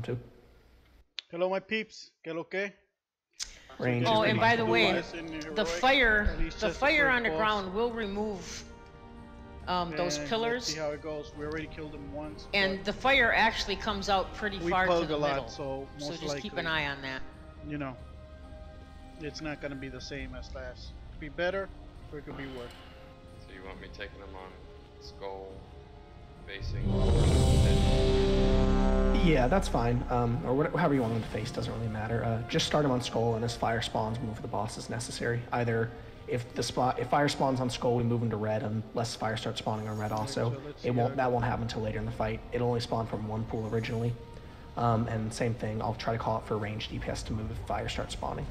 too. Hello, my peeps. ¿Qué lo que? Range. Oh, and by the way, the fire first on the boss. ground will remove those And pillars. Let's see how it goes. We already killed him once. And the fire actually comes out pretty far to the a lot, middle. so most just likely, keep an eye on that. You know, it's not gonna be the same as last. It could be better, or it could be worse. So you want me taking them on skull facing? Yeah, that's fine. Or whatever, however you want them to face, doesn't really matter. Just start them on skull, and as fire spawns, move the boss as necessary. Either if fire spawns on skull, we move them to red, unless fire starts spawning on red also. So That won't happen until later in the fight. It'll only spawn from one pool originally. And same thing, I'll try to call it for ranged DPS to move if fire starts spawning.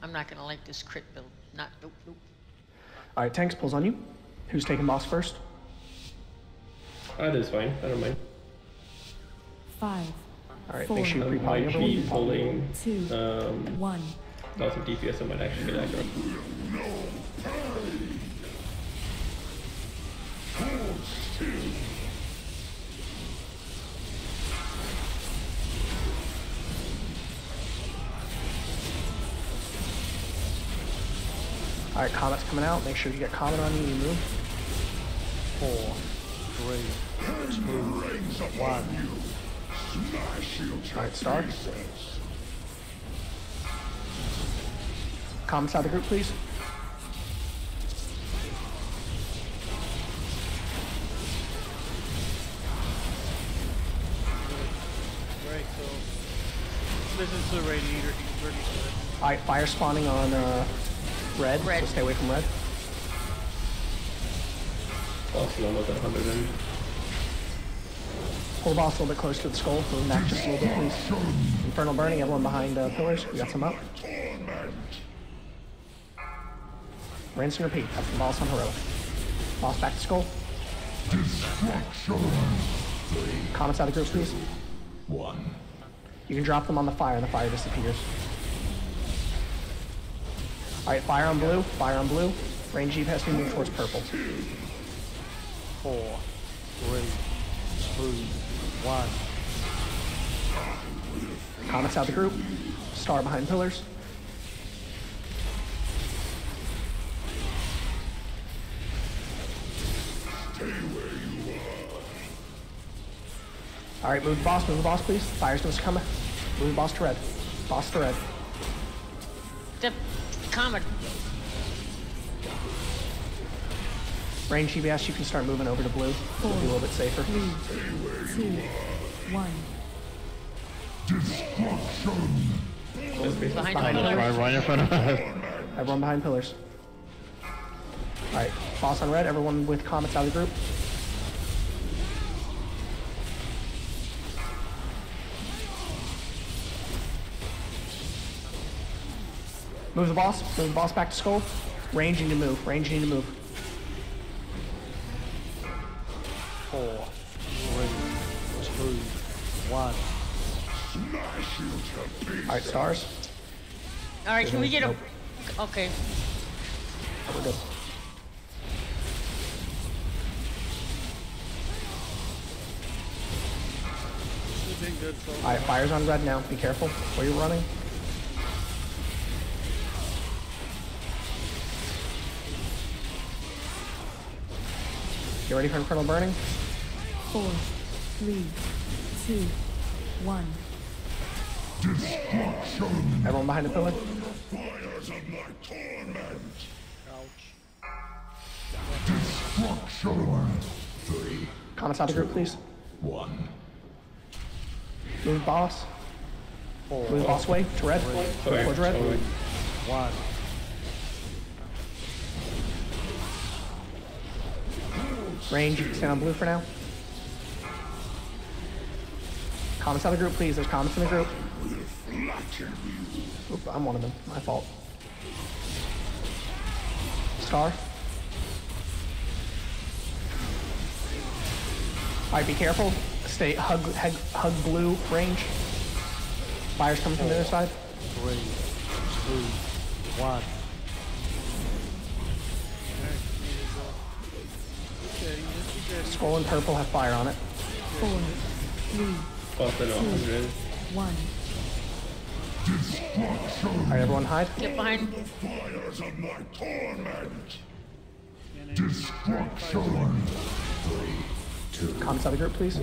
I'm not gonna like this crit build. Nope. Alright, tanks pulls on you. Who's taking boss first? That is fine, I don't mind. 5, Alright, 4, make sure you I pre-potty might be everyone. pulling 2, 1. lots of DPS, I might actually get aggro. Alright, Comet's coming out. Make sure you get Comet on you, you move. 4, 3, 2, 1. Alright, Star. Comet's out of the group, please. Right, so this is the radiator. He's pretty good. Alright, fire spawning on red, so stay away from red. Boss is almost at 100 in. Pull the boss a little bit closer to the skull. Move back just a little bit, please. Infernal burning, everyone behind pillars. We got some up. Rinse and repeat. That's the boss on heroic. Boss back to skull. Comet's out of groups, please. 1. You can drop them on the fire, and the fire disappears. Alright, fire on blue. Fire on blue. Range Jeep has to move towards purple. 4, 3, 2, 1. Comet's out the group. Star behind pillars. Alright, move the boss, please. Fire's gonna come. Move the boss to red. Boss to red. The Comet. Range GBS, you can start moving over to blue. It'll be a little bit safer. 3, 2, 1. Behind Behind pillars. right in front of us. Everyone behind pillars. Alright, boss on red, everyone with Comets out of the group. Move the boss back to skull. Ranging to move. 4, 3, 2, 1. Alright, stars. Alright, can we get a... Nope. Okay. We're good. You've been good so far. Alright, fire's on red now. Be careful where you're running. You ready for Infernal Burning? 4, 3, 2, 1. Everyone behind the pillar. Comets out of the group, please. 1. Move boss. Move boss way to red. Towards red. 1. Range, you can stand on blue for now. Comets out of the group, please. There's comets in the group. Oop, I'm one of them. My fault. Star. Alright, be careful. Stay hug blue range. Fire's coming from the other side. 3, 2, 1. Skull and purple have fire on it. 4, 3, Boss in 100. 1. Alright, everyone hide. Get behind. Fires of my torment. And then Destruction. Comments out of the group, please.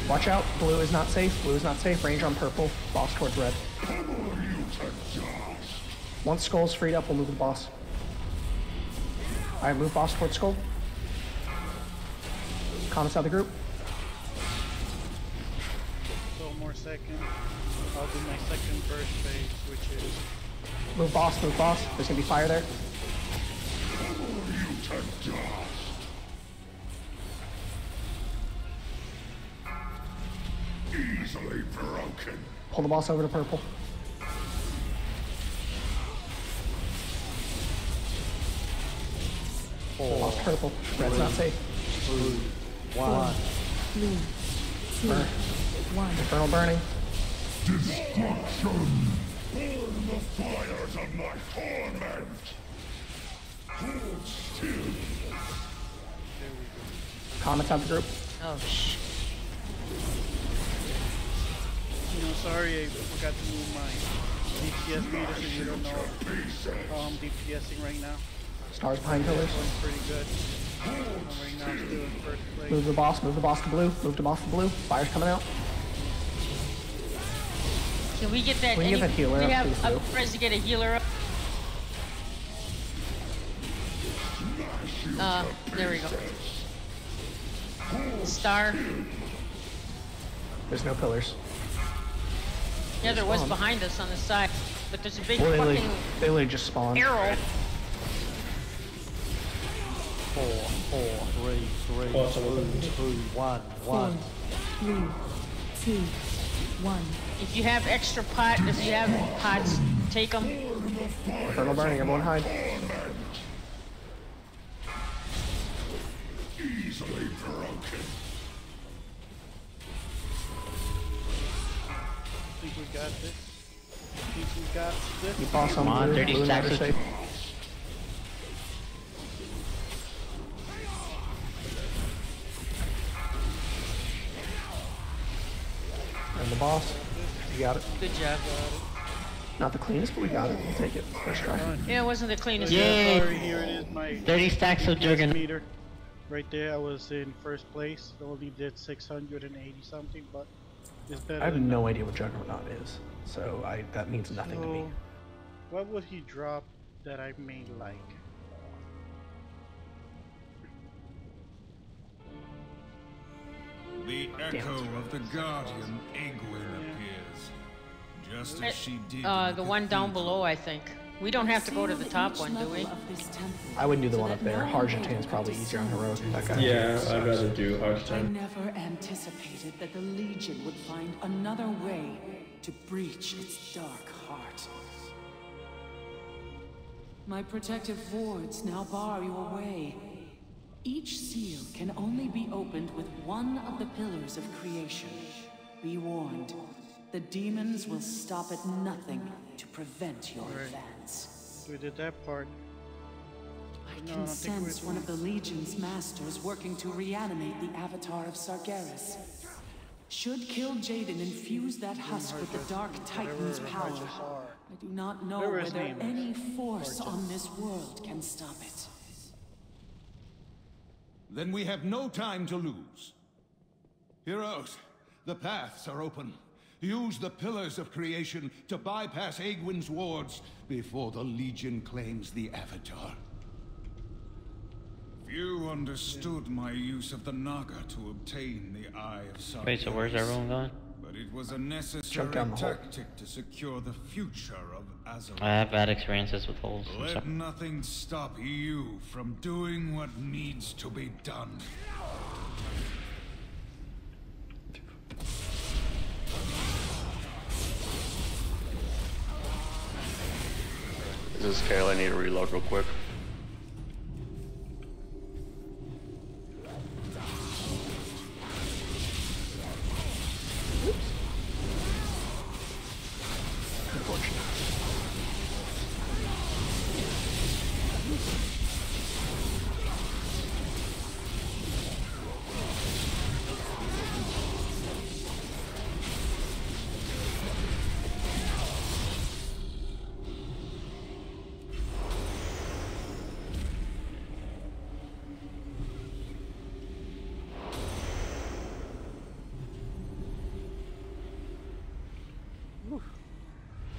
Watch out. Blue is not safe. Blue is not safe. Range on purple. Boss towards red. Once skull's freed up, we'll move the boss. Alright, move boss towards skull. Comments out of the group. so more seconds. I'll do my second burst phase, which is Move boss, move boss. There's gonna be fire there. Easily broken. Pull the boss over to purple. Boss purple. Red's not safe. 4, 3, 2, Burn. 1. Infernal burning. Destruction. Burn the fires of my torment. Hold still. Comments out the group. Oh, shh. sorry, I forgot to move my DPS meter, so you don't know how I'm DPSing right now. Stars behind pillars. Going pretty good. Right now, still in first place. Move the boss to blue. Move the boss to blue. Fire's coming out. Can we get that? We can get that healer we up, have please, Blue. upgrades to get a healer up. There we go. Star. There's no pillars. Yeah, there was behind us on the side, but there's a big Well, fucking they literally just spawned. arrow. 4, 4, 3, 3, 2, 1, 4, 1. 3, 2, 1. If you have extra pot, if you have pots, take them. Infernal burning. Everyone hide. Easily broken. I think we got this. I think we got this. You boss Come on, blue. 30 Blue stacks never of- safe. And the boss. You got it. Good job. Not the cleanest, but we got it. We'll take it. First try. Yeah, it wasn't the cleanest. Yay! Sorry, here it is, my 30 stacks of DPS Juggernaut. meter. Right there, I was in first place. Only did 680 something, but it's better. I have than no idea what Juggernaut is, so that means nothing to me. So, what would he drop that I may like? The echo of the guardian Egwin appears, just as she did. The one down below, I think. We don't have to go to the top one, do we? I wouldn't do the one up there. Harjatan is probably easier on heroic. That guy. Yeah, I'd rather do hard I time. never anticipated that the Legion would find another way to breach its dark heart. My protective wards now bar your way. Each seal can only be opened with one of the pillars of creation. Be warned, the demons will stop at nothing to prevent your advance. We did that part. I No, I can don't think sense we- one of the Legion's masters working to reanimate the avatar of Sargeras. Should Kill Jaden infuse that husk with the Dark Titan's power, I do not know Whatever his whether name is. any force on this world can stop it. Then we have no time to lose. Heroes, the paths are open. Use the pillars of creation to bypass Egwin's wards before the Legion claims the Avatar. Few understood my use of the Naga to obtain the Eye of Sargeras. Wait, so where's everyone going? But it was a necessary down the hole. tactic to secure the future of Azeroth. I have bad experiences with holes. I'm Let sorry. nothing stop you from doing what needs to be done. This is Kale, I need to reload real quick. Unfortunate.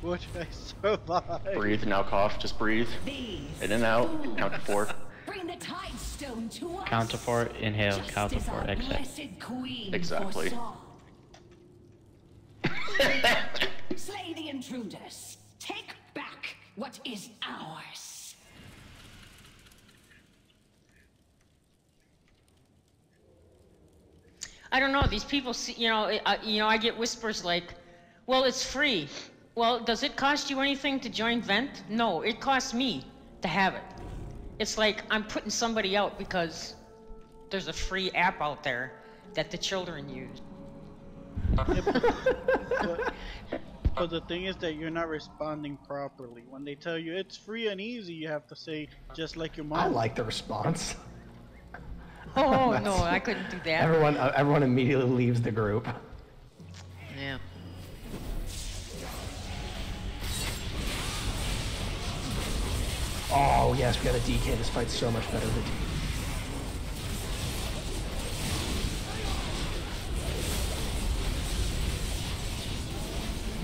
Which I survived. Breathe, now cough, just breathe. In and out, count to 4. Bring the tide stone to us. Count to 4, inhale, count to Just as 4, our exhale. blessed queen Exactly. foresaw. Slay the intruders. Take back what is ours. I don't know. These people, see, I get whispers like, "Well, it's free." Well, does it cost you anything to join Vent? No, it costs me to have it. It's like I'm putting somebody out because there's a free app out there that the children use. But the thing is that you're not responding properly. When they tell you it's free and easy, you have to say just like your mom. I like the response. Oh no, I couldn't do that. Everyone immediately leaves the group. Yeah. Oh yes, we got a DK. This fight's so much better than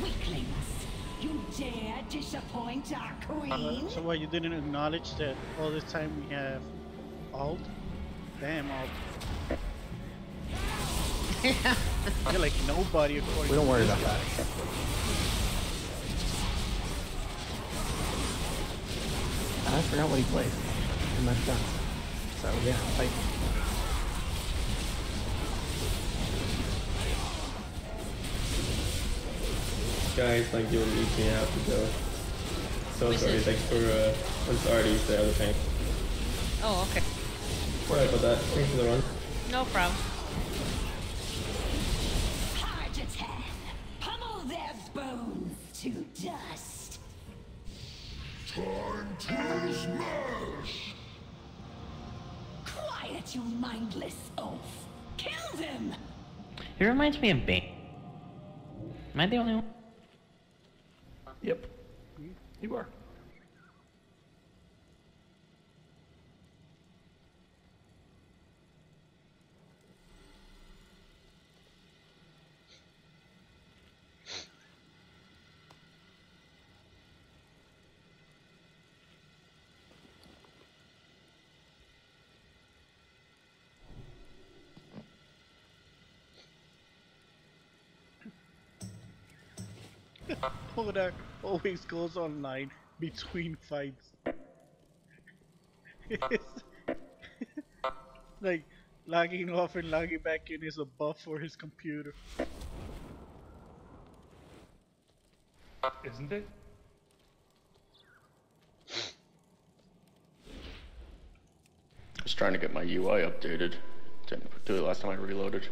Weaklings, you dare disappoint our queen? So what, you didn't acknowledge that all this time we have alt? Damn alt. You're like nobody according We don't to worry this about guy. that. I forgot what he played in my defense. So yeah, fight. Guys, thank you for meeting me. I have to go. So sorry, thanks for, I'm sorry to use the other tank. Oh, okay. Sorry about that. Thanks for the run. No problem. Heart attack. Pummel their bones to dust. Time to smash! Quiet, you mindless oaf. Kill them! He reminds me of Bane. Am I the only one? Yep. You are. Kodak always goes online between fights. Like logging off and logging back in is a buff for his computer. Isn't it? Just trying to get my UI updated. Didn't do it last time I reloaded.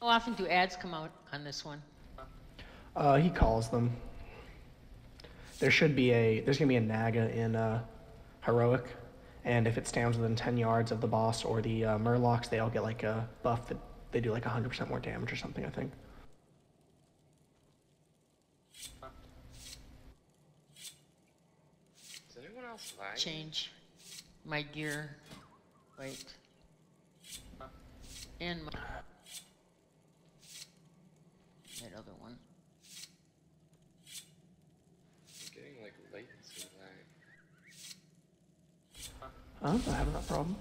How often do ads come out on this one? He calls them. There's gonna be a Naga in Heroic, and if it stands within 10 yards of the boss or the Murlocs, they all get like a buff that they do like 100% more damage or something, I think. Is anyone else lagging? Change my gear. Wait. And my that other one. I'm getting like latency lag. I'm not having that problem.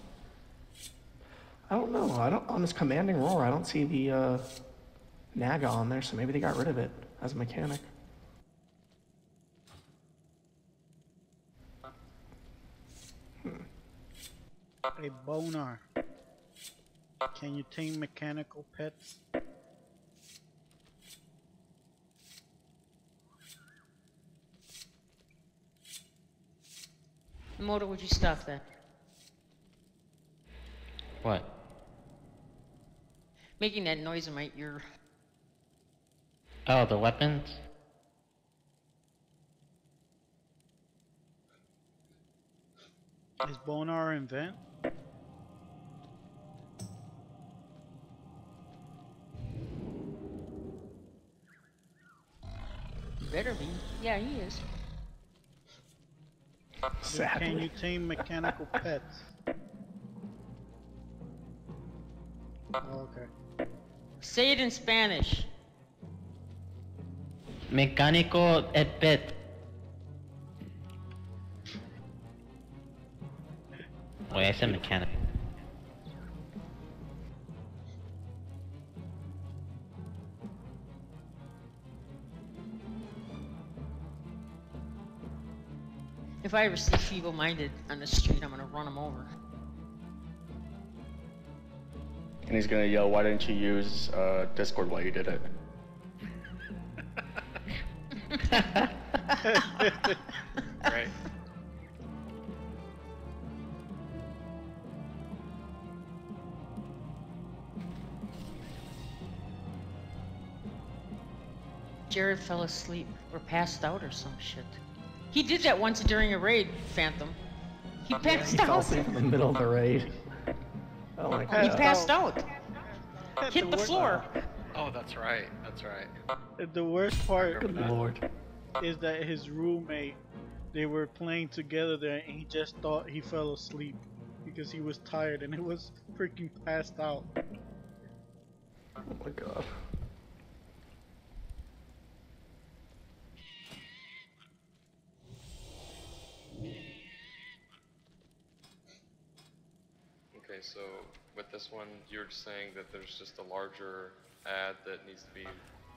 I don't know. On this commanding roar, I don't see the Naga on there, so maybe they got rid of it as a mechanic. Hey Bonar, can you tame mechanical pets? Motor, would you stop that? What? Making that noise in my ear. Oh, the weapons? Is Bonar in Vent? Better be. Yeah, he is. Can you tame mechanical pets? Oh, okay. Say it in Spanish. Mecánico et pet. Wait, I said mechanic. If I ever see feeble-minded on the street, I'm gonna run him over. And he's gonna yell, "Why didn't you use Discord while you did it?" Right. Jared fell asleep or passed out or some shit. He did that once during a raid, Phantom. He passed He fell out. asleep in the middle of the raid. Oh my god. He passed out. Hit the floor. Oh, that's right. That's right. The worst part Good lord. is that his roommate, they were playing together there, and he just thought he fell asleep because he was tired, and it was freaking passed out. Oh my god. Okay, so with this one, you're saying that there's just a larger ad that needs to be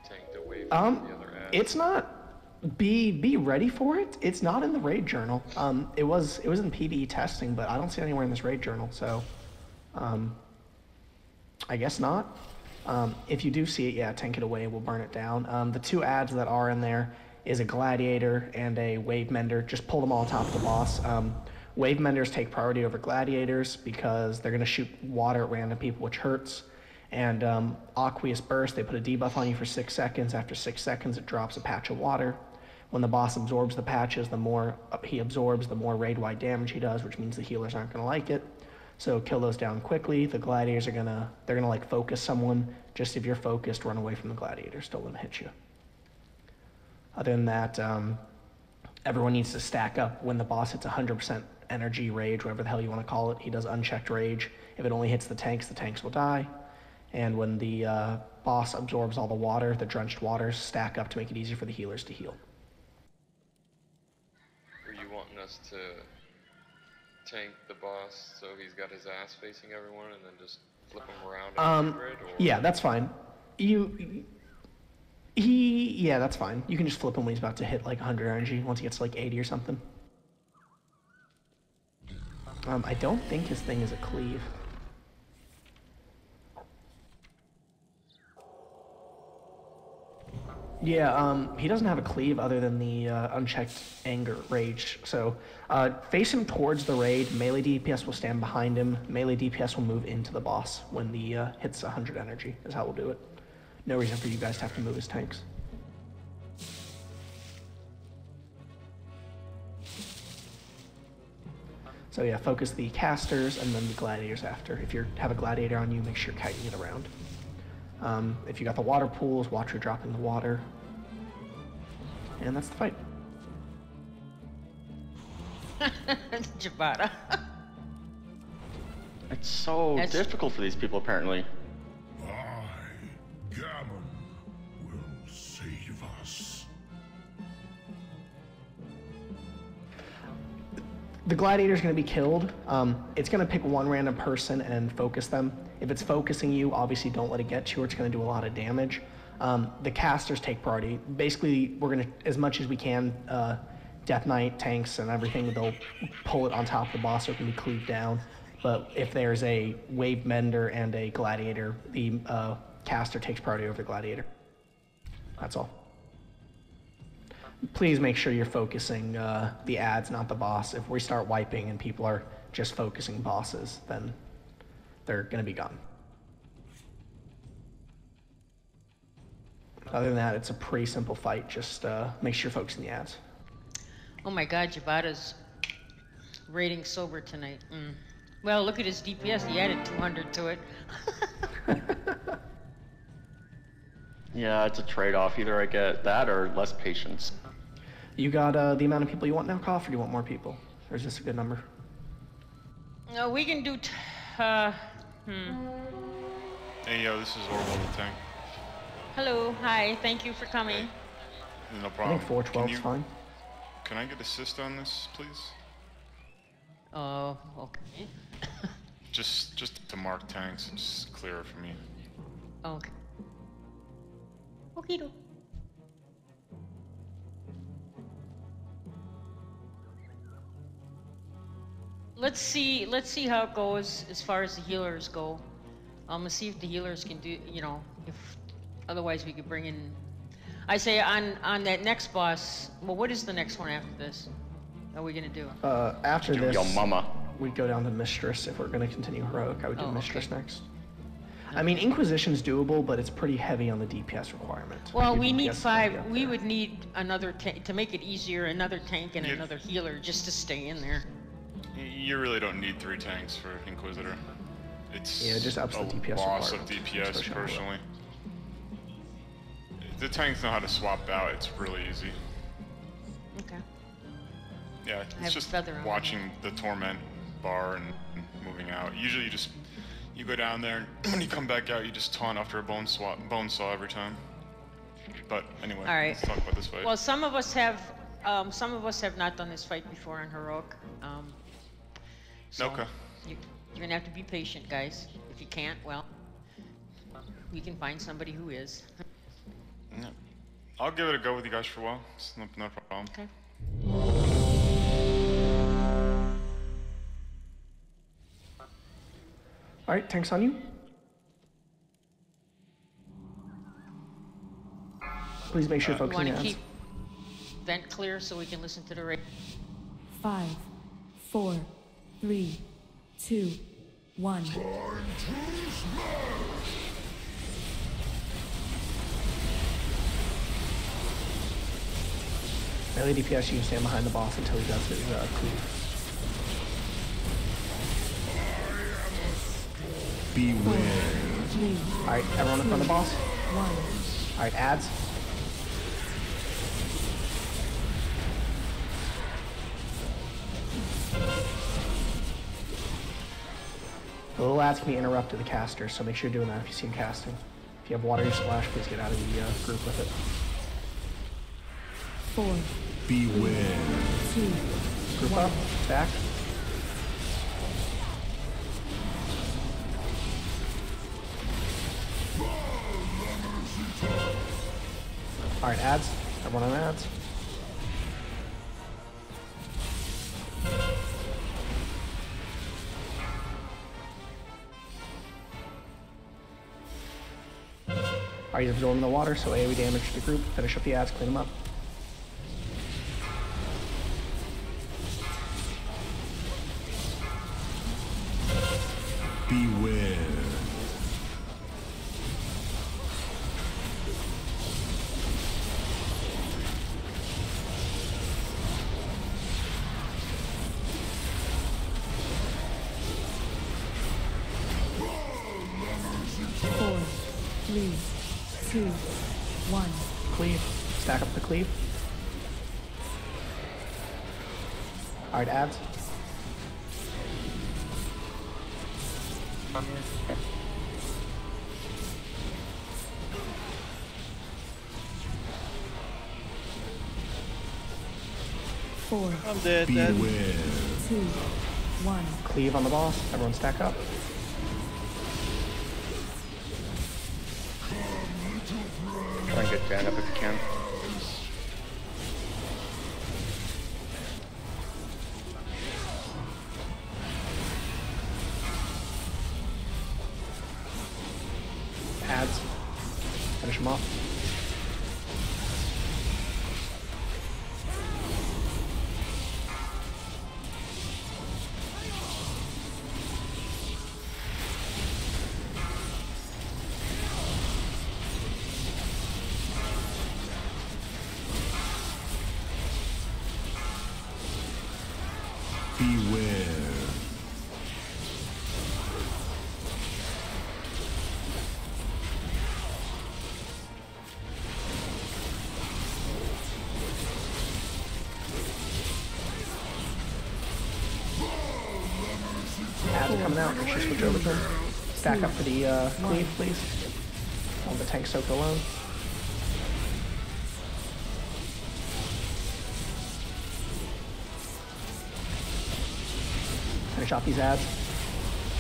tanked away from the other ads? It's not. Be ready for it. It's not in the raid journal. It was in PvE testing, but I don't see it anywhere in this raid journal. So, I guess not. If you do see it, yeah, tank it away. We'll burn it down. The two ads that are in there is a gladiator and a wave mender. Just pull them all on top of the boss. Wave menders take priority over gladiators because they're gonna shoot water at random people, which hurts. And Aqueous Burst, they put a debuff on you for 6 seconds. After 6 seconds, it drops a patch of water. When the boss absorbs the patches, the more he absorbs, the more raid-wide damage he does, which means the healers aren't gonna like it. So kill those down quickly. The gladiators they're gonna like focus someone. Just if you're focused, run away from the gladiators. Don't let them hit you. Other than that, everyone needs to stack up when the boss hits 100% energy rage, whatever the hell you want to call it. He does unchecked rage. If it only hits the tanks will die. And when the boss absorbs all the water, the drenched waters stack up to make it easier for the healers to heal. Are you wanting us to tank the boss so he's got his ass facing everyone and then just flip him around in the grid? Or? Yeah, that's fine. Yeah, that's fine. You can just flip him when he's about to hit like 100 energy, once he gets to like 80 or something. I don't think his thing is a cleave. Yeah, he doesn't have a cleave other than the unchecked anger rage. So face him towards the raid. Melee DPS will stand behind him. Melee DPS will move into the boss when the hits 100 energy. Is how we'll do it. No reason for you guys to have to move his tanks. So yeah, focus the casters and then the gladiators after. If you have a gladiator on you, make sure you're kiting it around. If you got the water pools, watch her drop in the water. And that's the fight. Jabata. It's so difficult for these people, apparently. Gammon will save us. The gladiator's going to be killed. It's going to pick one random person and focus them. If it's focusing you, obviously don't let it get to you or it's going to do a lot of damage. The casters take priority. Basically, we're going to, as much as we can, Death Knight, tanks, and everything, they'll pull it on top of the boss so it can be cleaved down. But if there's a wave mender and a gladiator, the caster takes priority over the gladiator. That's all. Please make sure you're focusing the ads, not the boss. If we start wiping and people are just focusing bosses, then they're going to be gone. Other than that, it's a pretty simple fight. Just make sure you're focusing the ads. Oh my god, Jabata's rating sober tonight. Well, look at his DPS. He added 200 to it. Yeah, it's a trade-off. Either I get that or less patience. You got the amount of people you want now, Koff, or do you want more people? Or is this a good number? No, we can do Hey, yo, this is Orwell the Tank. Hello, hi, thank you for coming. No I problem. think 412 is fine. Can I get assist on this, please? Okay. Just to mark tanks and just clear it for me. Okay. Okie doke. Let's see how it goes as far as the healers go. Let's see if the healers can do, you know, if otherwise we could bring in. I say on that next boss. Well, what is the next one after this? Are we gonna do? After this, Yo mama. we'd go down to Mistress if we're going to continue heroic. I would do Mistress okay. next. I mean, Inquisition's doable, but it's pretty heavy on the DPS requirement. Well, Your we need DPS is 5. gonna be up We there. would need another to make it easier. Another tank and another healer just to stay in there. You really don't need 3 tanks for Inquisitor. It's Yeah, it just ups the DPS loss of requirement, DPS especially on the personally. The tanks know how to swap out. It's really easy. Okay. Yeah, have it's just Feather on watching the torment bar and moving out. Usually, you go down there, and when you come back out, you just taunt after a bone saw every time. But anyway, All right. let's talk about this fight. Well, some of us have not done this fight before on heroic. So Okay. You're gonna have to be patient, guys. If you can't, well, we can find somebody who is. Yeah. I'll give it a go with you guys for a while. It's no problem. Okay. All right, tanks on you. Please make sure you're We focusing want to ads. keep vent clear so we can listen to the radio. 5, 4, 3, 2, 1. Melee DPS, you can stand behind the boss until he does his cleave. Beware. Alright, everyone in front of the boss. 1. Alright, ads. The little ads can be interrupted to the caster, so make sure you're doing that if you see him casting. If you have water splash, please get out of the group with it. 4, Beware. 2, Group up, back. Alright, ads. Everyone on ads. Alright, you're absorbing the water, so AoE damage to the group. Finish up the ads, clean them up. Beware. Four, 3, 2, 1. Cleave. Stack up the cleave. Alright, ads. Four, I'm dead. Beware. 2, 1. Cleave on the boss. Everyone stack up. Try and get Jan up if you can. Ads. Finish them off. Beware. Ads are coming out. Make sure you switch over to them. stack up for the cleave, please. On the tank soak alone. Finish off these ads.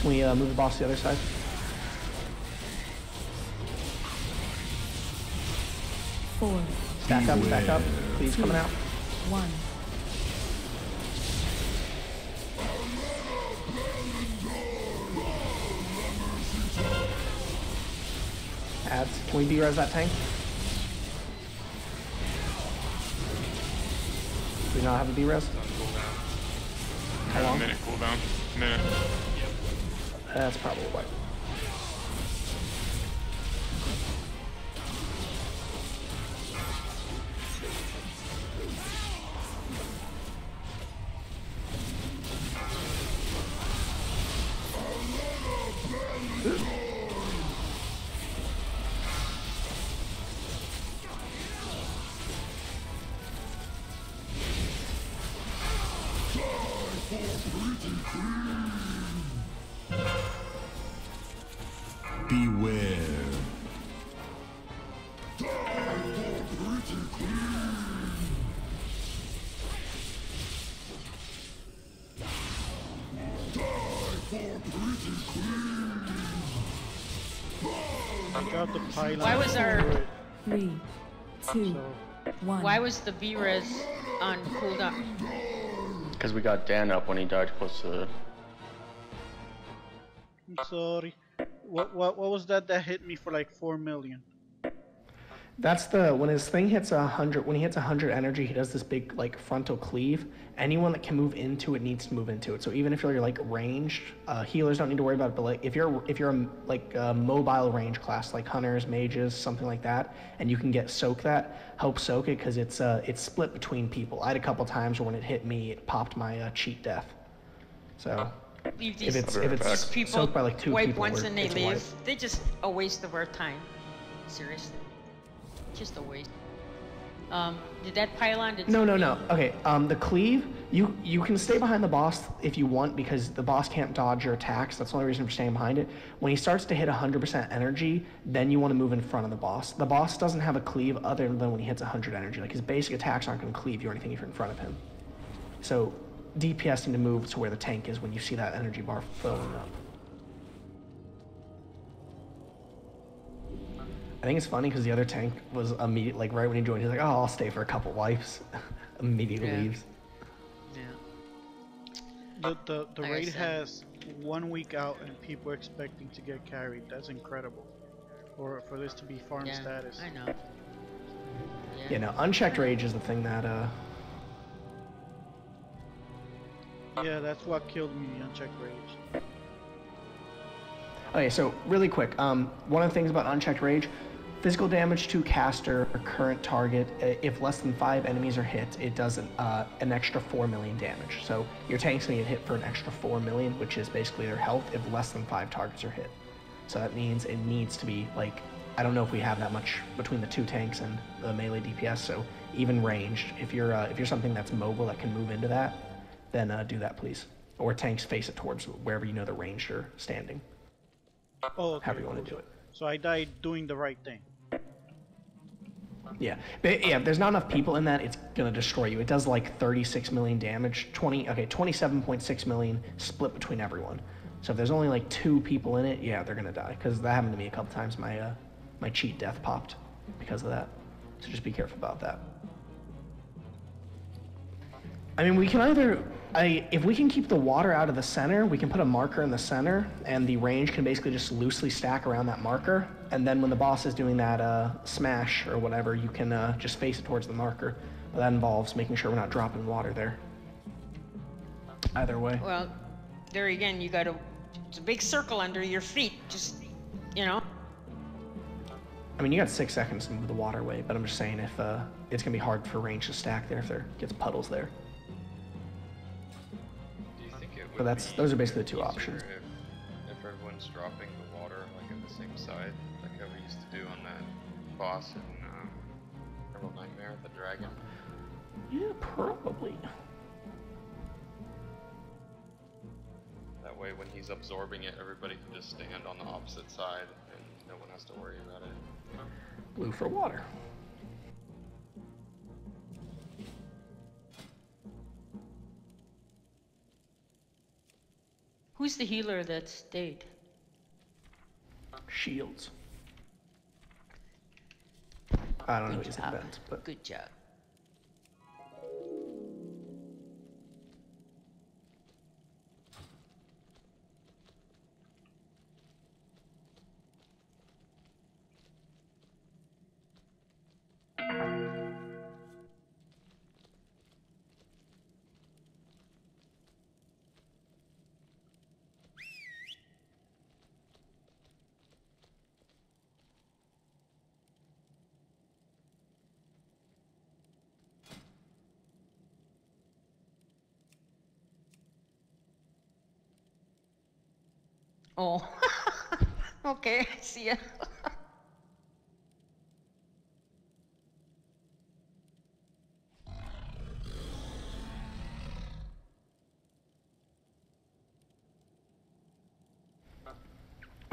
Can we move the boss to the other side? Four. Stack up, stack up. Cleave's coming out. 1. Ads. Can we B-res that tank? Do we not have a B-res? How long? Minute cooldown. Minute. That's probably why. Beware. I got the pylon. Why was our 3, 2, 1. Why was the V-res on cooldown? Because we got Dan up when he died close to the... I'm sorry. What was that hit me for like 4 million? That's when his thing hits 100, when he hits 100 energy, he does this big like frontal cleave. Anyone that can move into it needs to move into it. So even if you're like ranged, healers don't need to worry about it, but like if you're a mobile range class like hunters, mages, something like that, and you can get soak that, help soak it because it's split between people. I had a couple times where when it hit me, it popped my cheat death. So Leave if it's people soaked by like 2 wipe people, once and they it's a leave. wipe. They just a waste of our time. Seriously. Just a waste. Did that pylon? No. Okay, the cleave, you can stay behind the boss if you want because the boss can't dodge your attacks. That's the only reason for staying behind it. When he starts to hit 100% energy, then you want to move in front of the boss. The boss doesn't have a cleave other than when he hits 100 energy. Like his basic attacks aren't going to cleave you or anything if you're in front of him. So DPS need to move to where the tank is when you see that energy bar filling up. I think it's funny because the other tank was immediate, like right when he joined, he's like, "Oh, I'll stay for a couple wipes." Immediately leaves. Yeah. The raid has 1 week out and people are expecting to get carried. That's incredible. Or for this to be farm status. I know. Yeah, no, unchecked rage is the thing that Yeah, that's what killed me, unchecked rage. Okay, so really quick, one of the things about unchecked rage, physical damage to caster or current target, if less than 5 enemies are hit, it does an extra 4 million damage. So your tank's gonna get hit for an extra 4 million, which is basically their health if less than 5 targets are hit. So that means it needs to be like, I don't know if we have that much between the 2 tanks and the melee DPS, so even ranged, if you're something that's mobile that can move into that, then do that please. Or tanks face it towards wherever you know the ranged are standing. Oh, okay, however you want to do it. So I died doing the right thing. Yeah, but yeah, if there's not enough people in that, it's gonna destroy you. It does like 36 million damage, 27.6 million split between everyone. So if there's only like 2 people in it, yeah, they're gonna die. Because that happened to me a couple times. My cheat death popped because of that. So just be careful about that. I mean, we can either, if we can keep the water out of the center, we can put a marker in the center, and the range can basically just loosely stack around that marker. And then when the boss is doing that smash or whatever, you can just face it towards the marker. But that involves making sure we're not dropping water there. Either way. Well, there again, you got it's a big circle under your feet. Just, you know. I mean, you got 6 seconds to move the water away, but I'm just saying if it's gonna be hard for range to stack there if there gets puddles there. But those are basically the 2 options. If everyone's dropping the water like in the same side, like how we used to do on that boss in Eternal Nightmare, the dragon. Yeah, probably. That way when he's absorbing it, everybody can just stand on the opposite side and no one has to worry about it. Blue for water. Who's the healer that stayed? Shields. I don't know his event, but good job. Oh, okay, see ya.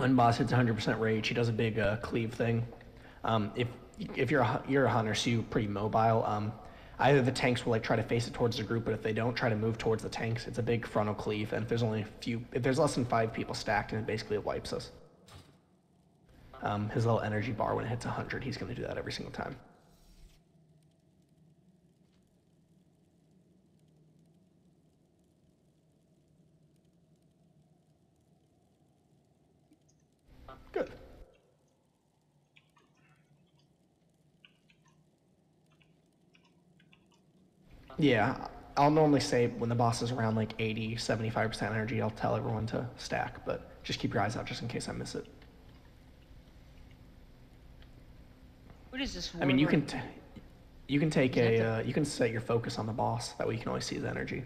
when boss hits 100% rage, he does a big cleave thing. If you're a hunter, so you're pretty mobile. Either the tanks will like try to face it towards the group, but if they don't, try to move towards the tanks. It's a big frontal cleave, and if there's less than 5 people stacked, and it basically wipes us. His little energy bar when it hits 100, he's going to do that every single time. Good. Yeah, I'll normally say when the boss is around like 80, 75% energy, I'll tell everyone to stack, but just keep your eyes out just in case I miss it. What is this? I mean, you can take you can set your focus on the boss. That way you can always see his energy.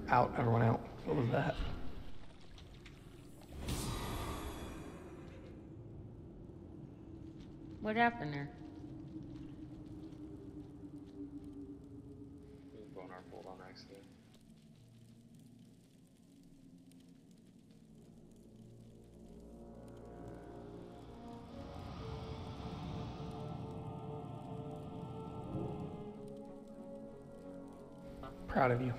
Out, everyone out. What was that? What happened there? Bonar pulled on accident. Proud of you.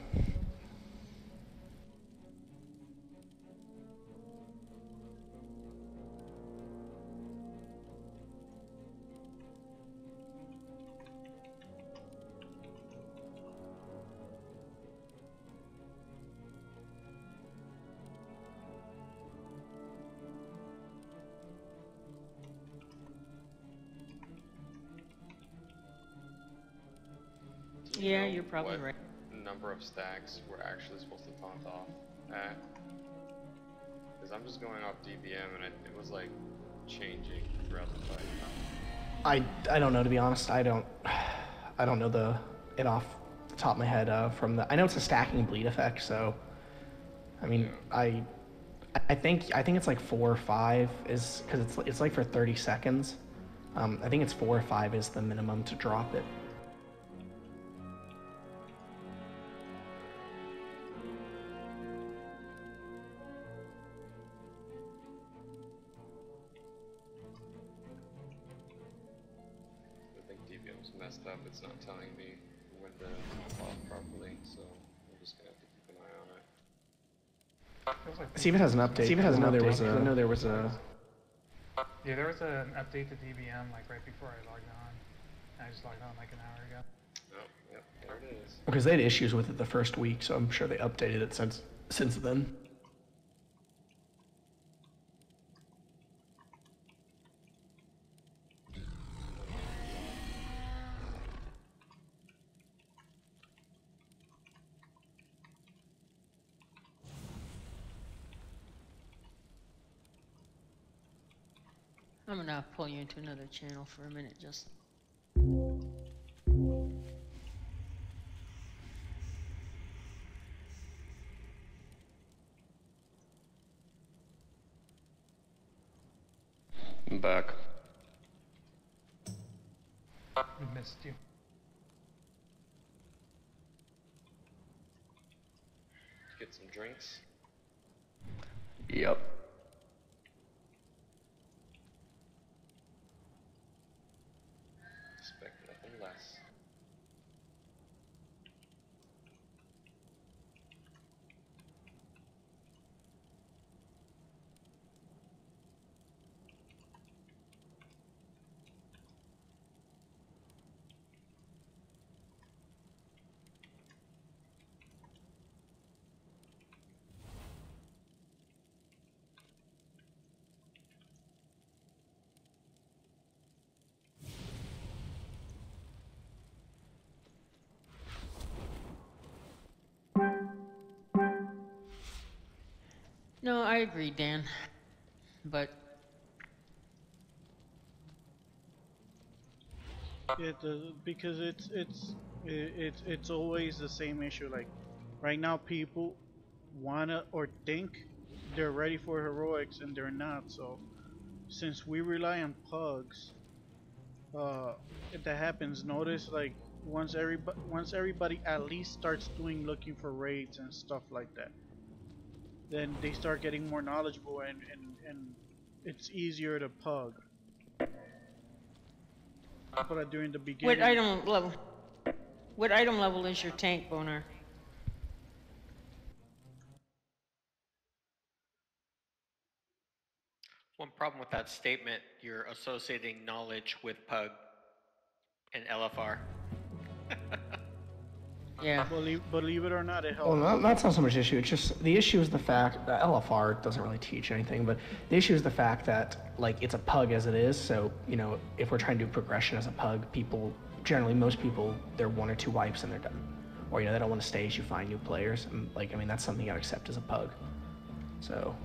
Yeah, you're probably right. Number of stacks we're actually supposed to taunt off at? Because I'm just going off DBM and it was like changing throughout the fight. I don't know, to be honest. I don't know it off the top of my head from the. I know it's a stacking bleed effect, so I mean I think it's like 4 or 5 is because it's like for 30 seconds. I think it's 4 or 5 is the minimum to drop it. Messed up, it's not telling me when to pop off properly, so I'm just gonna have to keep an eye on it. See if it has an update. See if it has an update. I know there was a. Yeah, there was an update to DBM like right before I logged on. I just logged on like an hour ago. Oh, yep, there it is. Because they had issues with it the first week, so I'm sure they updated it since then. I'm gonna pull you into another channel for a minute, Justin. I'm back. We missed you. Get some drinks. Yep. Expect nothing less. No, I agree, Dan. But Yeah, because it's always the same issue. Like right now, people wanna or think they're ready for heroics and they're not. So since we rely on pugs, if that happens, notice like once everybody at least starts looking for raids and stuff like that, then they start getting more knowledgeable and it's easier to pug. But during the beginning, what item level is your tank, Bonar? One problem with that statement, you're associating knowledge with pug and LFR. Yeah. Believe it or not, it helps. Well, that's not so much issue. It's just the issue is the fact that LFR doesn't really teach anything, but the issue is the fact that like it's a pug as it is. So you know, if we're trying to do progression as a pug, most people, they're 1 or 2 wipes and they're done, or you know, they don't want to stay as you find new players. And like, I mean, that's something you gotta accept as a pug. So,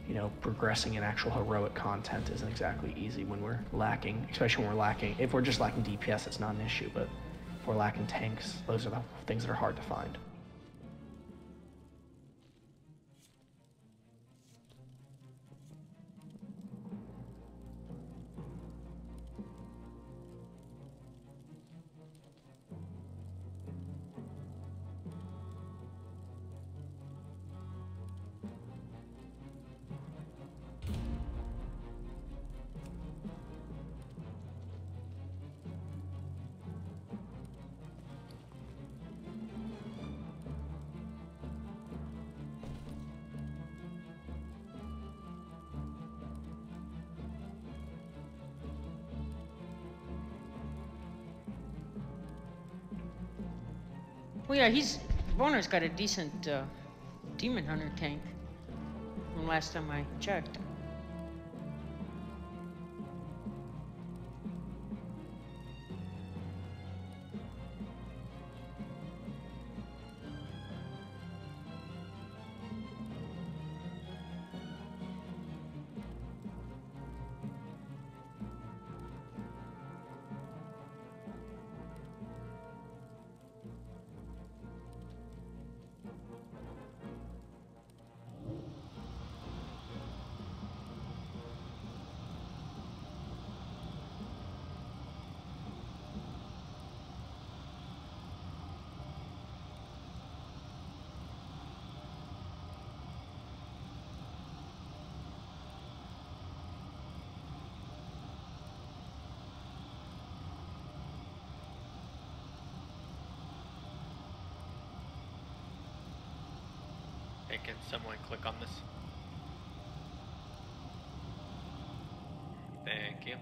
you know, progressing in actual heroic content isn't exactly easy when we're lacking, especially when we're lacking. If we're just lacking DPS, it's not an issue, but if we're lacking tanks, those are the things that are hard to find. Well, yeah, Bonar's got a decent Demon Hunter tank from last time I checked. Hey, can someone click on this? Thank you.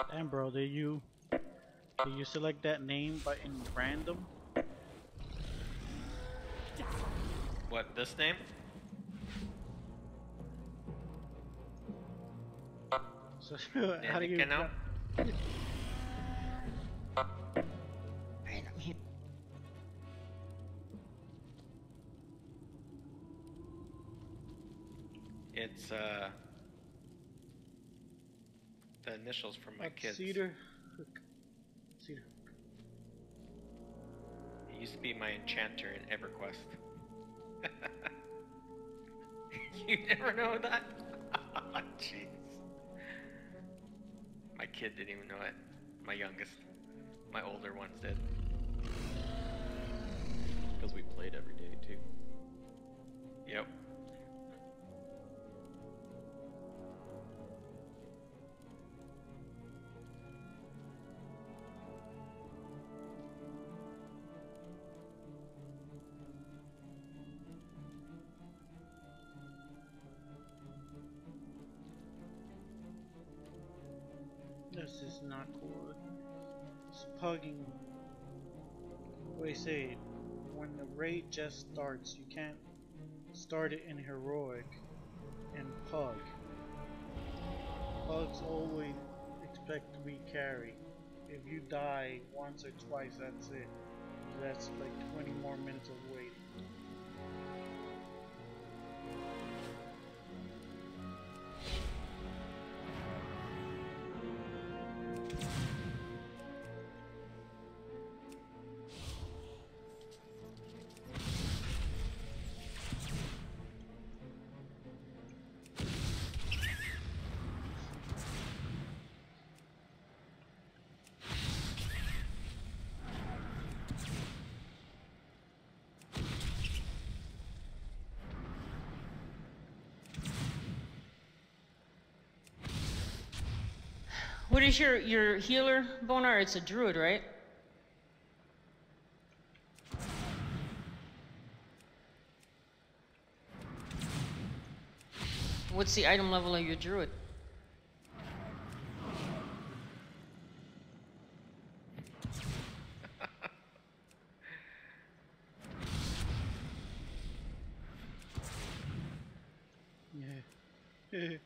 Damn, bro, did you select that name by in random? What, this name? So how do you? Now? It's the initials from my kids. Cedar Hook. Cedar Hook. It used to be my enchanter in EverQuest. You never know that? Jeez. My kid didn't even know it. My youngest. My older ones did. Because we played every day too. Yep. This is not cool. It's pugging. What do you say? When the raid just starts, you can't start it in heroic and pug. Pugs always expect to be carry. If you die once or twice, that's it. That's like 20 more minutes of waiting. What is your healer, Bonar? It's a druid, right? What's the item level of your druid? Yeah.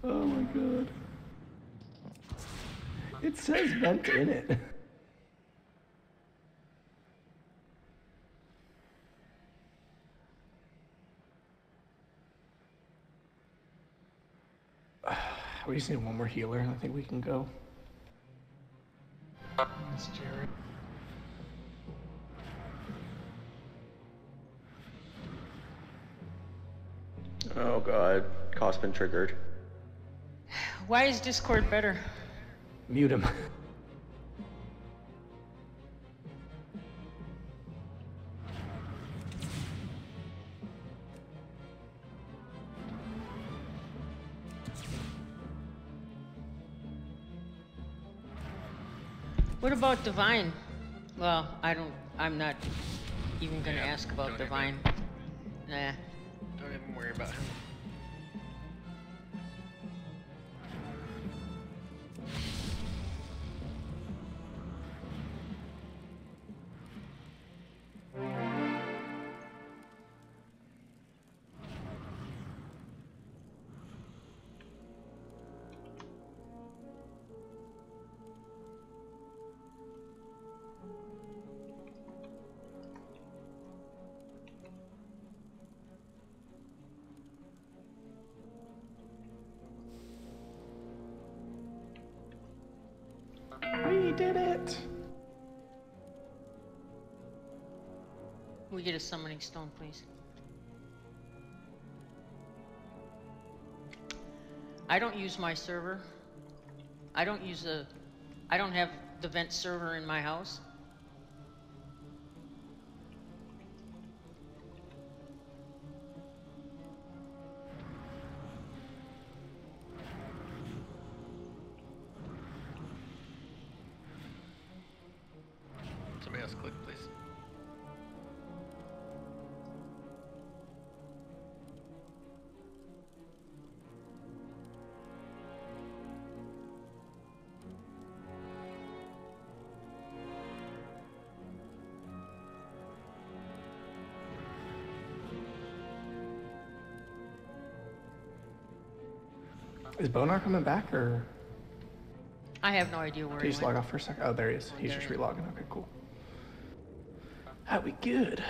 Oh my god. It says vent in it. We just need one more healer and I think we can go. That's Jared. Oh god, cost been triggered. Why is Discord better? Mute him. What about Divine? Well, I'm not even gonna ask about Divine. Nah. Don't even worry about him. we get a summoning stone, please? I don't use my server. I don't have the vent server in my house. Somebody else click, please. Is Bonar coming back, or? I have no idea where Did he just log off for a second? Oh, there he is. He's just relogging. Okay, cool. How we good?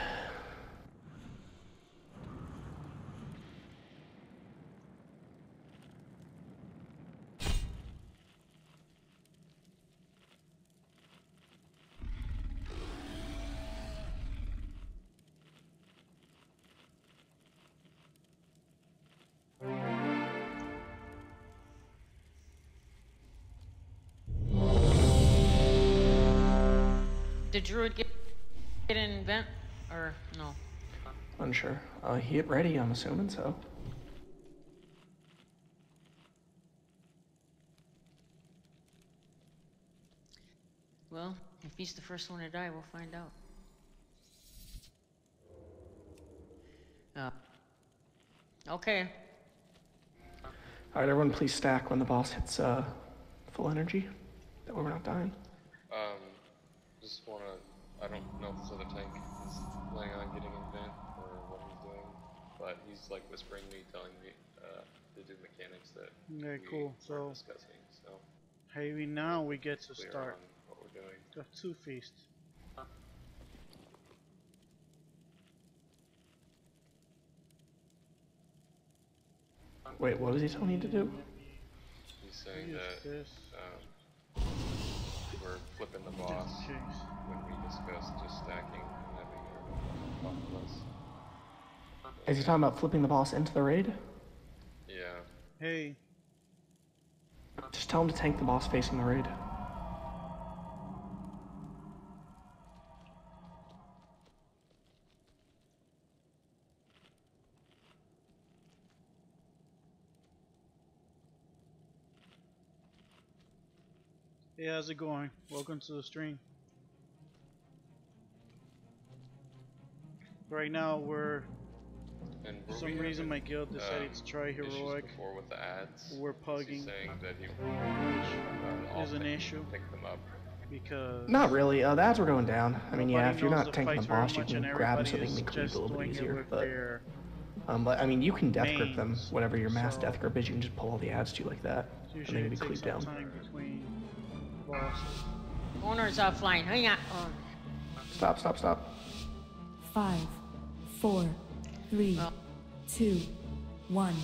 Did Druid get in vent, or no? Unsure. He hit ready, I'm assuming so. Well, if he's the first one to die, we'll find out. Okay. Alright, everyone please stack when the boss hits full energy. That way we're not dying. Just wanna, I don't know if this other tank is planning on getting in vent or what he's doing, but he's like whispering me, telling me to do mechanics that okay, cool. So discussing. So maybe now we get to clear start. on what we're doing. Got 2 feasts. Wait, what was he telling me to do? He's saying that we're flipping the boss when we discussed just stacking and having everyone off of us. Is he talking about flipping the boss into the raid? Yeah. Hey. Just tell him to tank the boss facing the raid. Hey, how's it going? Welcome to the stream. Right now we're for some reason my guild decided to try heroic. With the ads, we're pugging, saying that he which is an issue. Pick them up. Because not really. The ads were going down. I mean, yeah, if you're not tanking the fights boss, you very can much grab them and so they can be everybody cleaved is a little bit just doing it easier. with But I mean, you can death grip them mains, whenever your mass death grip is. You can just pull all the ads to you like that, and they usually can be it takes cleaved some down. time between bosses. Owner's offline. Hang on. Stop, stop, stop. 5, 4, 3, 2, 1.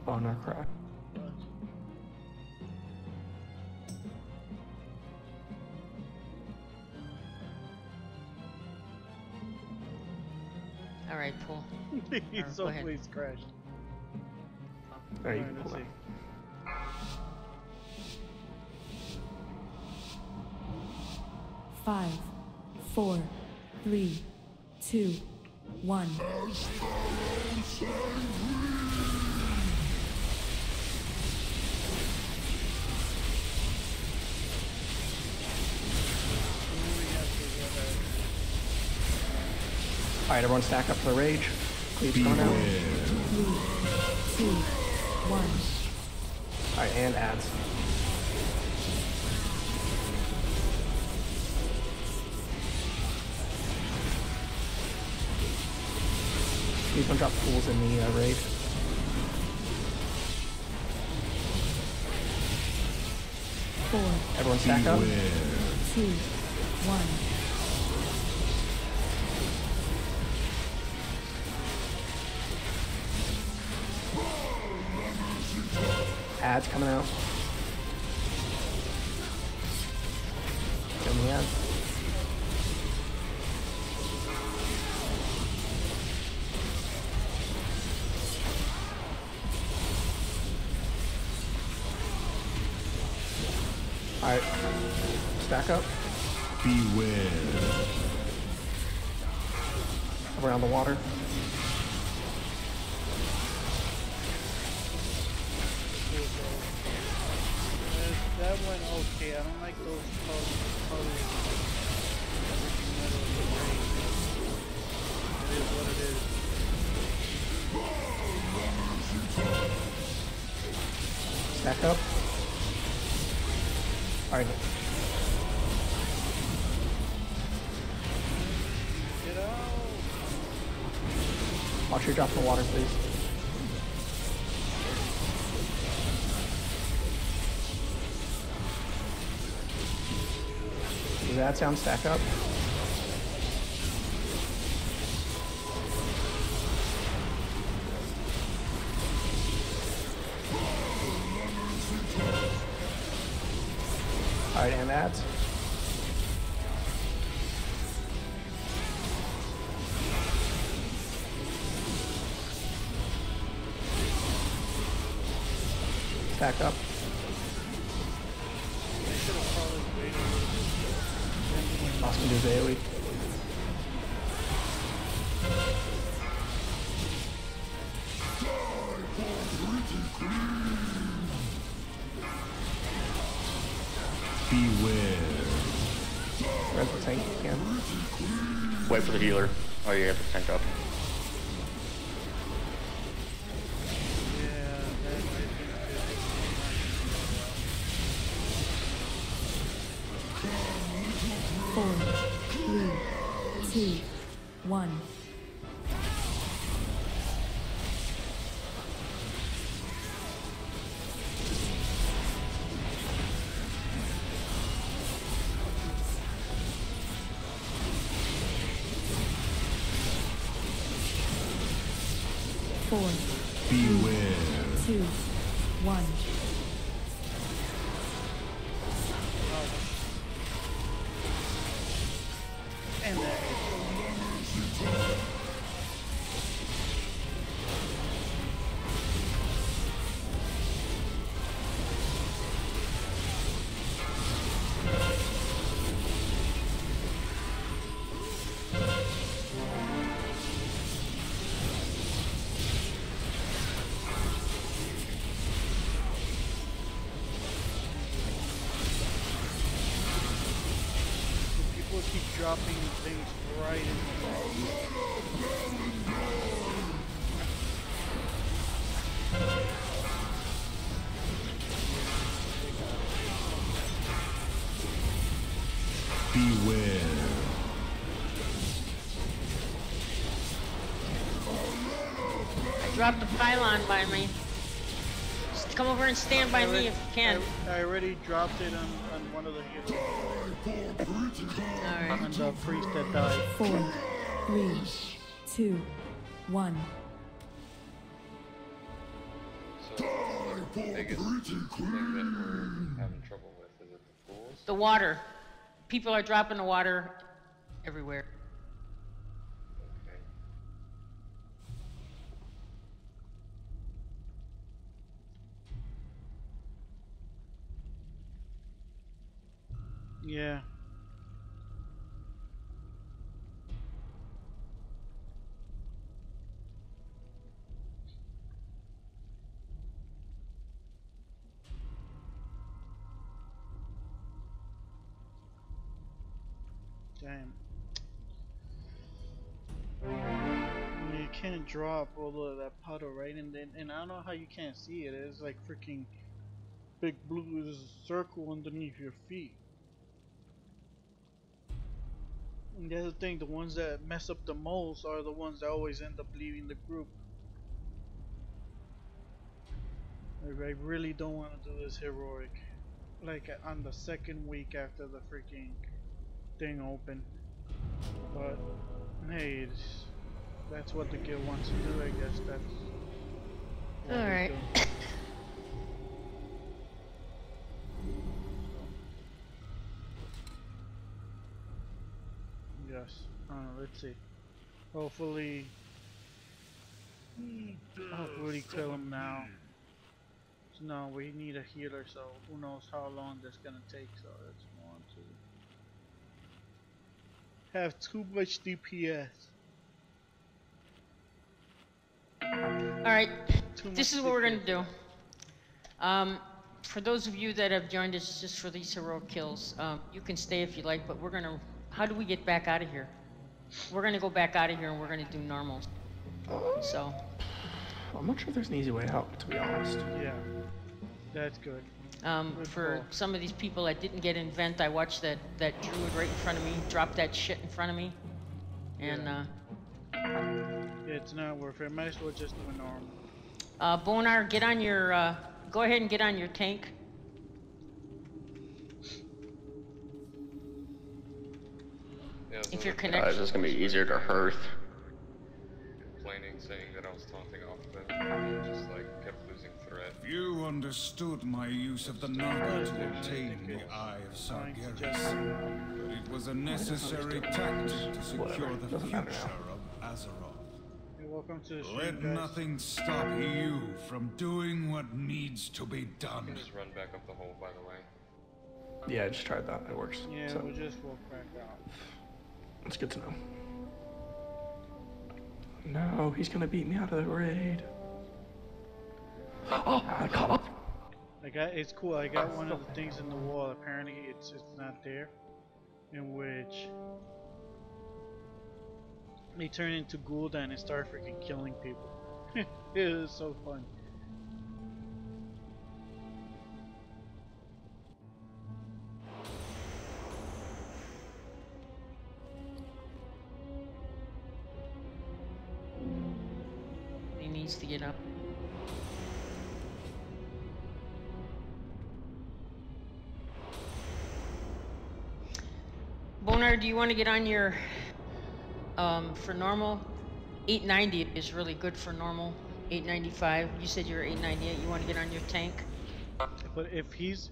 Oh no, crap. All right, pull. So please crashed. Alright, you can pull it. 5, 4, 3, 2, 1. Alright, everyone stack up for the rage. Cleave's going out. 3, 2, 1. Alright, and ads. Please don't drop fools in the raid. Everyone stack up. 2, 1. Ads coming out. Show me ads. Alright. Stack up. Beware. Around the water. That went okay. I don't like those colors. Everything metal is great. It is what it is. Stack up. Alright. Get out. Watch your drop in the water, please. Does that sound stack up? Alright, and ads. Stack up. Austin does AoE. Beware. Res the tank if you can. Wait for the healer. Oh, you have to tank up. Four, three, two, one. Four, Beware. two, one. And people keep dropping things right in Beware. I dropped a pylon by me. Just come over and stand by me if you can. I already dropped it on one of the healers. Alright. On the priest that died. 4, 3, 2, 1. So, the biggest thing that we're having trouble with, is it the pools? The water. People are dropping the water everywhere. Okay. Yeah. Damn. You can't drop all of that puddle, right? And I don't know how you can't see it. It's like freaking big blue circle underneath your feet. And the other thing, the ones that mess up the most are the ones that always end up leaving the group. I really don't want to do this heroic. Like on the second week after the freaking thing open. But hey, that's what the guild wants to do. I guess that's what Alright. Let's see. Hopefully kill him now. So no, we need a healer, so who knows how long that's gonna take, so let's move on to have too much DPS. Alright, this is what we're gonna do. For those of you that have joined us just for these heroic kills, you can stay if you like, but we're gonna, how do we get back out of here? We're gonna go back out of here and we're gonna do normals. So. I'm not sure if there's an easy way out, to be honest. Yeah, that's good. For some of these people that didn't get in vent, I watched that druid right in front of me, drop that shit in front of me. And, yeah, it's not worth it. Might as well just do a normal. Bonar, get on your, go ahead and get on your tank. Yeah, If you're connected. It's just gonna be easier to hearth. Complaining, saying that I was taunting off of him, just like kept losing threat. You understood my use of the Naga to obtain the Eye of Sargeras, but it was a necessary tactic to secure the future of Azeroth. Welcome to the stream, Let guys. nothing stop you from doing what needs to be done. You can just run back up the hole, by the way. Yeah, I just tried that. It works. Yeah, So, we'll just walk back out. it's good to know. No, he's gonna beat me out of the raid. Oh, I caught up. It's cool. I got one of the things in the wall. Apparently, it's not there. In which they turn into Gul'dan and start freaking killing people. It is so fun. He needs to get up. Bonar, do you want to get on your, for normal? 890 is really good for normal. 895. You said you were 898. You want to get on your tank? But if he's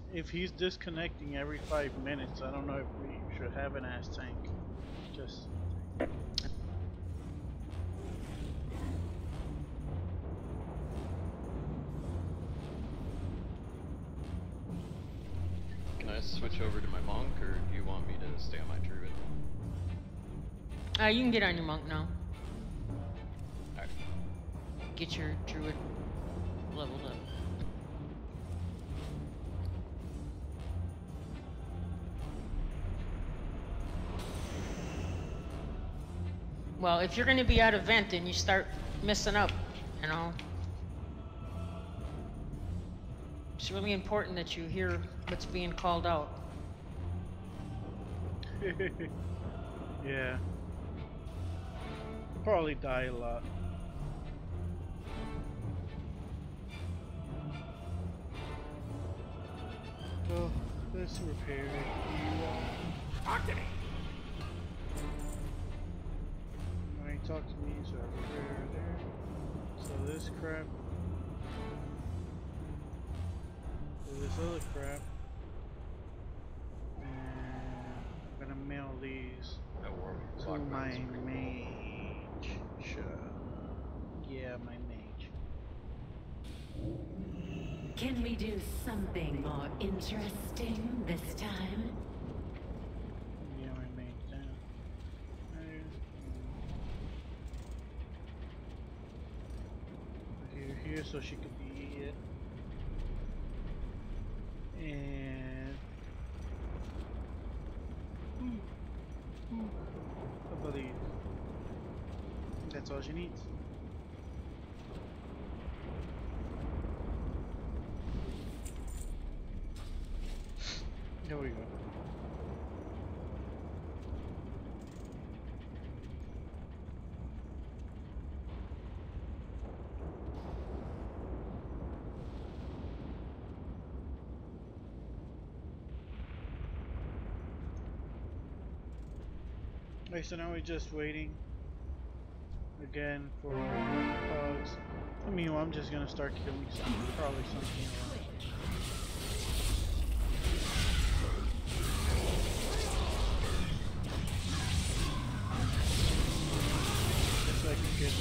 disconnecting every 5 minutes, I don't know if we should have an ass tank. Just. Can I switch over to my monk, or do you want me to stay on my druid? You can get on your monk now. Alright. Get your druid leveled up. Well, if you're going to be out of vent and you start messing up, you know, it's really important that you hear what's being called out. Yeah. Probably die a lot. So, let's repair it. Talk to me! Alright, talk to me, so I repair there. So this crap. So this other crap. And I'm gonna mail these to my mage. Sure. Yeah, my mage. Can we do something more interesting this time? Yeah, my mage down. Here, so she could be it. And I believe that's all she needs. There we go. Okay, so now we're just waiting again for bugs. I mean, I'm just gonna start killing something, probably something around. it.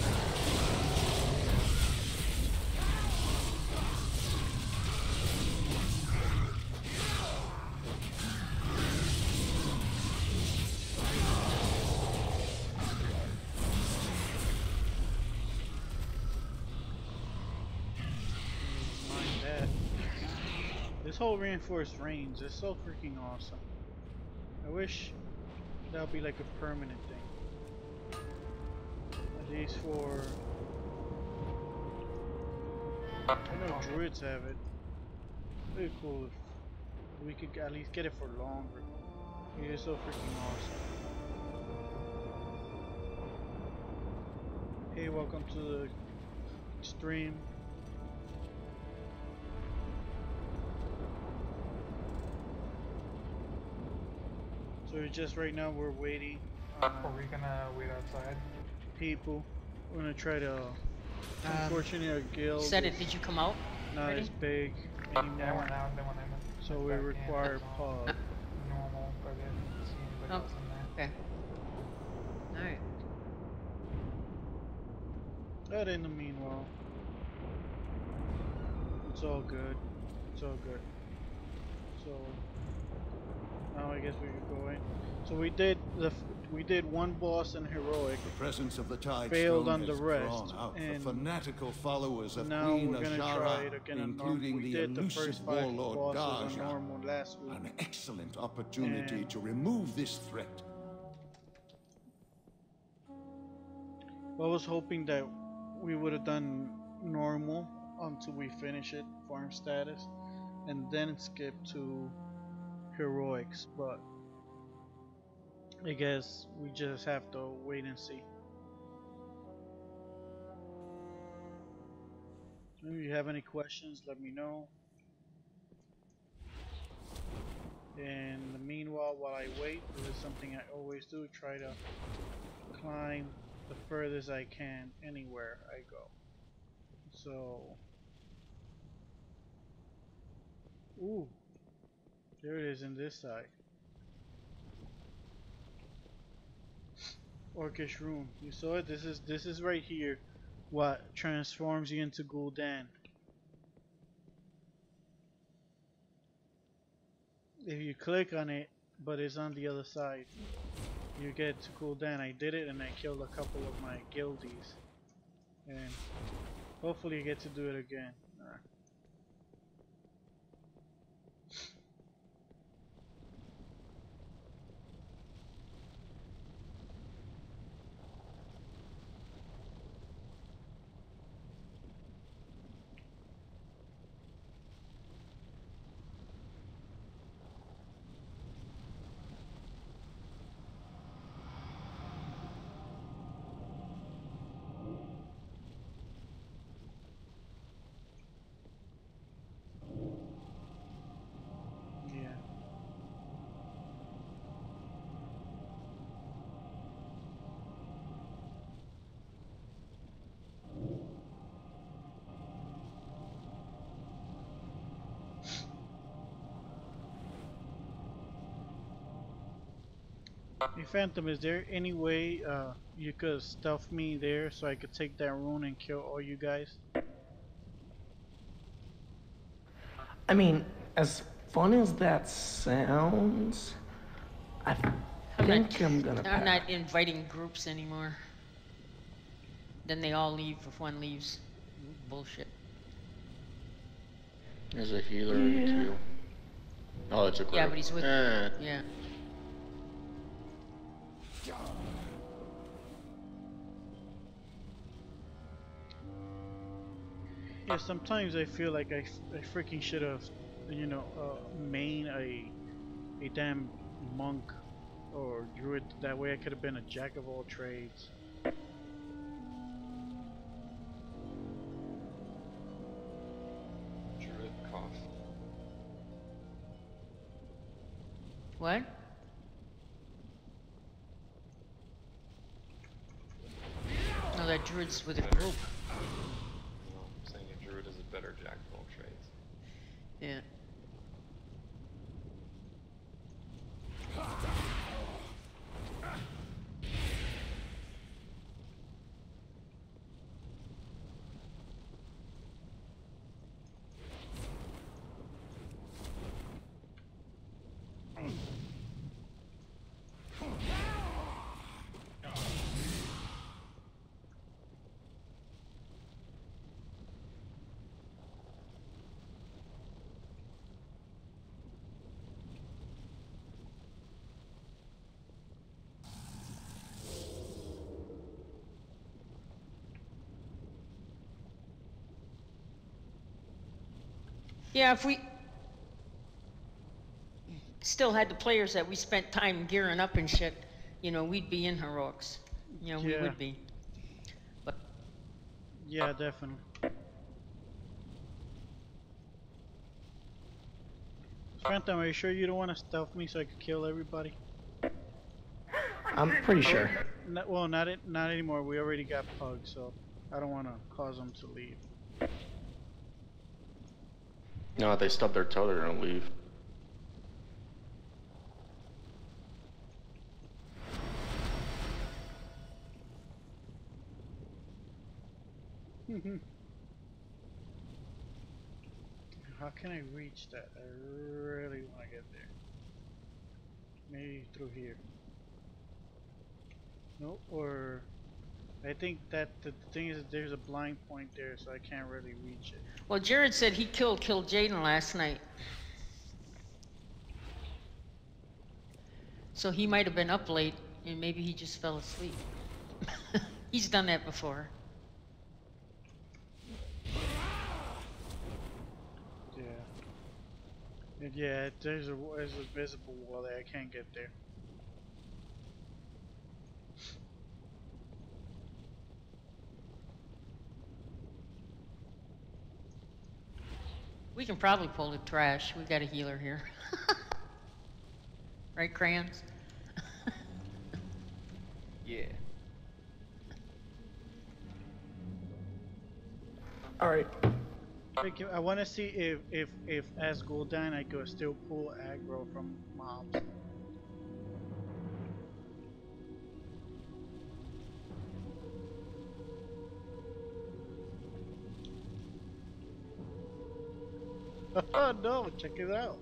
Mind that. This whole reinforced range is so freaking awesome. I wish that would be like a permanent thing. At least for... I know druids have it. Pretty cool if we could at least get it for longer. It is so freaking awesome. Hey, welcome to the stream. So just right now we're waiting. Are we gonna wait outside? People. We're gonna try to. Unfortunately, our guild. Said it. Did you come out? Not Ready? as big anymore. Yeah, I went out. Then when I went. So we require pub. Normal, but I didn't see anybody else in there. Okay. All right. But in the meanwhile, it's all good. It's all good. So now I guess we could go in. So we did one boss in heroic. The presence of the tide failed stone on the has rest, drawn out the and fanatical followers of now Queen we're gonna try it Ajara, again. including We the did the elusive first 5 warlord bosses on Gaja. normal last week. An excellent opportunity to remove this threat. I was hoping that we would have done normal until we finish it, farm status, and then skip to heroics, but I guess we just have to wait and see. If you have any questions, let me know. In the meanwhile, while I wait, this is something I always do, try to climb the furthest I can anywhere I go. So, ooh, there it is in this side. Orcish room. You saw it? This is right here what transforms you into Gul'dan. If you click on it, but it's on the other side, you get to Gul'dan. I did it and I killed a couple of my guildies. And hopefully I get to do it again. Yeah. Hey Phantom, is there any way you could stealth me there so I could take that rune and kill all you guys? I mean, as fun as that sounds, I think I'm gonna pass. I'm not inviting groups anymore. Then they all leave if one leaves. Bullshit. There's a healer too. Oh, it's a group. Yeah, but he's with. Yeah. Yeah, sometimes I feel like I freaking should have, you know, main a damn monk or druid. That way I could have been a jack of all trades. Druid cough. What? No, that druid's with a group. No, I'm saying a druid is a better jack of all trades. Yeah. Yeah, if we still had the players that we spent time gearing up and shit, you know, we'd be in heroics. You know, we would be. But yeah, definitely. Phantom, are you sure you don't want to stealth me so I could kill everybody? I'm pretty sure. Well, not anymore. We already got Pug, so I don't want to cause them to leave. No, they stub their toe, they're gonna leave. How can I reach that? I really want to get there. Maybe through here. No, or I think that the thing is that there's a blind point there, so I can't really reach it. well, Jared said he killed Jaden last night. So he might have been up late, and maybe he just fell asleep. He's done that before. Yeah. And yeah, there's a visible wall there. I can't get there. We can probably pull the trash. We got a healer here. Right, Crayons? Yeah. All right. I want to see if as Gul'dan I could still pull aggro from mobs. Oh no, check it out.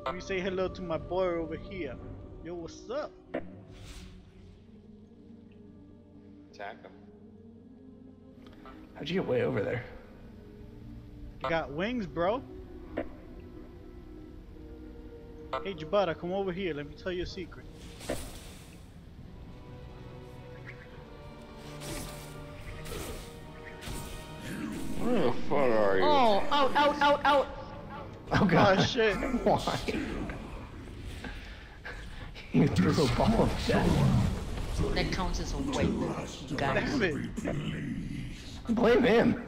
Let me say hello to my boy over here. Yo, what's up? Attack him. How'd you get way over there? You got wings, bro. Hey Jabata, come over here. Let me tell you a secret. Where the fuck are you? Oh, out. Oh god. Oh shit. Why? You threw a ball of death. That counts as a wipe, guys. Damn it. Blame him.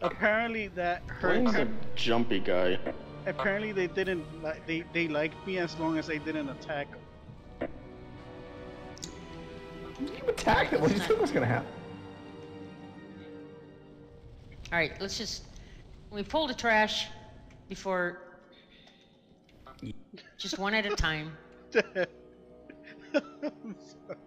Apparently that Blame's hurt. a jumpy guy. Apparently they didn't like they liked me as long as they didn't attack them. You attacked it. What do you think was gonna happen? Alright, let's just... We pull the trash before... Just one at a time. I'm sorry.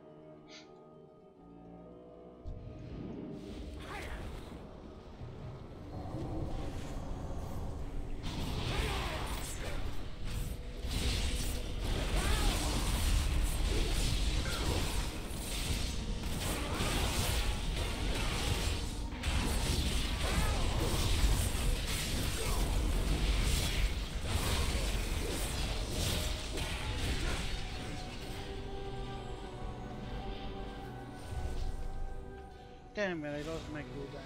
Damn it, I lost my cooldown.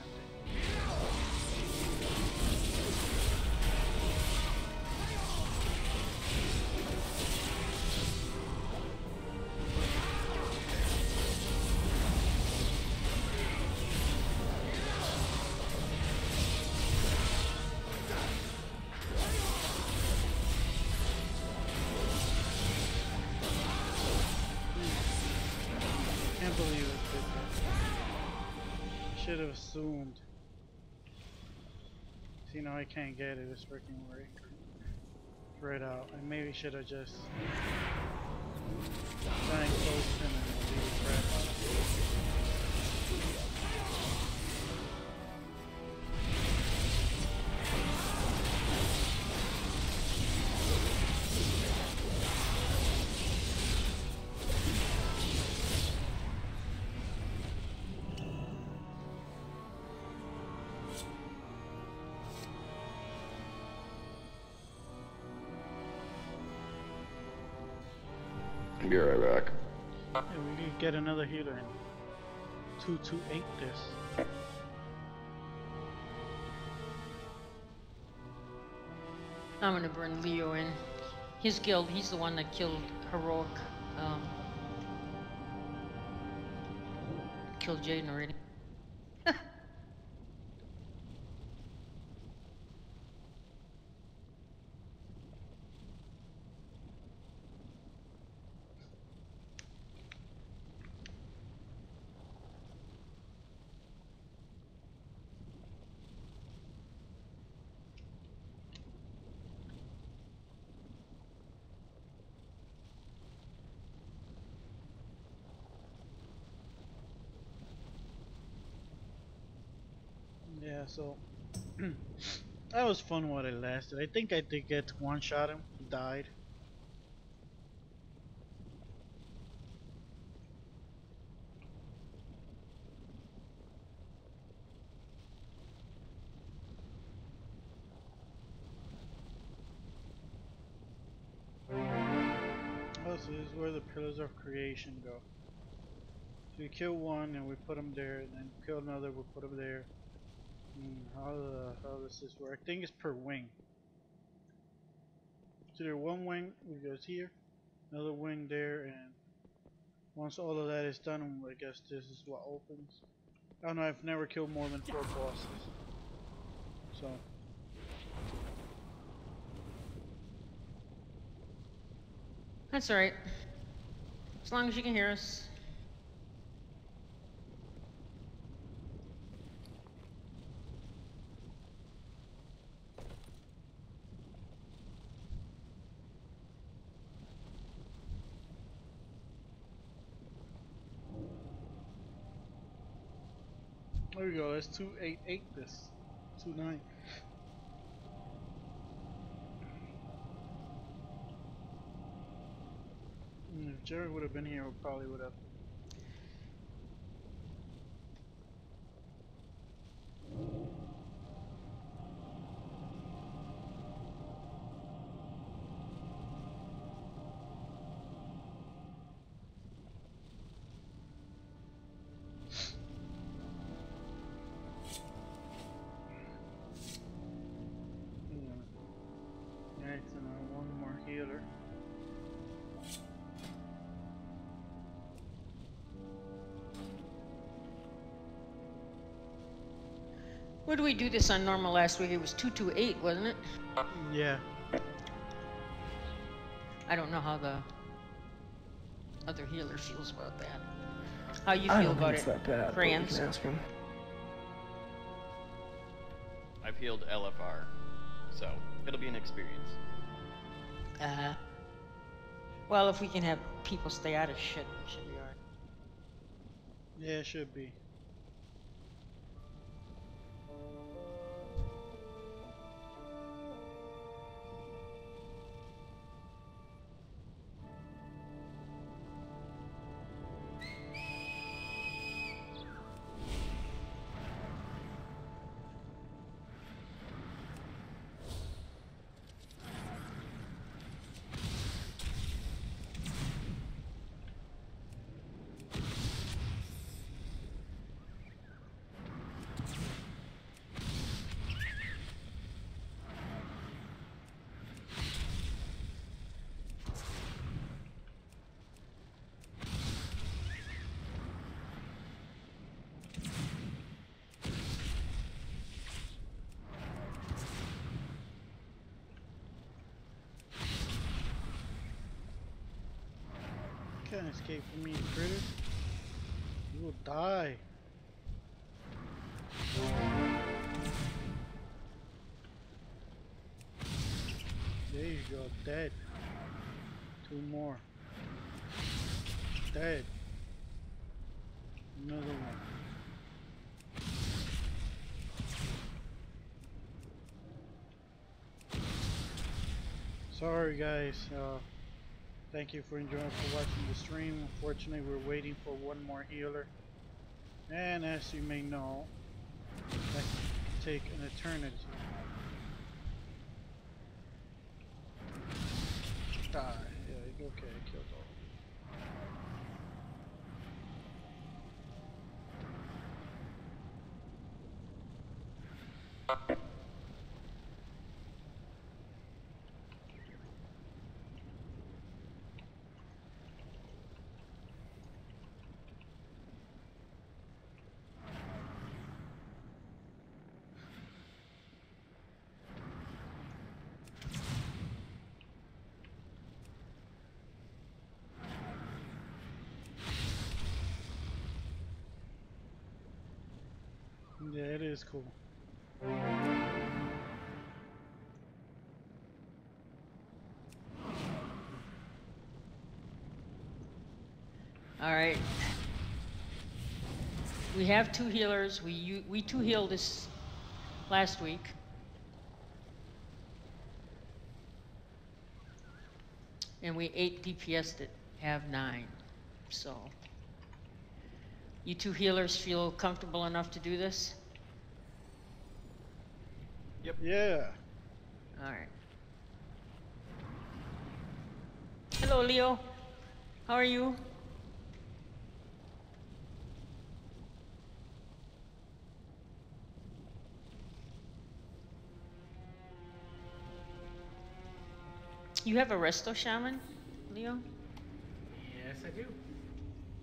Can't believe it. Should have assumed. See, now I can't get it. It's freaking right out. I maybe should have just signed close him and leave the crap out of it. Be right back. Yeah, we need to get another healer in. 228 this. I'm gonna burn Leo in. His guild, he's the one that killed Heroic. Killed Jaden already. Yeah, so that was fun while it lasted. I think I did get to one-shot him. He died. Oh, so this is where the pillars of creation go. So we kill one and we put him there, and then kill another, we put him there. How does this work? I think it's per wing. So there one wing, it goes here, another wing there, and once all of that is done, I guess this is what opens. I don't know, I've never killed more than 4 bosses. So. That's alright. As long as you can hear us. There we go, let's 288 this. 29. If Jerry would have been here, we probably would have. Alright, so now one more healer. Where did we do this on normal last week? It was 228, wasn't it? Yeah. I don't know how the other healer feels about that. How you I feel don't about think it's it, that bad, but we Franz? can ask him. I've healed LFR, so it'll be an experience. Well, if we can have people stay out of shit, it should be alright. Yeah, it should be. Can't escape from me, critters. You will die. There you go, dead. 2 more. Dead. Another one. Sorry guys, thank you for watching the stream. Unfortunately, we're waiting for one more healer. And as you may know, that can take an eternity. Die. Yeah, okay, I killed all. Yeah, it is cool. All right. We have 2 healers. We 2 healed this last week. And we 8 DPS'd it, have 9. So, you 2 healers feel comfortable enough to do this? Yep. Yeah. All right. Hello, Leo. How are you? You have a resto shaman, Leo? Yes, I do.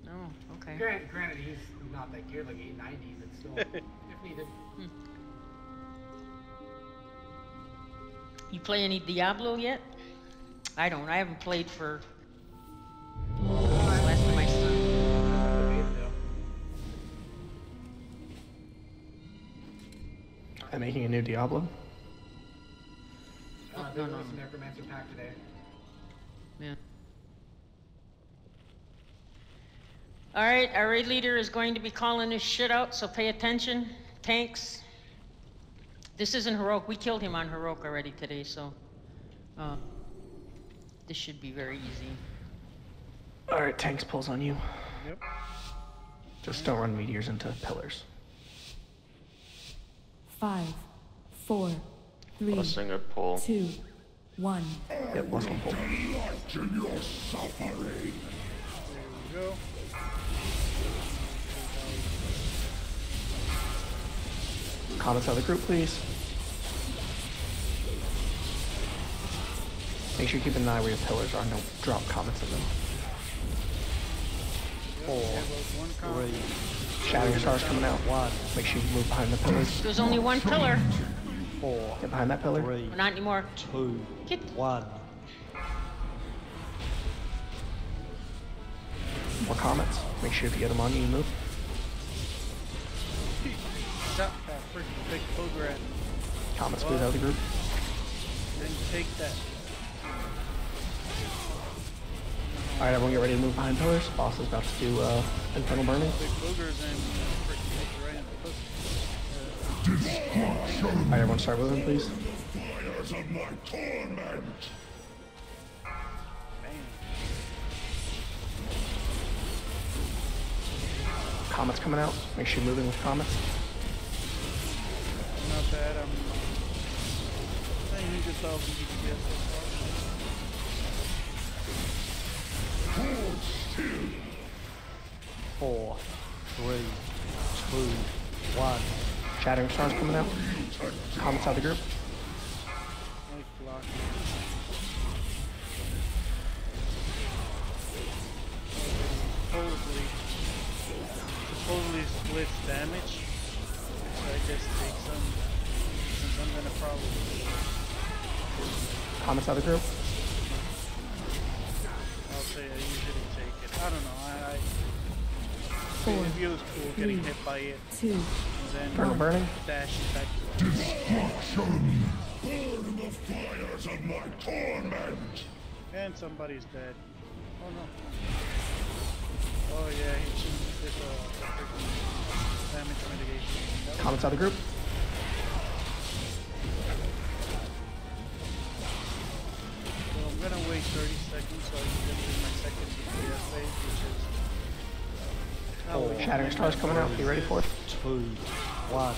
Oh, okay. Granted, he's not that good, like 890, but still, if needed. You play any Diablo yet? I don't. I haven't played for last time I started. I'm making a new Diablo. There was a Necromancer pack today. Yeah. All right, our raid leader is going to be calling this shit out, so pay attention. Tanks. This isn't heroic. We killed him on heroic already today, so this should be very easy. All right, tanks pulls on you. Yep. Just don't run meteors into pillars. 5, 4, 3, Blessing a pull. 2, 1. Yep, blessing pull. In your suffering. There we go. Comments out of the group, please. Make sure you keep an eye where your pillars are and don't drop comments in them. 4, 3. Shattering stars coming out. 1. Make sure you move behind the pillars. There's only 1 pillar. 4. Get behind that pillar. 3. Not anymore. 2. Get 1. More comments. Make sure if you get them on you, move. Stop that freaking big booger at. Comments, please, out of the group. Then take that. Alright, everyone get ready to move behind pillars. Boss is about to do infernal burning. Big boogers and freaking take it right in the pussy. Alright, everyone start moving, please. Fires of my torment. Comments coming out. Make sure you're moving with comments. Not bad. I'm 900,000 DPS so far. 4, 3, 2, 1. Shattering stars coming out. Comments out of the group. Like blocking. Supposedly splits damage. So I just take some, since I'm gonna probably. Comments out of the group. I'll say I usually take it. I don't know. I 4, it feels cool getting 3, hit by it. 2, And then Infernal burning. dash it back to it. Destruction. Burn the fires of my torment. And somebody's dead. Oh no. Oh yeah, he did damage mitigation. Comments out of the group. So I'm gonna wait 30 seconds so I can get to my second DPS phase, which is... Shattering stars coming out. Be ready for it. 2, 1.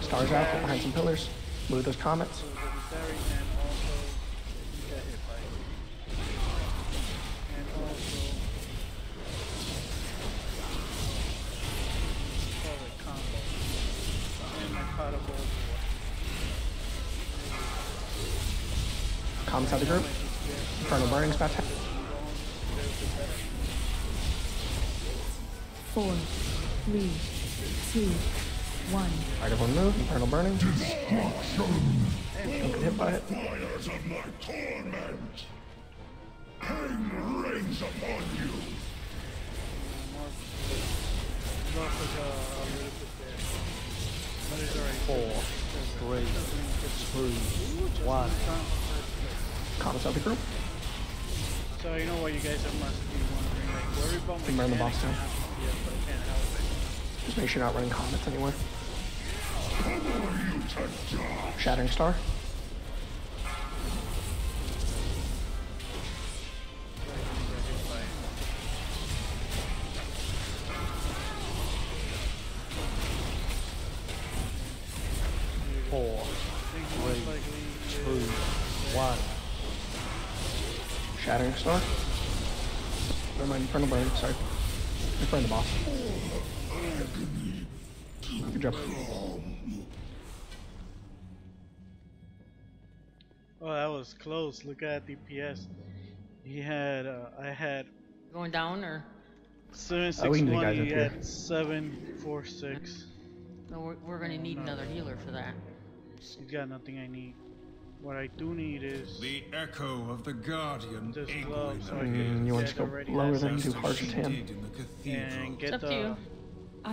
Stars out. Get behind some pillars. Move those comments. Comments out of the group. Infernal burning's about to happen. 4, 3, 2, 1. Alright, everyone move. Infernal burning. Don't get hit by it. Fires of my torment. Pain rains upon you. Lost like a little bit there. 4, 3, 2, 1. Comments out the group. So you know what you guys must be wondering, like, where we bump Remember the boss down. Yeah, but I can't help it. Just make sure you're not running comments anywhere. Shattering Star. Shattering Star. Never mind, Infernal Burn, sorry. Infernal the boss. Good job. Oh, that was close. Look at DPS. He had, I had... Going down, or? 761, he had 746. No, we're gonna need another healer for that. He's got nothing I need. What I do need is the echo of the Guardian. This glove, so you want to go lower than do Hargetan? And get it's up to you.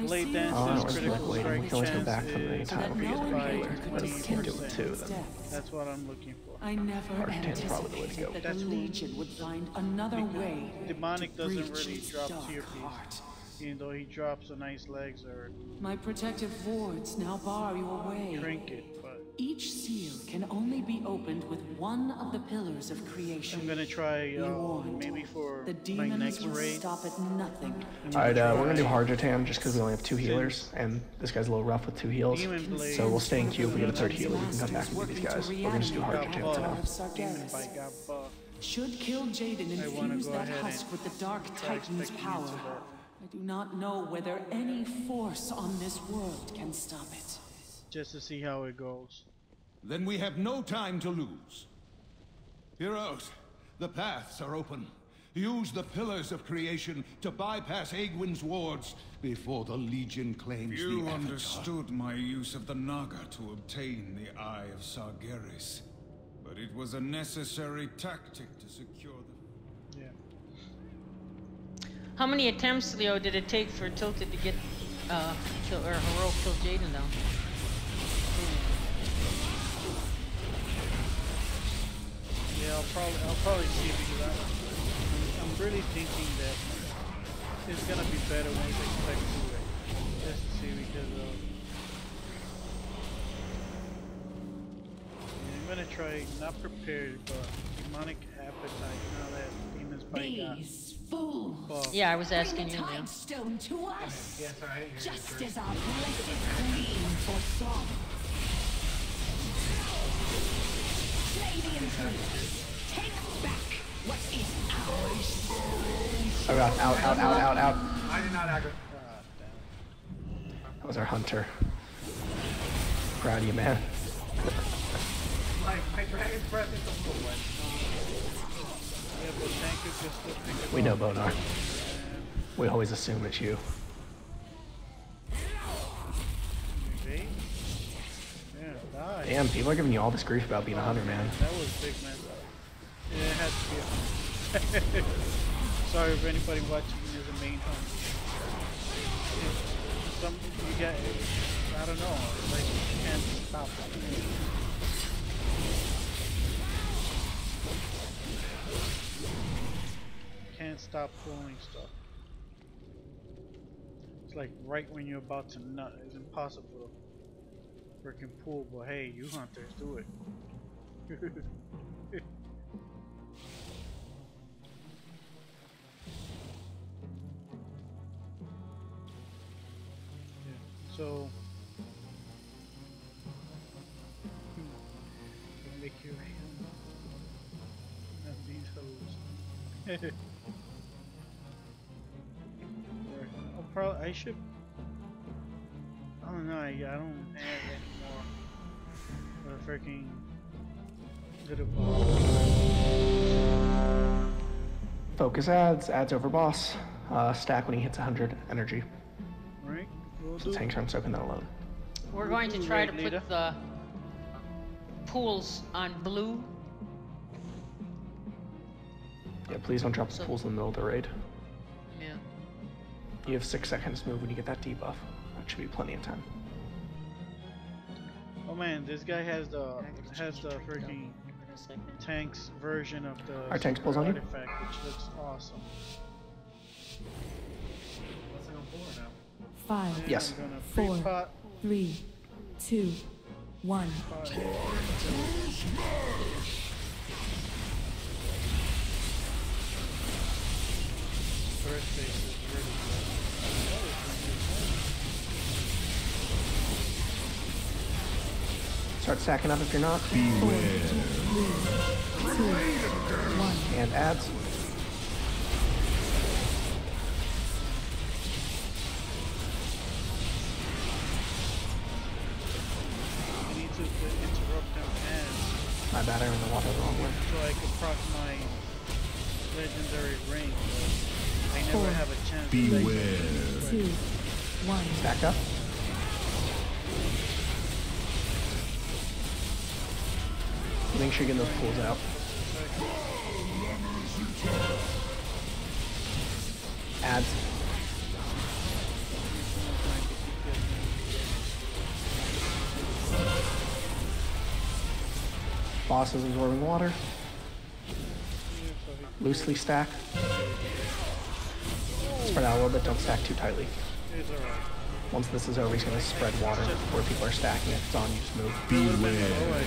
Blade Dance is critical strike we can always go back from the chance time if you get a healer. But if we can't do it too, then that's what I'm looking for. I never Hargetan's probably the way to go. anticipated that the Legion would find another way. Demonic to doesn't breach really its drop dark tier heart. piece. Even though he drops a nice legs or My protective wards now bar your way. trinket, but Each seal can only be opened with one of the pillars of creation. I'm gonna try maybe for the my demons next will raid. stop at nothing. Alright, we're gonna do Hargetan just because we only have 2 healers, and this guy's a little rough with 2 heals. So we'll stay in queue. If we get a 3rd healer, we can come back and do these guys. We're gonna just do Hargetan for now. Sargeras. Should kill Jaden infuse that husk with the Dark Titan's power. I do not know whether any force on this world can stop it. Just to see how it goes. Then we have no time to lose. Heroes, the paths are open. Use the pillars of creation to bypass Aegwyn's wards before the Legion claims You the Avatar. understood my use of the Naga to obtain the Eye of Sargeras. But it was a necessary tactic to secure the... Yeah. How many attempts, Leo, did it take for Tilted to get kill or Heroic kill Jaden down? Yeah, I'll probably see because I'm really thinking that it's gonna be better once I expect to it. Just to see because I'm gonna try not prepared but demonic appetite now that demons bite got. Buff. Yeah, I was asking you, Leo. Stone to us. Yeah, sorry, I didn't hear you Just first. as our blessed queen foresaw. Slay the intruders. Take back what is ours. Oh god, out. I did not aggro. That was our hunter. Proud of you, man. My dragon's breath is a little wet. Yeah, but tank is just lifting the We know buff. Bonar. We always assume it's you. Maybe. Yeah, die. Damn, people are giving you all this grief about being a hunter, man. That was big, man. Yeah, it has to be. Sorry if anybody watching is a main hunter. Some you get, I don't know. It's like you can't stop it. Can't stop pulling stuff. It's like right when you're about to nut. It's impossible to freaking pull, but hey, you hunters, do it. Yeah, so make you have these hoes. I'll probably, I should. I don't know. I don't have any more freaking little Focus adds over boss. Stack when he hits 100 energy. Right. So tanks aren't soaking that alone. We're going to try to put the pools on blue. Yeah, please don't drop the pools in the middle of the raid. Yeah. You have 6 seconds to move when you get that debuff. That should be plenty of time. Oh man, this guy has the freaking tanks version of the Our tanks pulls on you? artifact, which looks awesome. What's on 4 now? 5, Yes. 4, 3, 2, 1. First base is really good. Start stacking up if you're not. Beware. 3, 2, 1. And adds. I need to interrupt them and My bad, I ran the water the wrong way. so I could proc my legendary ring. I never 4, have a chance. 2, Beware. 1. Stack up. Make sure you're getting those pulls out. Adds. Boss is absorbing water. Loosely stack. Spread out a little bit, don't stack too tightly. It's alright. Once this is over, he's going to spread water where people are stacking. If it's on, you just move. Beware.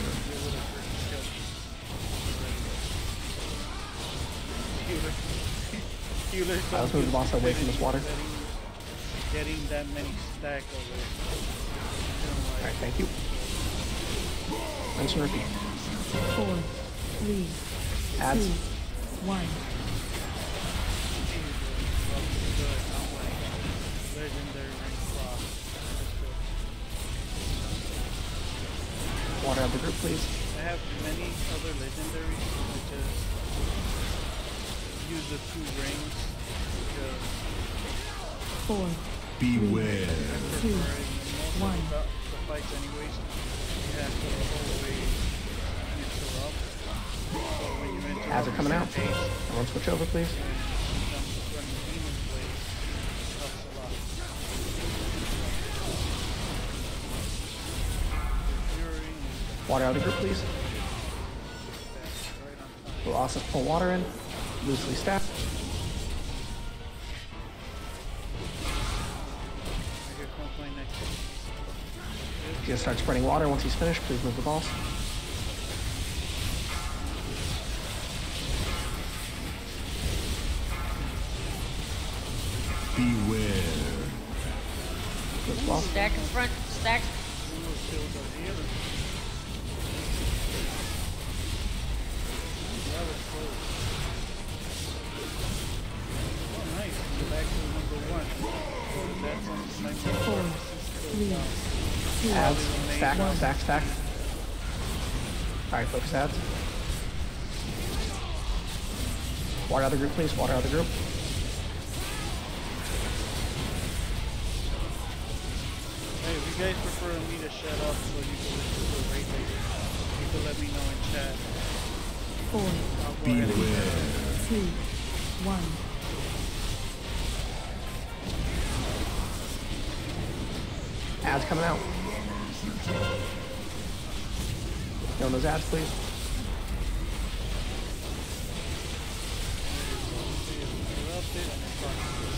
Alright, let's move the boss away from this water. Getting that many stack already. Alright, thank you. Rinse and repeat. 4, 3, Adds. 2, 1. Legendary ring proc. Water out of the group, please. I have many other legendaries. I just use the 2 rings because 4, Beware. 2, 1. the fights anyways, you have to always interrupt. So when you interrupt, Ads are coming out. pace, Everyone switch over, please. running demon blade helps a lot. Fury and Water out of the group, please. right on time. We'll also pull water in. Loosely stack. Here comes my next one. He's gonna start spreading water. Once he's finished, please move the boss. Beware. Move the boss. Stack in front. Stack. That was close. Oh, nice. We're back to number 1. That's on my 4, 3, 2, Adds. Stack, 1. stack. Alright, focus adds. Water out of the group, please. Water out of the group. Hey, if you guys prefer me to shut up so you can listen to the rate later, you can let me know in chat. 4, I'll go ahead and Beware. 2, 1. Ads coming out. Get on those ads, please.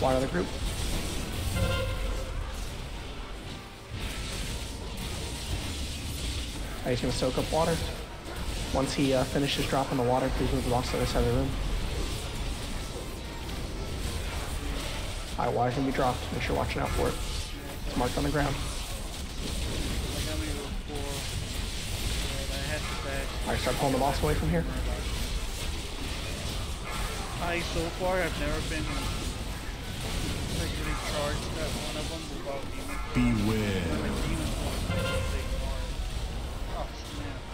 Water out of the group. He's going to soak up water. Once he finishes dropping the water, please move the box to the other side of the room. Alright, water's going to be dropped. Make sure you're watching out for it. It's marked on the ground. Alright, start pulling the boss away from here. So far I've never been particularly charged at one of them without Beware.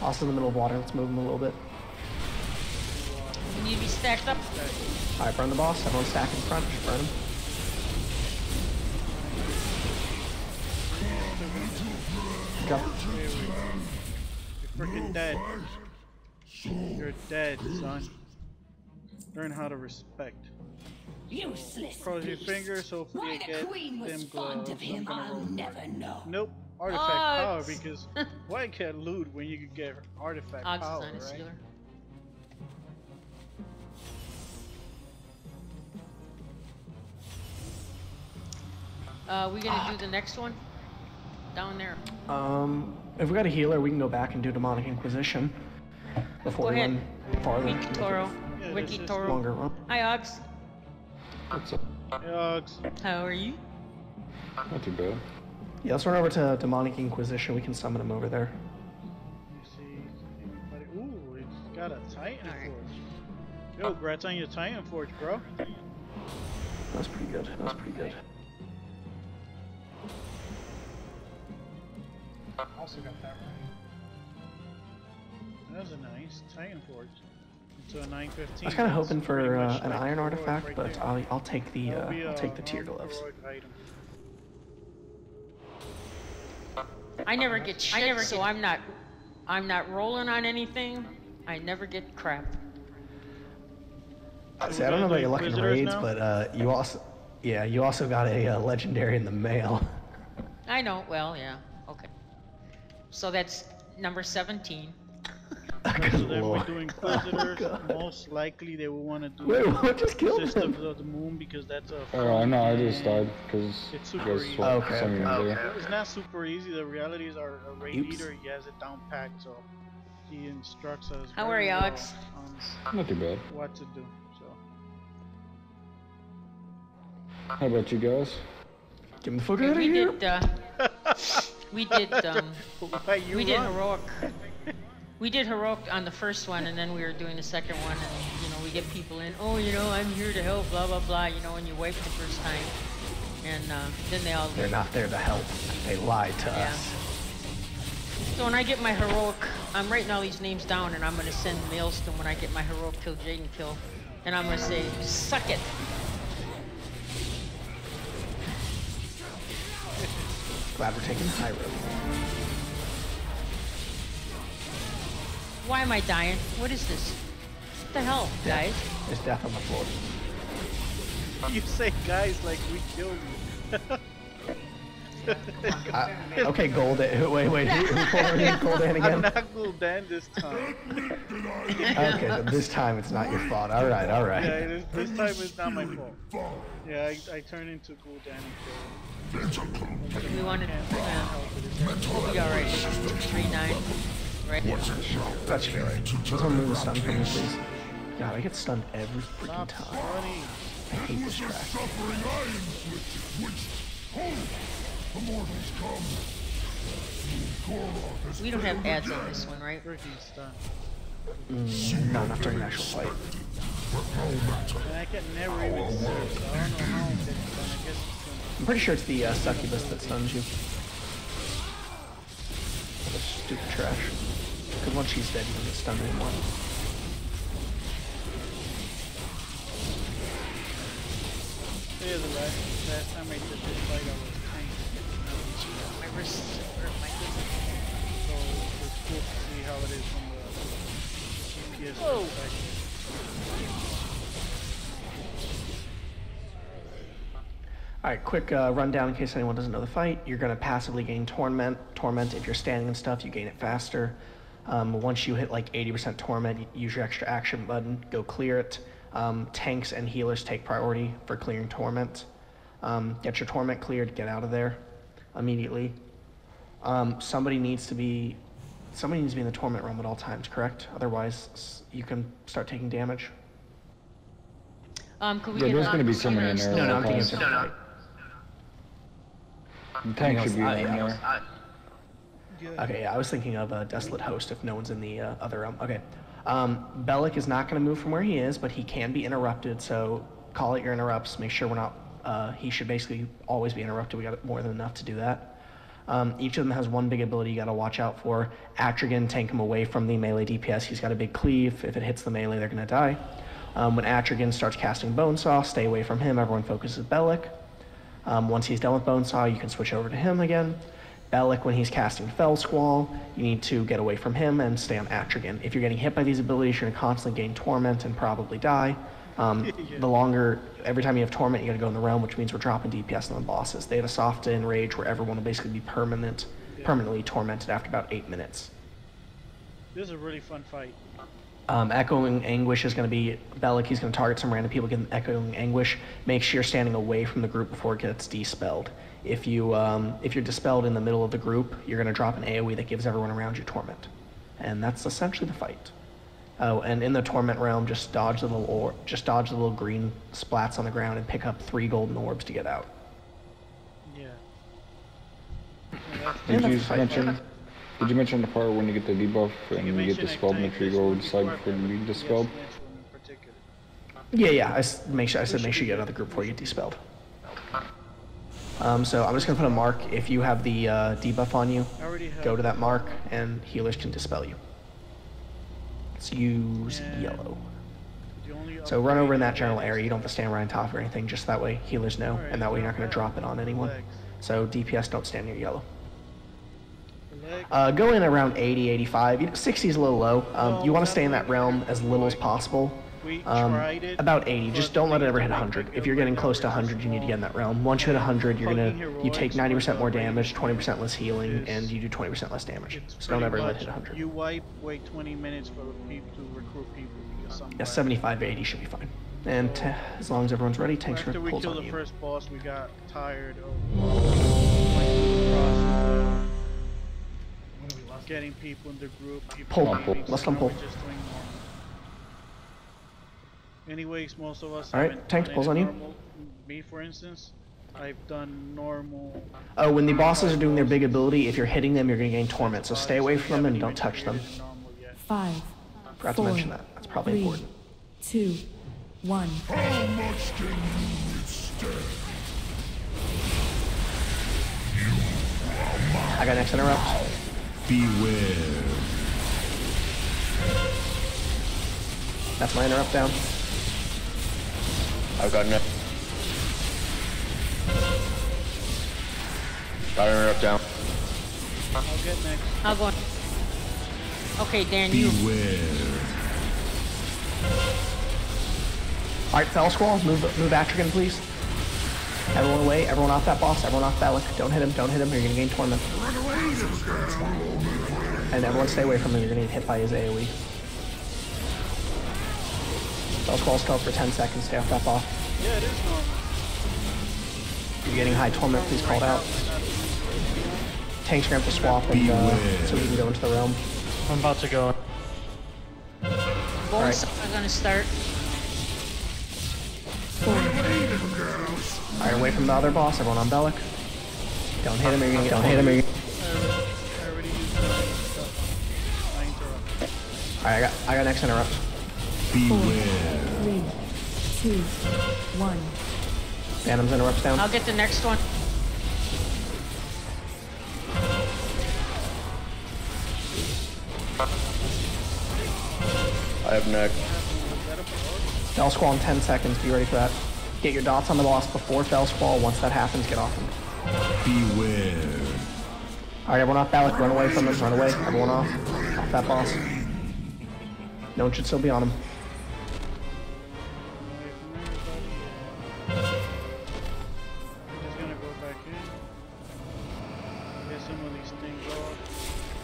Boss in the middle of water. Let's move him a little bit. You need to be stacked up. Alright, burn the boss. Everyone stack in front. Just burn him. Jump. You're freaking dead. You're dead, son. Learn how to respect. Useless. Cross your beast. fingers, hopefully Why you the get Queen was them fond gloves. of him, I'm gonna I'll roll never for it. know. Nope. artifact power because why get loot when you could get artifact Ox power, is on a right? sealer. We gonna do the next one? Down there. If we got a healer, we can go back and do Demonic Inquisition before Go we ahead. run farther. Wiki Toro. Yeah, Wiki this Toro. Longer run. Hi, Ox. What's up? Hey, Ox. How are you? Not too bad. Yeah, let's run over to Demonic Inquisition. We can summon him over there. You see anybody? Ooh, it's got a Titan Forge. Yo, grats on your Titan Forge, bro. That's pretty good. That's pretty good. Also got that right. That was a nice Titan Forge. Into a 915. I was kind of hoping for pretty much an like iron the artifact, right but there. I'll take the That'll be I'll take the a tear gloves. heroic item. I never get shit, so I'm not rolling on anything. I never get crap. See, I don't know about your luck in Inquisitors raids, now? but you also got a legendary in the mail. I know. Well, yeah. Okay. So that's number 17. So then Lord. we do Inquisitors. Most likely they will want to do Wait, what just killed Systems him? of the Moon because that's a. Oh, no, I just died because It's you super guys easy. swapped Okay, some of okay. there. It's not super easy. The reality is our raid Oops. leader, he has it down packed, so he instructs us. How are very you, well Alex? on Not too bad. what to do. So How about you guys? Get me the fuck Okay, out of we here. did why you we did run? heroic. We did heroic on the first one, and then we were doing the second one, and you know we get people in. Oh, you know, I'm here to help. Blah blah blah. You know, when you wipe the first time, and then they all leave. They're not there to help. They lied to Yeah. us. So when I get my heroic, I'm writing all these names down, and I'm gonna send mails to them when I get my heroic kill, Jaden kill, and I'm gonna say, suck it. Glad we're taking the high road. Why am I dying? What is this? What the hell, guys? There's death on the floor. You say guys like we killed you. Okay, Golden. Wait, who pulled in Golden I'm again? not Gul'dan this time. Okay, so this time it's not your fault. All right. Yeah, this time it's not my fault. Yeah, I turned into Gul'dan and killed him. We wanted to, we'll be alright. 3-9. Right? That should be right. Let's remove the stun from me, please. God, I get stunned every freaking time. I hate this track. We don't have ads on this one, right? No, not during an actual fight. And I can never even search, so I don't know how I'm getting done. I guess it's gonna... I'm pretty sure it's the succubus that stuns you. That's stupid trash. Because once she's dead, you don't get stunned anymore. Yeah, the last time I did this fight, I was tanking. My wrists hurt my goodness. So it's cool to see how it is from the GPS perspective. Alright, quick rundown in case anyone doesn't know the fight. You're going to passively gain Torment. Torment, if you're standing and stuff, you gain it faster. Once you hit like 80% Torment, use your extra action button, go clear it. Tanks and healers take priority for clearing Torment. Get your Torment cleared, get out of there immediately. Somebody needs to be in the Torment realm at all times, correct? Otherwise, you can start taking damage. Could we Yeah, get there's a- going to be somebody in there. No, at I'm all thinking times. of different fight. The tank should be in there. Okay, yeah, I was thinking of a Desolate Host if no one's in the other realm. Okay. Bellic is not going to move from where he is, but he can be interrupted, so call it your interrupts. Make sure we're not... he should basically always be interrupted. We got more than enough to do that. Each of them has one big ability you got to watch out for. Atrigan, tank him away from the melee DPS. He's got a big cleave. If it hits the melee, they're going to die. When Atrigan starts casting Bonesaw, stay away from him. Everyone focuses Bellic. Once he's done with Bonesaw, you can switch over to him again. Bellic, when he's casting Fell Squall, you need to get away from him and stay on Atrigan. If you're getting hit by these abilities, you're going to constantly gain Torment and probably die. The longer, every time you have Torment, you got to go in the realm, which means we're dropping DPS on the bosses. They have a soft Enrage where everyone will basically be permanent permanently tormented after about 8 minutes. This is a really fun fight. Echoing Anguish is going to be Bellic. He's going to target some random people, give them Echoing Anguish. Make sure you're standing away from the group before it gets dispelled. If you're dispelled in the middle of the group, you're going to drop an AoE that gives everyone around you torment. And that's essentially the fight. Oh, and in the torment realm, just dodge the little green splats on the ground and pick up 3 golden orbs to get out. Yeah. Did you mention the part when you get the debuff and you get dispelled, make sure you go decide before you get dispelled? Yeah. I said make sure you get another group before you get dispelled. So I'm just gonna put a mark. If you have the debuff on you, go to that mark and healers can dispel you. Let's use yellow. So run over in that general area. You don't have to stand right on top or anything. Just that way healers know, and that way you're not gonna drop it on anyone. So DPS don't stand near yellow. Go in around 80, 85. 60 is a little low. You want to stay in that realm as little as possible. About 80. Just don't let it ever hit 100. If you're getting close to 100, you need to get in that realm. Once you hit 100, you take 90% more damage, 20% less healing, and you do 20% less damage. So don't ever let it hit 100. You wait 20 minutes for people to recruit people. Yeah, 75 to 80 should be fine. And as long as everyone's ready, tanks After we pulls killed on the you. first boss, we got tired of getting people in the group. Pull. Let's pull. Anyways, most of us. All right, tanks pulls on you. Me, for instance, I've done normal. Oh, when the bosses are doing their big ability, if you're hitting them, you're going to gain torment. So stay away from them and don't touch them. 5, Forgot to mention that. That's probably 3, important. 2, 1. How much can you withstand? I got next interrupt. Beware. That's my interrupt down. I've got next. Got interrupt down. I'll get next. I'll go. Okay, Dan, you. Beware. All right, Fell Squall, move Atrigan, please. Everyone away, everyone off that boss, everyone off Bellic. Don't hit him, you're gonna gain torment. And everyone stay away from him, you're gonna get hit by his AoE. Fell Squall stealth for 10 seconds, stay off that boss. Yeah, it is normal. If you're getting high torment, please call it out. Tanks are gonna have to swap and, so we can go into the realm. I'm about to go. Bones are gonna start. Alright, away from the other boss, everyone on Bellic. Don't hit him, you're gonna get Alright, I got next interrupt. Beware. 3, 2, 1. Phantom's interrupts down. I'll get the next one. I have next. Fell Squall in 10 seconds, be ready for that. Get your dots on the boss before Fell Squall. Once that happens, get off him. Beware. Alright, everyone off Bellic, run away from him, run away. Everyone off that boss. No one should still be on him. I'm just gonna go back in. Get some of these things off.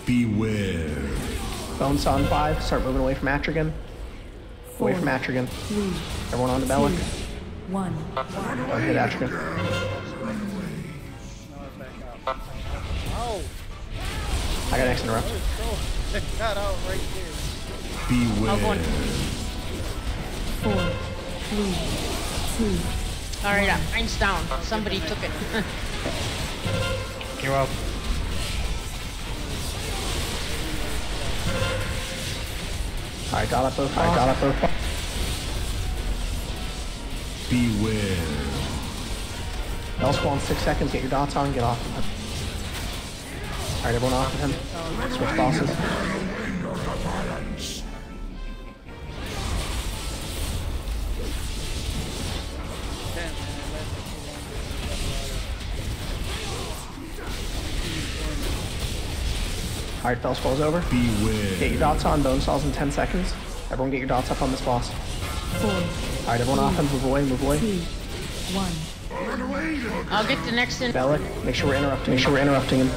Beware. Bones on 5, start moving away from Atrigan. Away from Atrigan. 3, Everyone on to Bellic. 1. Don't hit Atrigan. Ow! I got next interrupt. It got out right there. Beware. 4, 3, 2. Alright, mine's down. Somebody took it. You're up. Alright, got up both. Beware. Fell Squall in 6 seconds, get your dots on, get off of him. Alright, everyone off of him. Switch bosses. Alright, Fell Squall's over. Beware. Get your dots on, Bone Saws in 10 seconds. Everyone get your dots up on this boss. 4, Alright, everyone off him, move away. 2, 1. I'll get the next in. Bellic, make sure we're interrupting him.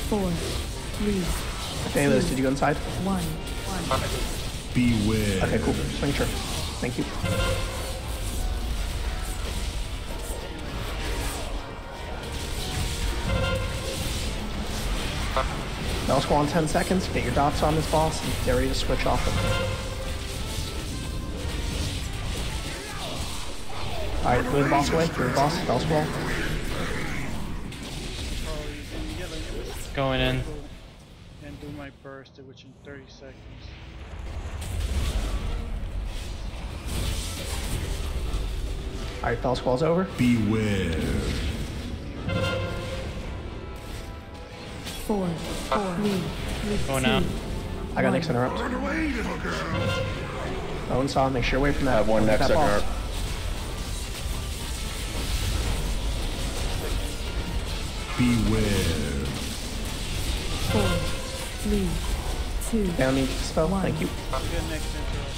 4, 3, Davis, did you go inside? 1. Beware. Okay, cool. Just making sure. Thank you. Bell squall in 10 seconds. Get your dots on this boss and get ready to switch off them. Alright, move the boss away. Move the boss. Bell squall. Going in. And do my burst, which in 30 seconds. Alright, bell squall's over. Beware. 4, 3, Going out. I got next interrupt. Run away, little girl. Owen saw, make sure you're away from that. I have one next that boss. interrupt. Beware. 4, 3, 2, Down me spell. 1. Thank you. Good next interrupt.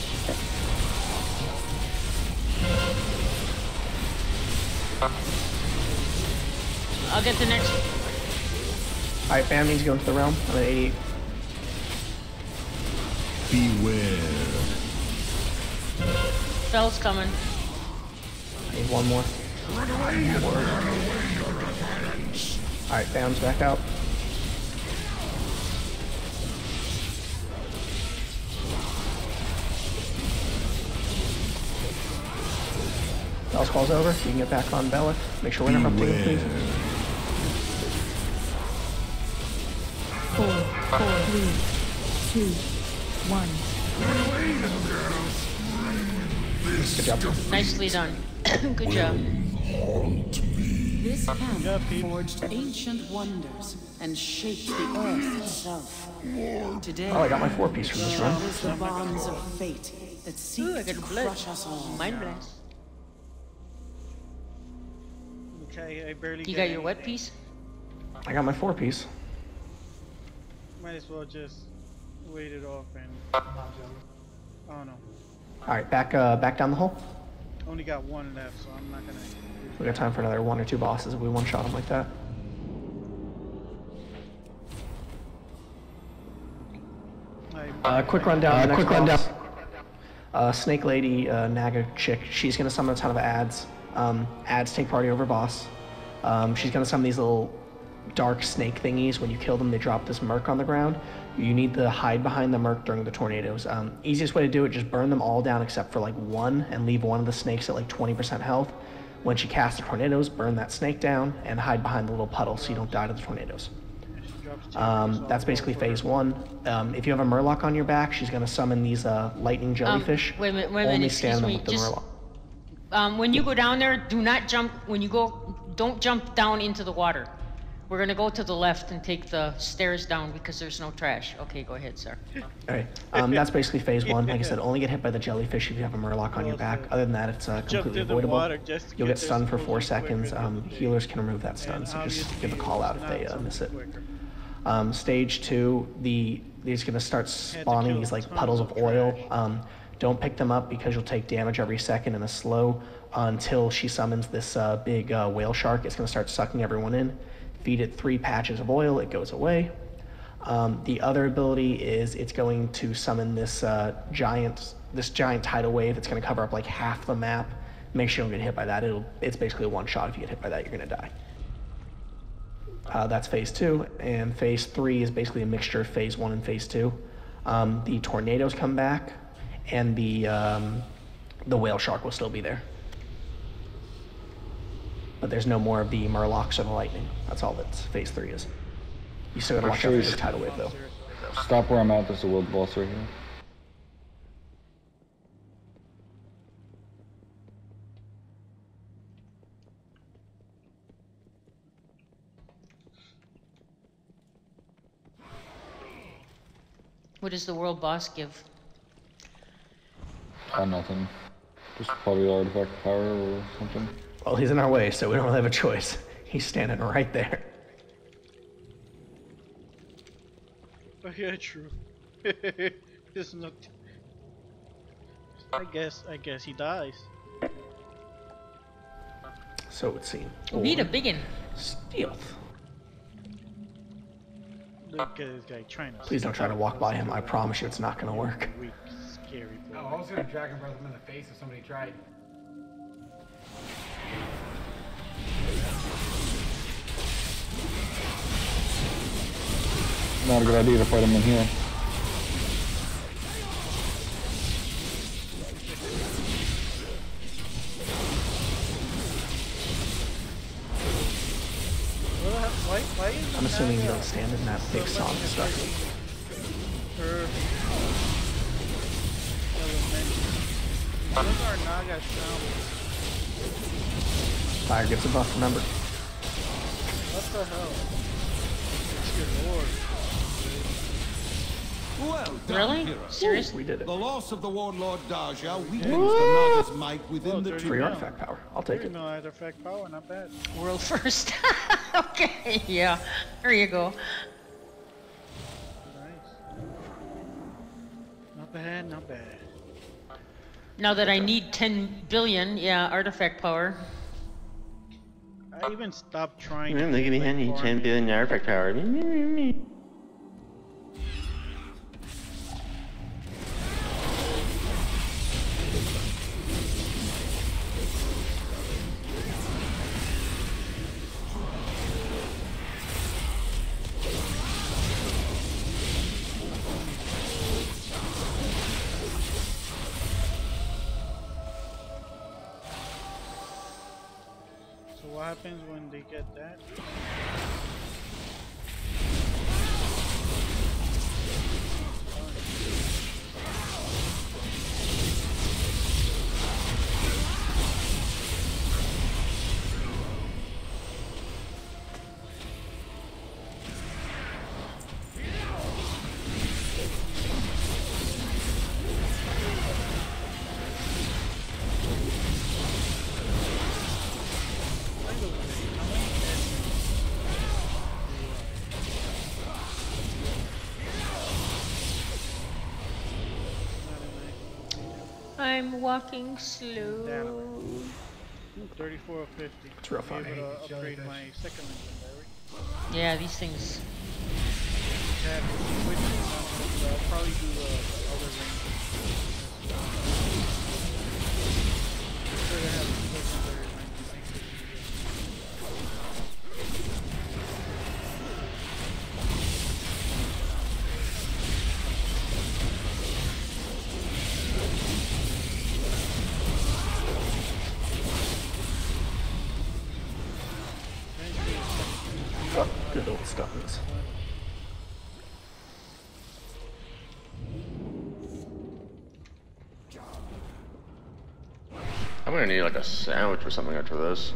I'll get the next. Alright, Bam needs to go into the realm. I'm at 88. Beware. Bell's coming. I need one more. Run away, Alright, Bam's back out. Bell squall's over. You can get back on Bellic. Make sure we're interrupting, please. 4, 3, 2, 1. Good job. Nicely done. Good job. This hammer forged ancient wonders and shaped the earth itself. Today, Oh, I got my 4-piece from this run. shatters the bonds of fate that seek to crush us all. Mind blast. Okay, I barely You get got your wet anything. piece? I got my 4-piece. Might as well just wait it off and... Oh no. Alright, back down the hole. Only got one left, so I'm not gonna... We got time for another 1 or 2 bosses if we one-shot them like that. Quick rundown. Quick rundown. Snake Lady, Naga chick. She's gonna summon a ton of ads. Ads take priority over boss. She's gonna summon these little dark snake thingies. When you kill them, they drop this murk on the ground. You need to hide behind the murk during the tornadoes. Easiest way to do it, just burn them all down except for like one, and leave one of the snakes at like 20% health. When she casts the tornadoes, burn that snake down and hide behind the little puddle so you don't die to the tornadoes. That's basically phase 1. If you have a murloc on your back, she's going to summon these lightning jellyfish. Wait a minute, Only excuse stand them me. with the Just, murloc. when you go down there, do not jump. When you go, don't jump down into the water. We're gonna go to the left and take the stairs down because there's no trash. Okay, go ahead, sir. Alright, that's basically phase 1. Like I said, only get hit by the jellyfish if you have a murloc on your back. Other than that, it's completely avoidable. You'll get stunned for 4 seconds. Healers can remove that stun, so just give a call out if they miss it. Stage 2, these gonna start spawning these like puddles of oil. Don't pick them up because you'll take damage every second in a slow until she summons this big whale shark. It's gonna start sucking everyone in. Feed it 3 patches of oil, it goes away. The other ability is it's going to summon this giant tidal wave that's going to cover up like half the map. Make sure you don't get hit by that. It's basically a one-shot. If you get hit by that, you're going to die. That's phase 2, and phase 3 is basically a mixture of phase 1 and phase 2. The tornadoes come back, and the whale shark will still be there. But there's no more of the murlocs or the lightning. That's all that phase 3 is. You still gotta watch out for the tidal wave though. Stop where I'm at, there's a world boss right here. What does the world boss give? Nothing. Just probably artifact power or something. Well, he's in our way, so we don't really have a choice. He's standing right there. Oh yeah, true. There's no. I guess he dies. So it would seem. We need a biggin. Stealth. Look at this guy trying to. Please don't try to walk by him. I promise you it's not going to work. Weak, scary boy. Oh, I was gonna Dragon Breath him in the face if somebody tried. Not a good idea to fight him in here. I'm assuming you don't stand in that big song stuff. Fire gets a buff, remember. What the hell? Good lord. Well done, Really? hero. Seriously? We did it. The loss of the Warlord Daja weakens the Naga's might within the Free artifact power. I'll take it. No artifact power, not bad. World first. Okay, yeah. There you go. Nice. Not bad, not bad. Now that I need 10 billion, yeah, artifact power. I even stopped trying. Look at me, honey. 10 billion artifact power. What happens when they get that? I'm walking slow. 34 of 50. It's real fun. Be able to upgrade my second legendary. Yeah, these things. Yeah, I'll probably do the other range. Sure to have legendary range. Oh, good old stuffings. I'm gonna need like a sandwich or something after this.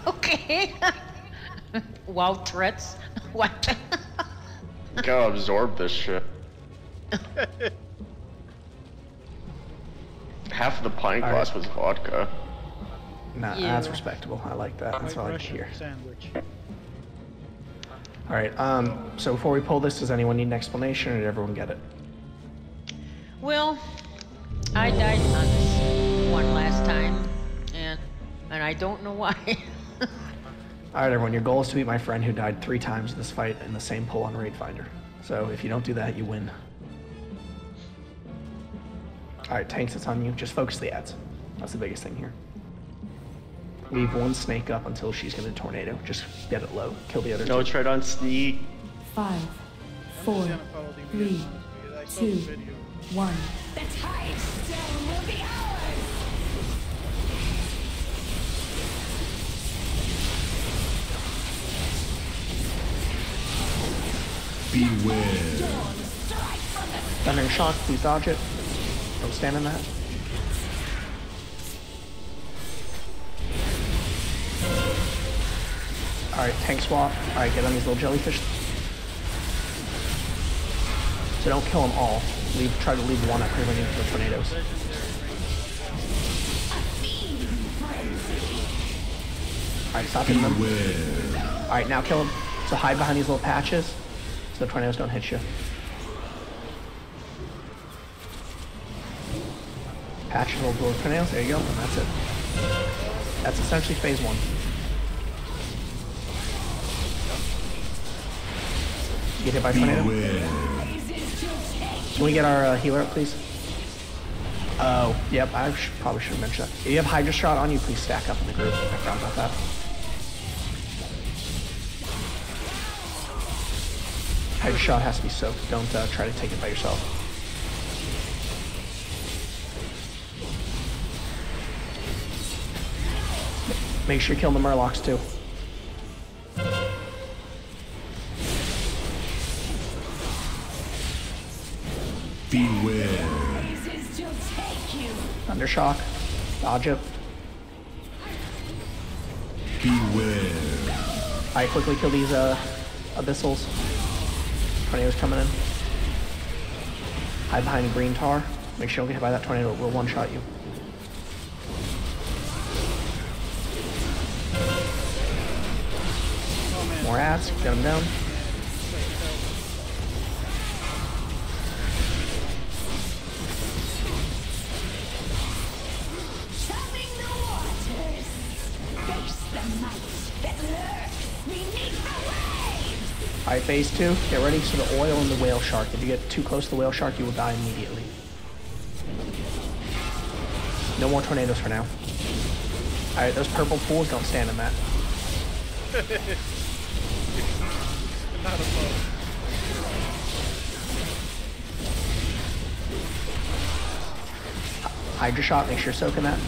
Okay. Wow, threats. What? Gotta absorb this shit. Half of the pint glass was vodka. Nah, that's respectable. I like that. That's what I like to hear. Sandwich. Alright, so before we pull this, does anyone need an explanation, or did everyone get it? Well, I died on this one last time, and I don't know why. Alright everyone, your goal is to beat my friend who died 3 times in this fight in the same pull on Raid Finder. So if you don't do that, you win. Alright, tanks, it's on you. Just focus the ads. That's the biggest thing here. Leave one snake up until she's gonna tornado. Just get it low. Kill the other two. No, try on sneak. 5, 4, 3, 2, 1. The tide stone will be ours! Beware. Thundering shock, please dodge it. Don't stand in that. Alright, tank swap. Alright, get on these little jellyfish. So don't kill them all. Try to leave one up here when you the tornadoes. Alright, stop hitting them. Alright, now kill them. So hide behind these little patches so the tornadoes don't hit you. Patches will blow tornadoes. There you go. And that's it. That's essentially phase 1. get hit by a tornado? Can we get our healer up, please? Oh, yep, I probably should have mentioned that. If you have Hydra Shot on you, please stack up in the group. I forgot about that. Hydra Shot has to be soaked. Don't try to take it by yourself. Make sure you kill the Murlocs too. Beware. Thundershock. Dodge it. Beware. Alright, quickly kill these abyssals. Tornado's coming in. Hide behind a green tar. Make sure you don't get hit by that tornado. It will one-shot you. More ads. Get them down. Alright, phase 2, get ready for the oil and the whale shark. If you get too close to the whale shark, you will die immediately. No more tornadoes for now. Alright, those purple pools, don't stand in that. Not a boat. Hydra Shot, make sure you're soaking that.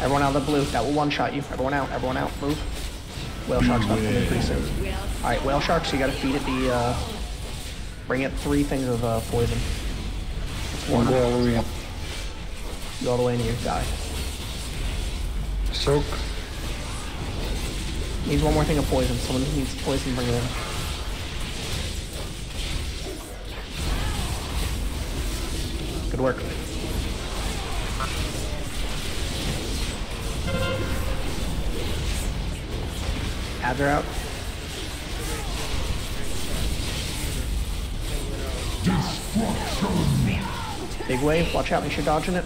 Everyone out of the blue. That will one-shot you. Everyone out. Everyone out. Move. Whale shark's about to come in pretty soon. Alright, whale sharks, you gotta feed it the, bring it 3 things of, poison. One go all the way in. Go all the way and you die. Soak. Needs one more thing of poison. Someone who needs poison, bring it in. Good work. Ads are out. Big wave, watch out, make sure you're dodging it.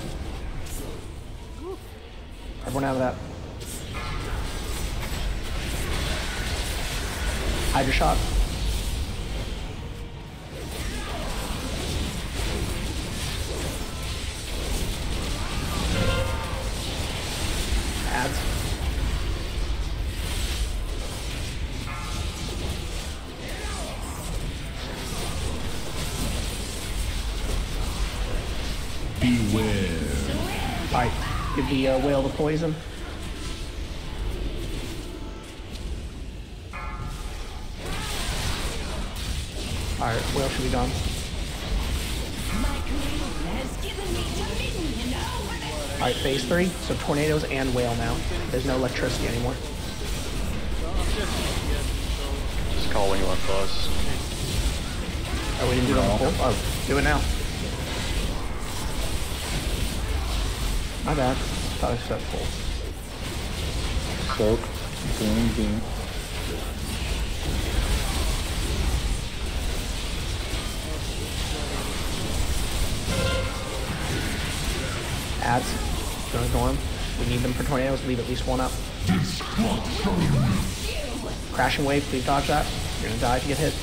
Everyone out of that. Hydra Shot. Ads. Beware. Alright, give the whale the poison. Alright, whale should be gone. Alright, phase 3. So tornadoes and whale now. There's no electricity anymore. Just call when you want buzz. Oh, we didn't do it on the pool? Oh, do it now. My bad. Thought I said full. Soak. Green beam. Ads. Don't ignore them. We need them for tornadoes. Leave at least one up. Crashing wave. Please dodge that. You're gonna die if you get hit.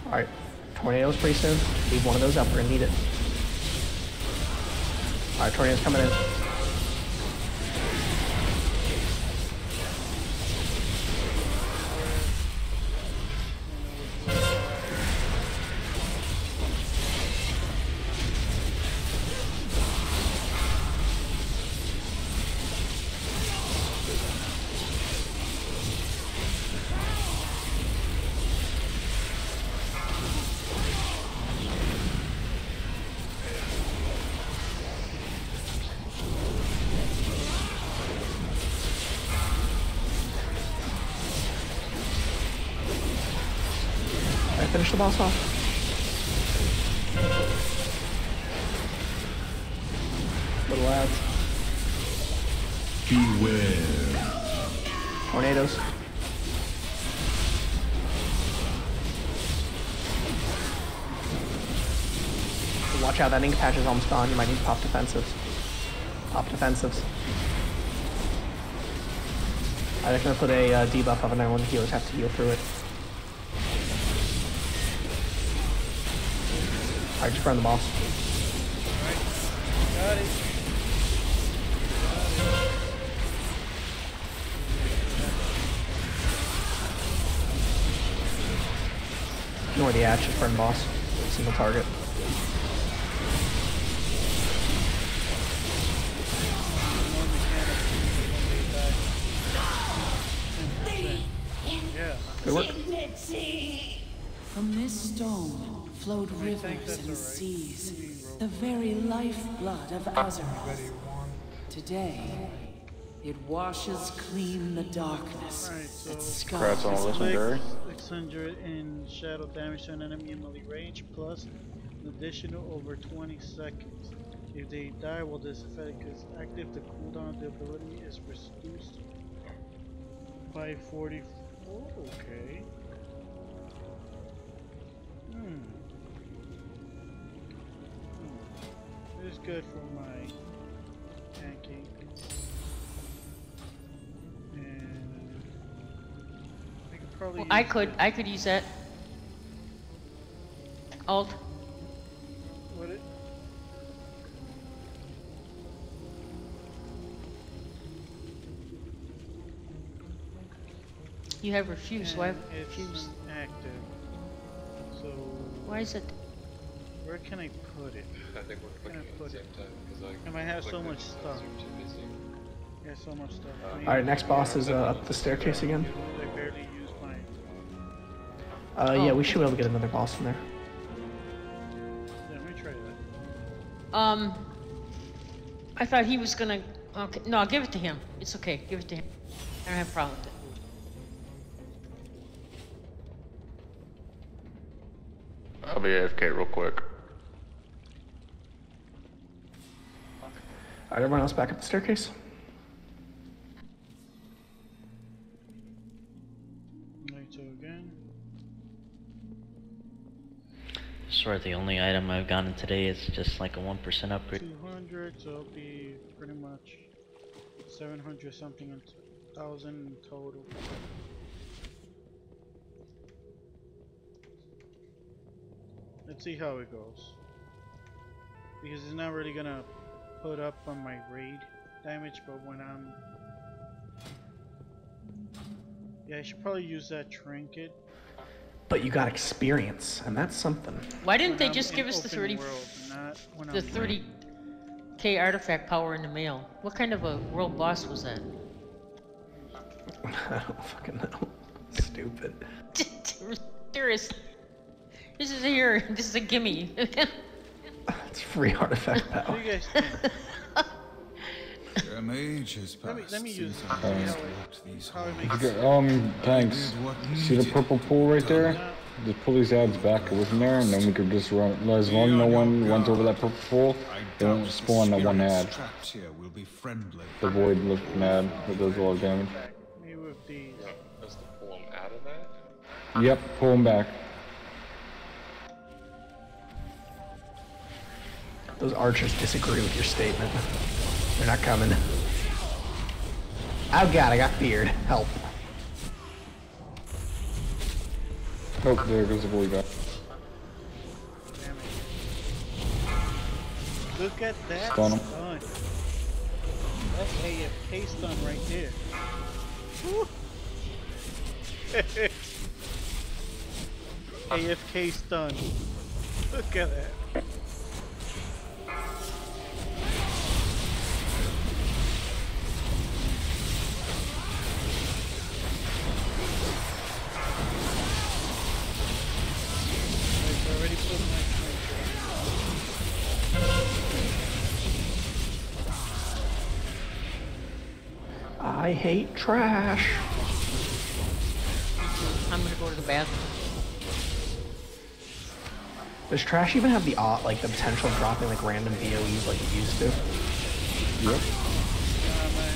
Alright. Tornadoes pretty soon. Leave one of those up. We're gonna need it. Alright, tornadoes coming in. Finish the boss off. Little ads. Beware. Tornadoes. Watch out, that ink patch is almost gone. You might need to pop defensives. Pop defensives. I'm just gonna put a debuff up and everyone healers have to heal through it. Alright, just burn the boss. Alright, got it. Ignore the axe, just burn boss. Single target. Yeah. Good work. From this stone flowed rivers and seas, the very lifeblood of Azeroth. Today, it washes clean the darkness that Congrats on legendary. 600 in shadow damage to an enemy in melee range, plus an additional over 20 seconds. If they die while this effect is active, the cooldown of the ability is reduced by 44. Okay. This is good for my tanking. And I could probably. Well, I could use that. Alt. What it? You have refused. Why? It's Refused. active. So. Why is it? Where can I put it? I think we're clicking at the same time because I. And I have so much stuff. Yeah, so much stuff. Alright, next boss is up the staircase again. I barely use mine. Yeah, we should be able to get another boss in there. Yeah, let me try that. I thought he was gonna. Okay, no, give it to him. It's okay. Give it to him. I don't have a problem with it. I'll be AFK real quick. Alright, everyone else back up the staircase. Right, so again. Swear the only item I've gotten today is just like a 1% upgrade. 200, so it'll be pretty much 700 something and 1,000 in total. Let's see how it goes. Because it's not really gonna put up on my raid damage, but when I'm... Yeah, I should probably use that trinket. But you got experience, and that's something. Why didn't they just give us the 30k artifact power in the mail? What kind of a world boss was that? I don't fucking know. Stupid. Seriously. This is a gimme. It's free artifact power. What do you guys think? An age has passed. Let me use since how it makes Thanks. See the purple pool right there? Just pull these ads back. It wasn't there, and then we could just run. As long as no one runs over that purple pool, they won't spawn that one ad. The void looking ad that does a lot of damage. Me with these. Just to pull them out of that? Yep, pull them back. Those archers disagree with your statement. They're not coming. Oh god, I got feared. Help. Oh, there goes the boy guy. Look at that Stun him. stun. That's AFK stun right there. AFK stun. Look at that. I hate trash. I'm gonna go to the bathroom. Does trash even have the potential of dropping like random VOEs like it used to? Yep.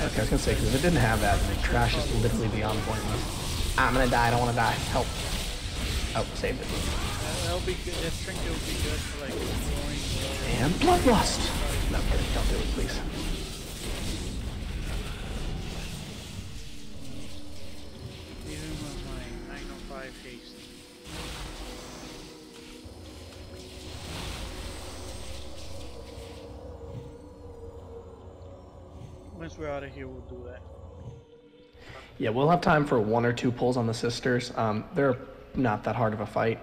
Okay, I was gonna say, because if it didn't have that, then trash is literally beyond pointless. I'm gonna die, I don't wanna die. Help. Oh, saved it. That'll be good. That trinket will be good for like destroying And bloodlust! No, don't do it, please. Even with my 905 haste. Once we're out of here, we'll do that. Yeah, we'll have time for 1 or 2 pulls on the sisters. They're not that hard of a fight.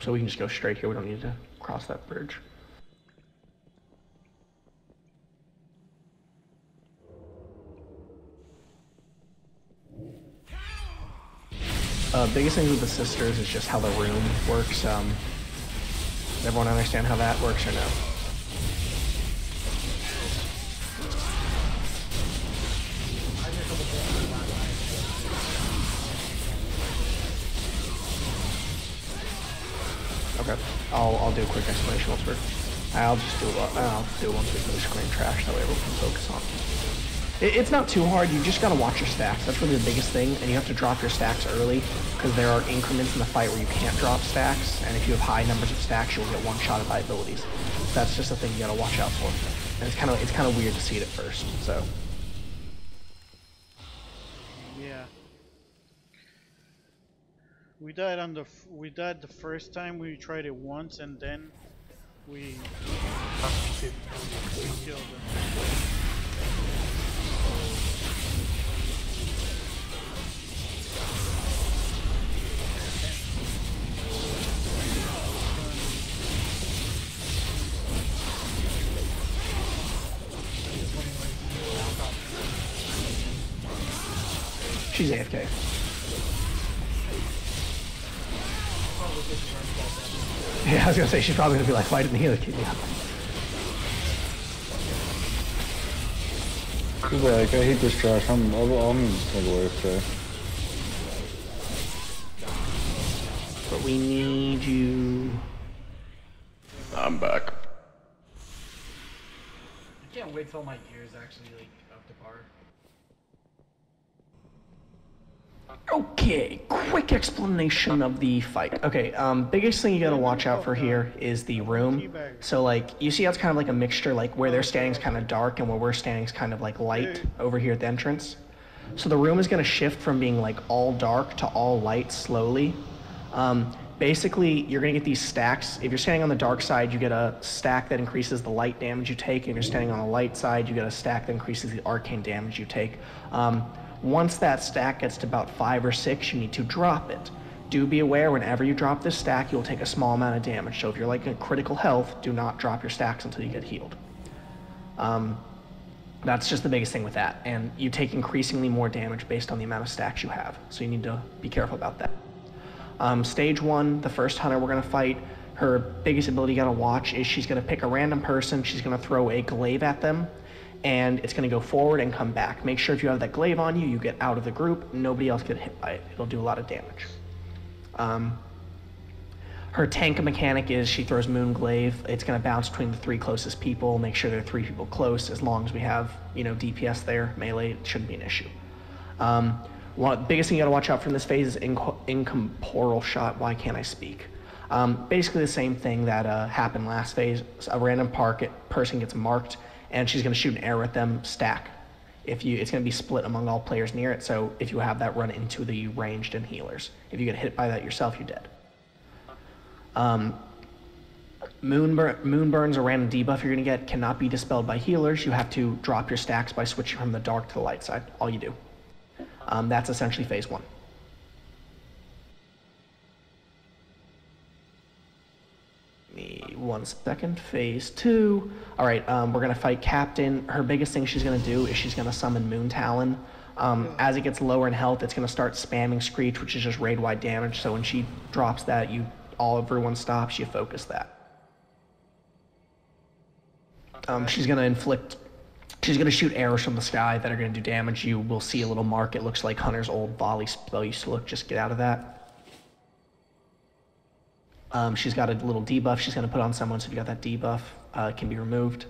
So we can just go straight here. We don't need to cross that bridge. Biggest thing with the sisters is just how the room works. Does everyone understand how that works or no? Okay, I'll do a quick explanation once we're. I'll do it once we finish clearing trash. That way everyone can focus on. It's not too hard. You just gotta watch your stacks. That's really the biggest thing, and you have to drop your stacks early because there are increments in the fight where you can't drop stacks, and if you have high numbers of stacks, you'll get one-shotted by abilities. So that's just a thing you gotta watch out for, and it's kind of weird to see it at first. So. Yeah. We died the first time. We tried it once, and then we killed them. She's AFK. Yeah, I was gonna say she's probably gonna be like fighting the healer kid. Yeah. She's like, I hate this trash. I'm just gonna go AFK. But we need you. I'm back. I can't wait till my gear's actually like up to par. Okay, quick explanation of the fight. Okay, biggest thing you gotta watch out for here is the room. So like, you see how it's kind of like a mixture, like where they're standing is kind of dark and where we're standing is kind of like light over here at the entrance. So the room is gonna shift from being like all dark to all light slowly. Basically, you're gonna get these stacks. If you're standing on the dark side, you get a stack that increases the light damage you take. If you're standing on the light side, you get a stack that increases the arcane damage you take. Once that stack gets to about 5 or 6, you need to drop it. Do be aware whenever you drop this stack, you'll take a small amount of damage. So if you're like in critical health, do not drop your stacks until you get healed. That's just the biggest thing with that. And you take increasingly more damage based on the amount of stacks you have. So you need to be careful about that. Stage 1, the first hunter we're gonna fight, her biggest ability you gotta watch is she's gonna pick a random person, she's gonna throw a glaive at them, and it's gonna go forward and come back. Make sure if you have that glaive on you, you get out of the group, nobody else get hit by it. It'll do a lot of damage. Her tank mechanic is she throws Moon Glaive. It's gonna bounce between the 3 closest people, make sure there are 3 people close. As long as we have, DPS there, melee, it shouldn't be an issue. One biggest thing you gotta watch out from this phase is incorporeal shot. Why can't I speak? Basically the same thing that happened last phase. A random person gets marked, and she's going to shoot an arrow at them, stack. It's going to be split among all players near it, so if you have that, run into the ranged and healers. If you get hit by that yourself, you're dead. Moonburn's a random debuff you're going to get, cannot be dispelled by healers. You have to drop your stacks by switching from the dark to the light side, all you do. That's essentially phase 1. One second, phase 2. All right, we're gonna fight Captain. Her biggest thing she's gonna do is she's gonna summon Moon Talon. As it gets lower in health, it's gonna start spamming Screech, which is just raid-wide damage. So when she drops that, everyone stops, you focus that. She's gonna shoot arrows from the sky that are gonna do damage. You will see a little mark. It looks like Hunter's old volley spell used to look. Just get out of that. She's got a little debuff she's going to put on someone, so if you got that debuff, it can be removed.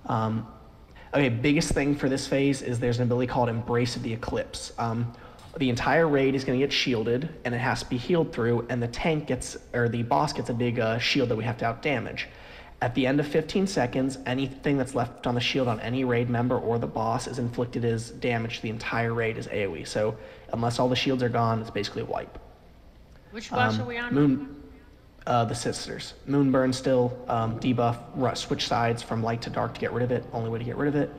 Okay, biggest thing for this phase is there's an ability called Embrace of the Eclipse. the entire raid is going to get shielded, and it has to be healed through, and the tank gets, or the boss gets a big shield that we have to out-damage. At the end of 15 seconds, anything that's left on the shield on any raid member or the boss is inflicted as damage to the entire raid as AoE. So unless all the shields are gone, it's basically a wipe. Which boss are we on? The Sisters. Moonburn still, debuff, switch sides from light to dark to get rid of it, only way to get rid of it.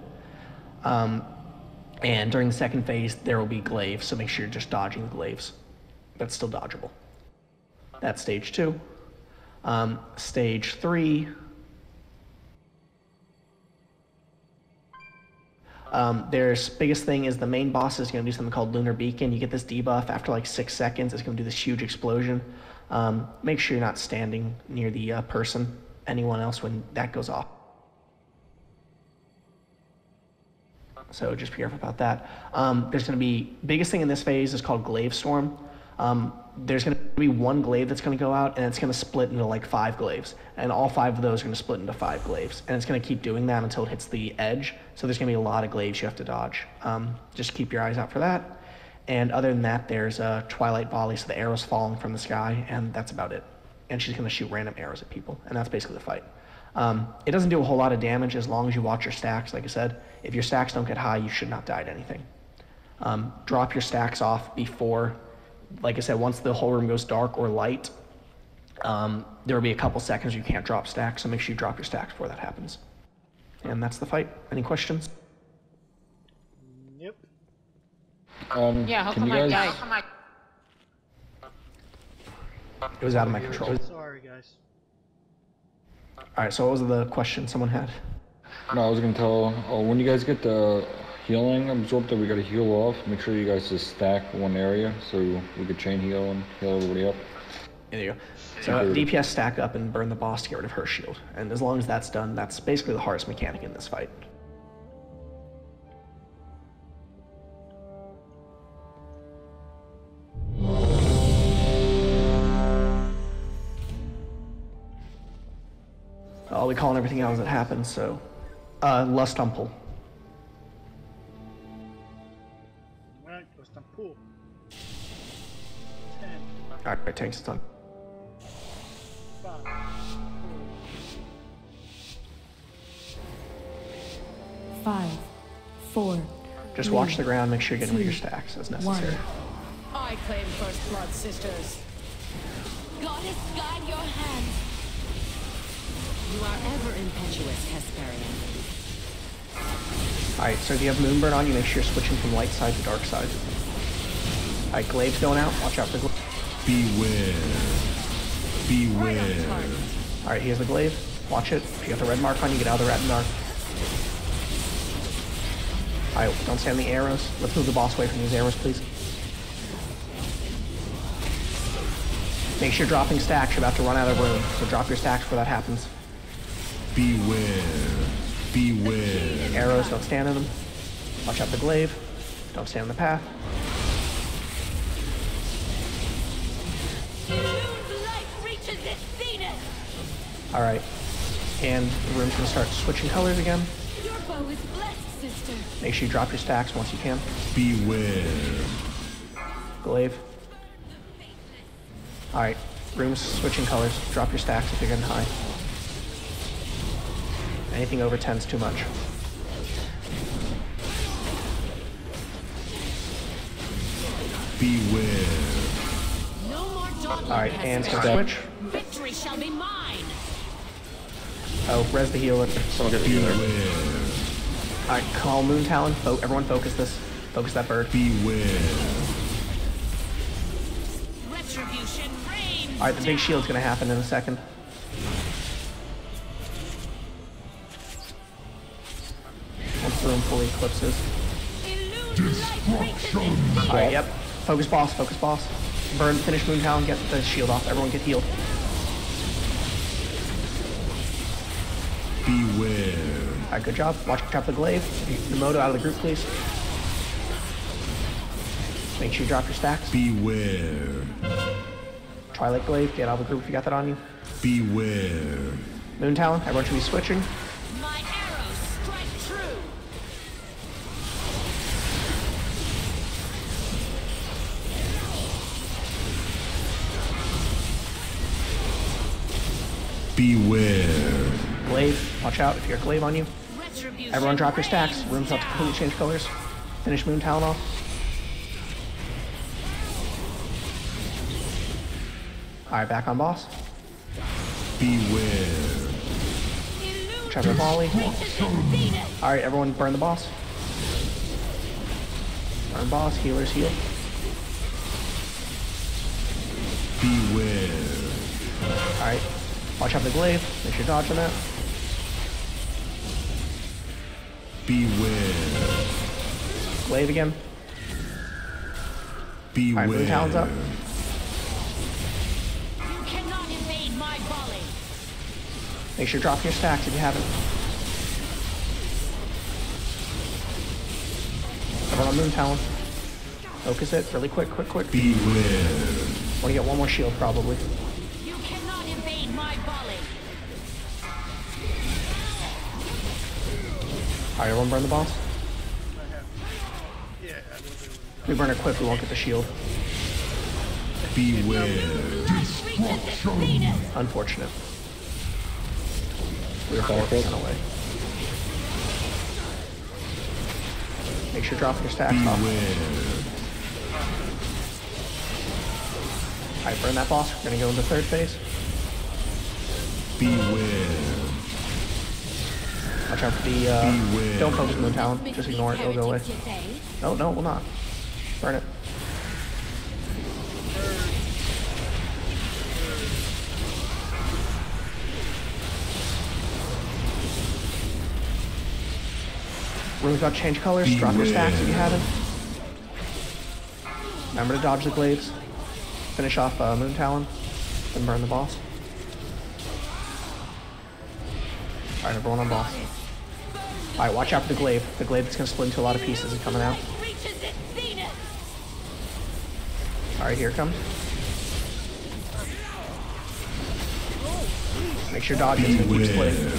And during the second phase, there will be glaives, so make sure you're just dodging the glaives. That's still dodgeable. That's stage 2. Stage 3. There's biggest thing is the main boss is going to do something called Lunar Beacon. You get this debuff after like 6 seconds. It's going to do this huge explosion. Make sure you're not standing near the anyone else when that goes off. So just be careful about that. There's going to be, biggest thing in this phase is called Glaive Storm. There's going to be one glaive that's going to go out, and it's going to split into like 5 glaives. And all 5 of those are going to split into 5 glaives. And it's going to keep doing that until it hits the edge. So there's going to be a lot of glaives you have to dodge. Just keep your eyes out for that. And other than that, there's a Twilight Volley, so the arrows falling from the sky, and that's about it. And she's going to shoot random arrows at people, and that's basically the fight. It doesn't do a whole lot of damage as long as you watch your stacks. Like I said, if your stacks don't get high, you should not die to anything. Drop your stacks off before, like I said, once the whole room goes dark or light, there will be a couple seconds you can't drop stacks, so make sure you drop your stacks before that happens. And that's the fight. Any questions? Yep. Yeah, how come I died? It was out of my control. Sorry, guys. Alright, so what was the question someone had? No, I was gonna tell, when you guys get the healing absorbed that we gotta heal off, make sure you guys just stack one area so we could chain heal and heal everybody up. There you go. So DPS stack up and burn the boss to get rid of her shield. And as long as that's done, that's basically the hardest mechanic in this fight. I'll be calling everything out as it happens, so... Lust on pull. Alright, Lust on pull. 10. Alright, tanks, it's done. 5. 5, 4. Just watch the ground, make sure you're getting rid of your stacks as necessary. 1. I claim first blood, sisters. Goddess, guide your hand. You are ever impetuous, Hesperian. Alright, so if you have Moonburn on, you make sure you're switching from light side to dark side. Alright, Glaive's going out. Watch out for Glaive. Beware. Beware. Alright, here's the Glaive. Watch it. If you got the red mark on, you get out of the red mark. Alright, don't stand in the arrows. Let's move the boss away from these arrows, please. Make sure you're dropping stacks. You're about to run out of room, so drop your stacks before that happens. Beware. Beware. Arrows, don't stand in them. Watch out the Glaive. Don't stand in the path. Alright. And the room's gonna start switching colors again. Your bow is blessed, sister. Make sure you drop your stacks once you can. Beware. Glaive. Alright. Room's switching colors. Drop your stacks if you're getting high. Anything over 10 is too much. Beware. No more dawdling. Alright, Anne's gonna switch. Victory shall be mine. Oh, res the healer. Someone get the healer. Alright, call Moon Talon. Everyone focus this. Focus that bird. Beware. Retribution reigns. Alright, the big shield's gonna happen in a second. Once the room fully eclipses. Alright, yep. Focus boss, focus boss. Burn, finish Moon Talon, get the shield off. Everyone get healed. Beware. Alright, good job. Watch out the Glaive. The Moto out of the group, please. Make sure you drop your stacks. Beware. Twilight Glaive, get out of the group if you got that on you. Beware. Moon Talon, everyone should be switching. My arrows strike true. Beware. Glaive, watch out if you're a glaive on you. Everyone drop your stacks. Room's about to completely change colors. Finish Moon Talon off. Alright, back on boss. Beware. Trevor volley. Alright, everyone burn the boss. Burn boss, healers heal. Beware. Alright, watch out for the glaive. Make sure you dodge on that. Beware. Glaive again. Beware. Alright, Moon Talon's up. You cannot evade my volley. Make sure you drop your stacks if you haven't. Everyone on Moon Talon. Focus it really quick. Beware. Want to get one more shield probably. You cannot evade my volley. Alright, everyone burn the boss. If we burn it quick, we won't get the shield. Beware. Destruction. Unfortunate. We were 4% away. Make sure you drop your stacks off. Alright, burn that boss. We're gonna go into third phase. Beware. Watch out for the, don't focus Moon Talon. Just ignore it, it'll go away. No, it will not. Burn it. Room's about to change colors. Drop your stacks if you haven't. Remember to dodge the glaives. Finish off Moon Talon. Then burn the boss. Alright, everyone on boss. Alright, watch out for the glaive. The glaive is going to split into a lot of pieces and coming out. Alright, here it comes. Make sure dodge is going to keep splitting.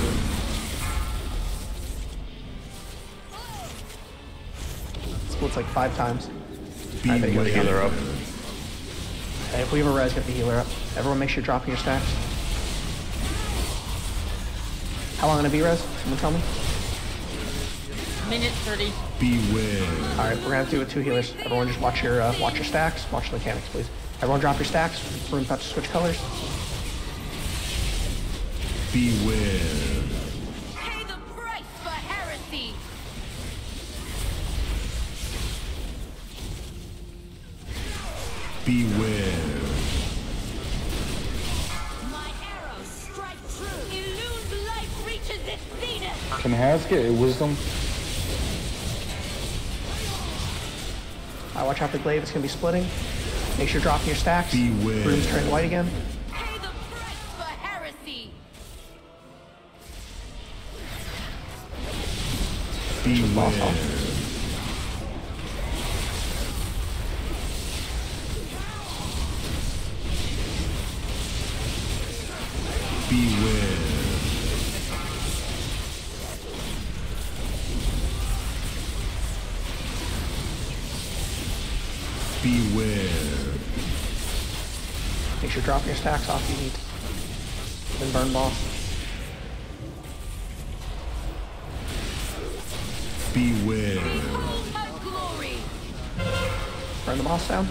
Splits like 5 times. Alright, there you go. Get the healer up. Hey, if we have a res, get the healer up. Everyone make sure you're dropping your stacks. How long gonna be res? Someone tell me. Minute 30. Beware. Alright, we're gonna have to do it with 2 healers. Everyone just watch your stacks. Watch the mechanics, please. Everyone drop your stacks. Room's about to switch colors. Beware. Pay the price for heresy. Beware. My arrows strike true. Illune's life reaches its zenith. Can Haz get a wisdom? Watch out for the glaive. It's gonna be splitting. Make sure you're dropping your stacks. Beware. Room's turning white again. Pay the price for heresy. Beware. Beware. Beware. Make sure you drop your stacks off if you need. Then burn boss. Beware. Behold her glory. Burn the boss down.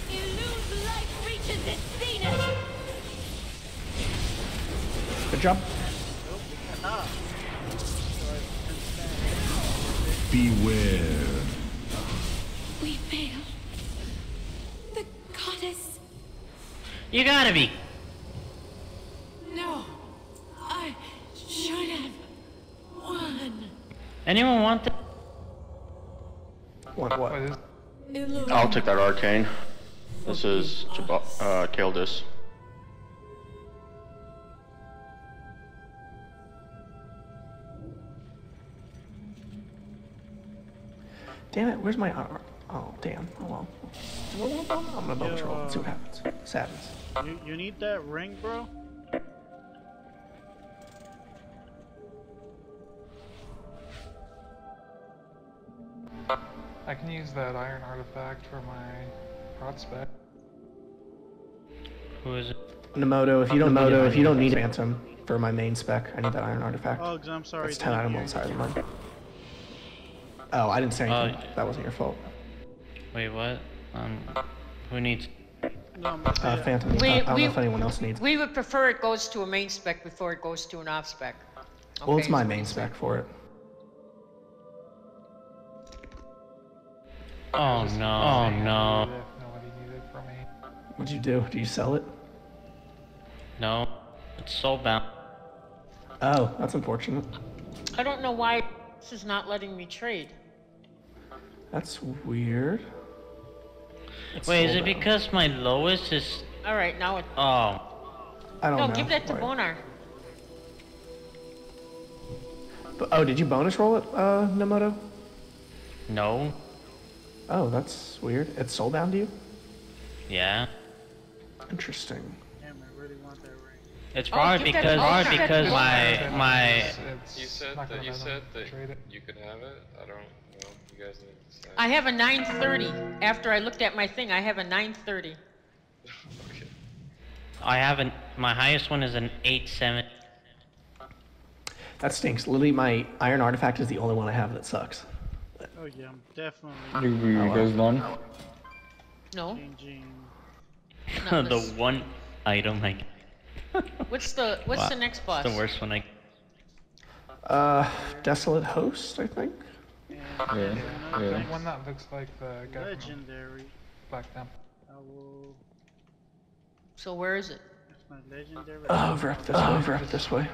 Illune's life reaches its zenith. Good job. Beware. We fail. The goddess. You gotta be. No. I should have won. Anyone want that? What? Illume. I'll take that arcane. This is Kaldis. Damn it, where's my armor? Oh, damn. Oh well. I'm gonna bonus roll. Let's see what happens. Sadness. You need that ring, bro? I can use that iron artifact for my prospect. Who is it? Namoto, if you don't need Phantom for my main spec, I need that iron artifact. Oh, I'm sorry. That's 10 item levels higher than mine. Oh, I didn't say anything. That wasn't your fault. Wait, what? Who needs? Phantom. I don't know if anyone else needs. We would prefer it goes to a main spec before it goes to an off spec. Okay, Well, it's my main spec for it. Oh no! Oh no! Nobody needed from me. What'd you do? Do you sell it? No, it's soulbound. Oh, that's unfortunate. I don't know why this is not letting me trade. That's weird. Wait, is it because my lowest is? All right, now it. Oh. I don't know. No, give that to Bonar. Oh, did you bonus roll it, Namoto? No. Oh, that's weird. It's soulbound to you? Yeah. Interesting. Damn, I really want that ring. It's probably because my. You said that you could have it. I don't know. You guys need to say. I have a 930. After I looked at my thing, I have a 930. Okay. I have my highest one is an 870. That stinks. Literally, my iron artifact is the only one I have that sucks. Oh yeah, I'm definitely. You guys done? No. The one item I. What's the next boss? It's the worst one Desolate Host, I think. The one that looks like the guy Legendary. Black Temple. I will. So where is it? It's my legendary. Over up this way. Over up this way.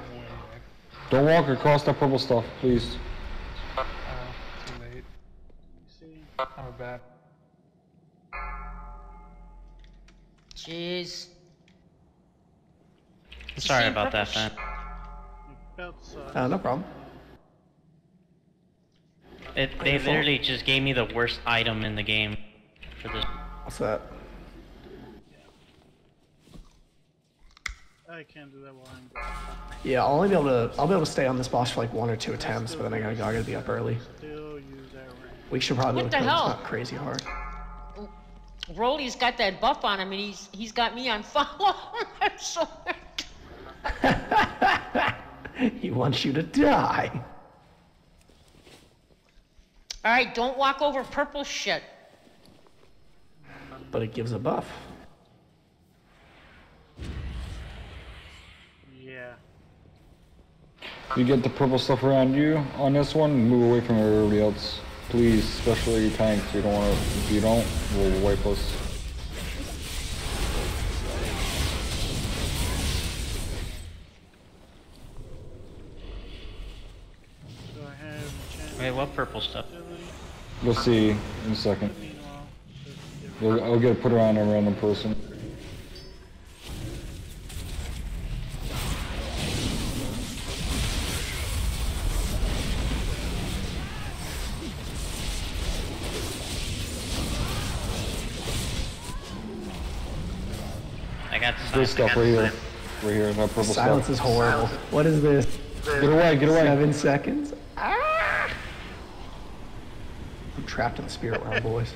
Don't walk across that purple stuff, please. Too late. I'm a bad. Jeez. Sorry about that, man. No problem. They literally just gave me the worst item in the game for this. What's that? I can't do that while I'm going. Yeah, I'll be able to stay on this boss for like 1 or 2 attempts, but then I gotta be up early. Still use that ring. We should probably What look the at it. It's hell? not crazy hard. Rolly's got that buff on him, and he's got me on follow. So He wants you to die. all right, don't walk over purple shit. But it gives a buff. Yeah. You get the purple stuff around you on this one, move away from everybody else. Please, especially tanks. You don't want to. If you don't, we'll wipe us. So I have. Wait, what purple stuff? You'll see in a second. I'll get it put around a random person. I got This stuff right here. Right here, that purple Silence stuff. is horrible. What is this? Get away, get away. 7 seconds. Ah! I'm trapped in the spirit realm, boys.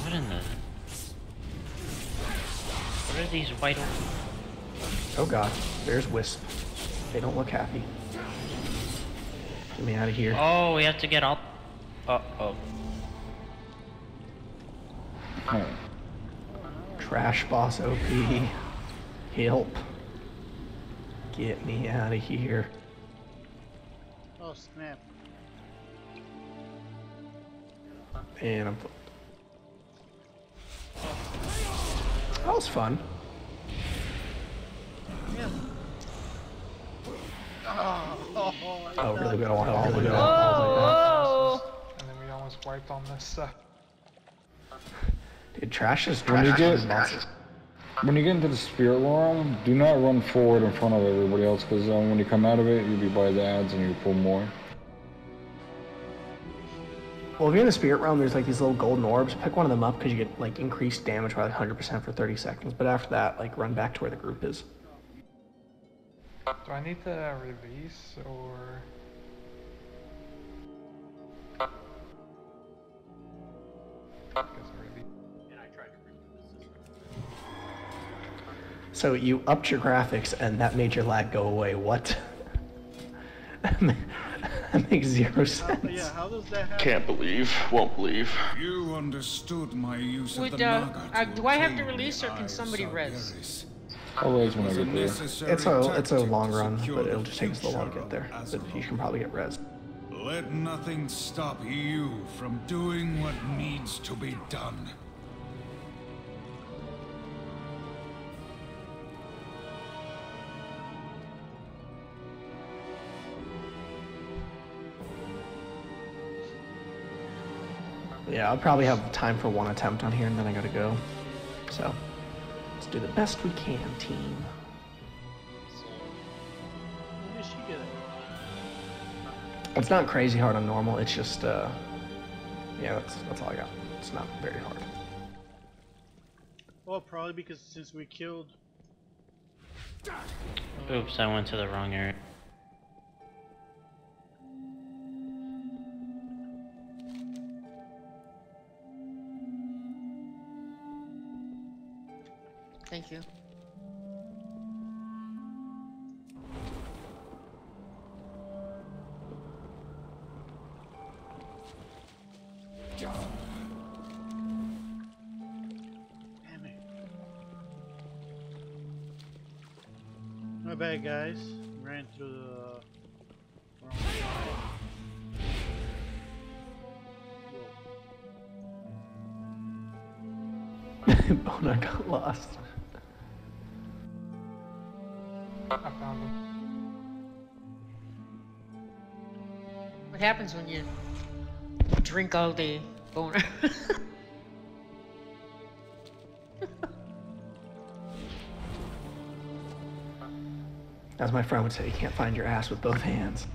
What in the? What are these white? Oh god, there's Wisp. They don't look happy. Get me out of here. Oh, we have to get all. Uh-oh. Trash boss OP. Help. Get me out of here. Oh snap. And I'm. That was fun. Yeah. Oh, really? We don't want all the go. Whoa! And then we almost wiped on this stuff. Dude, trash is When you trash. get when you get into the spirit realm, do not run forward in front of everybody else, because when you come out of it, you'll be by the ads and you pull more. Well, if you're in the spirit realm, there's like these little golden orbs. Pick one of them up because you get like increased damage by like 100% for 30 seconds. But after that, like run back to where the group is. Do I need to release or? So you upped your graphics and that made your lag go away. What? That makes zero sense. Yeah, how does that happen? Can't believe, won't believe. You understood my use of Would, the Naga do I have to obtain release the or can Eye of somebody res? Sargeras. I'll res when I get there. It's a long run, but it'll just take us a little while to get there. But you can probably get res. Let nothing stop you from doing what needs to be done. Yeah, I'll probably have time for one attempt on here and then I gotta go. So, let's do the best we can, team. Where did she get it? It's not crazy hard on normal, it's just, yeah, that's all I got. It's not very hard. Well, probably because since we killed... Oops, I went to the wrong area. Thank you. Damn it. My bad, guys. Ran through the wrong Bona got lost. I found him. What happens when you drink all day, Boner? As my friend would say, you can't find your ass with both hands.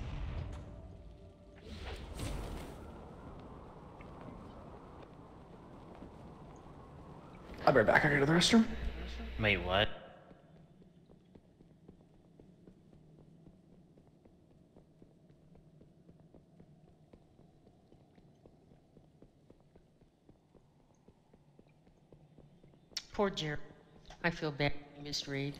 I'll be right back. I gotta go to the restroom. Wait, what? Poor Jerry. I feel bad he missed raid.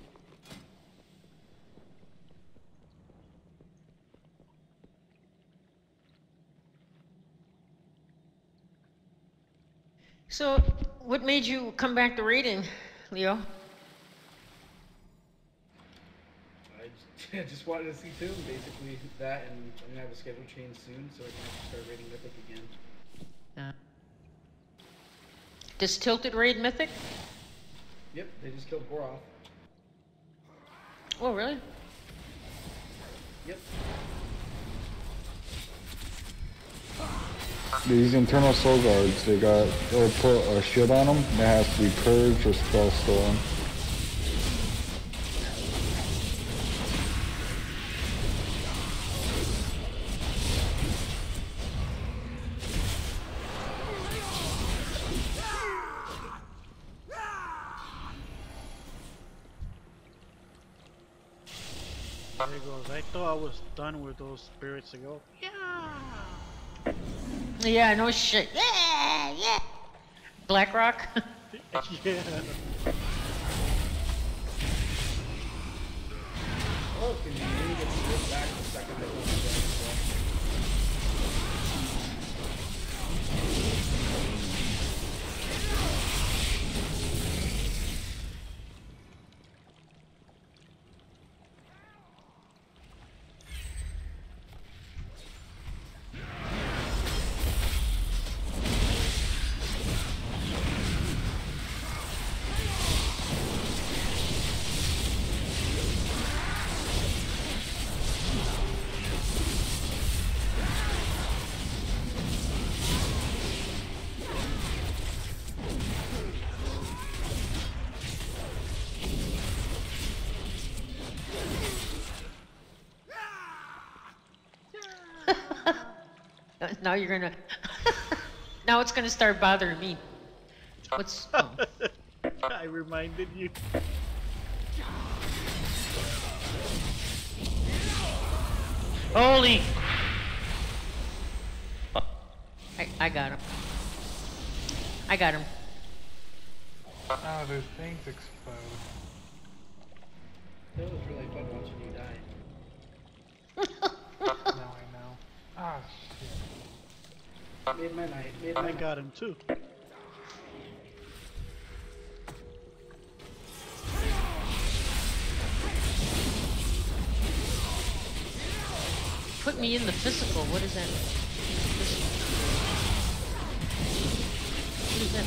So, what made you come back to raiding, Leo? I just wanted to see too, basically that, and I'm gonna have a schedule change soon, so I can actually start raiding Mythic again. Does Tilted raid Mythic? Yep, they just killed Boroth. Oh, really? Yep. These internal soul guards, they'll put a shield on them that has to be purged or spell stolen. There it goes. I thought I was done with those spirits ago. Yeah. Yeah, no shit. Yeah, yeah. BlackRock? Yeah. Oh, can you really get stripped back the second they go to the Now you're gonna... Now it's gonna start bothering me. What's... Oh. I reminded you. Holy... I got him. I got him. Oh, those things explode. That was really fun watching you die. Now I know. Ah, shit. Made my night. I got him too. Put me in the physical. What is that? What is that?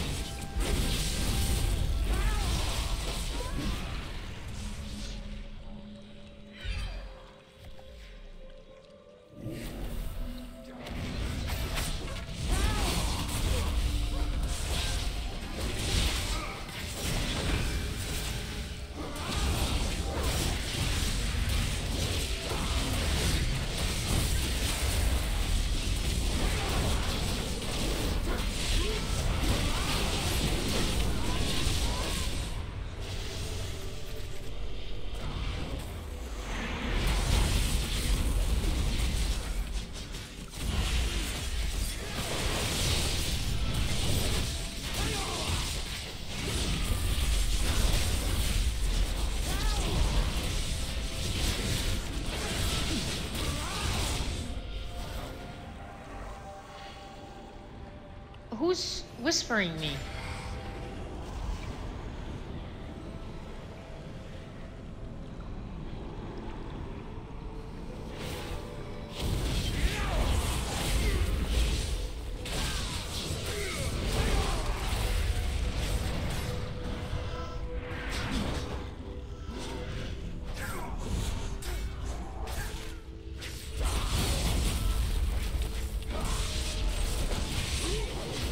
Who's whispering me?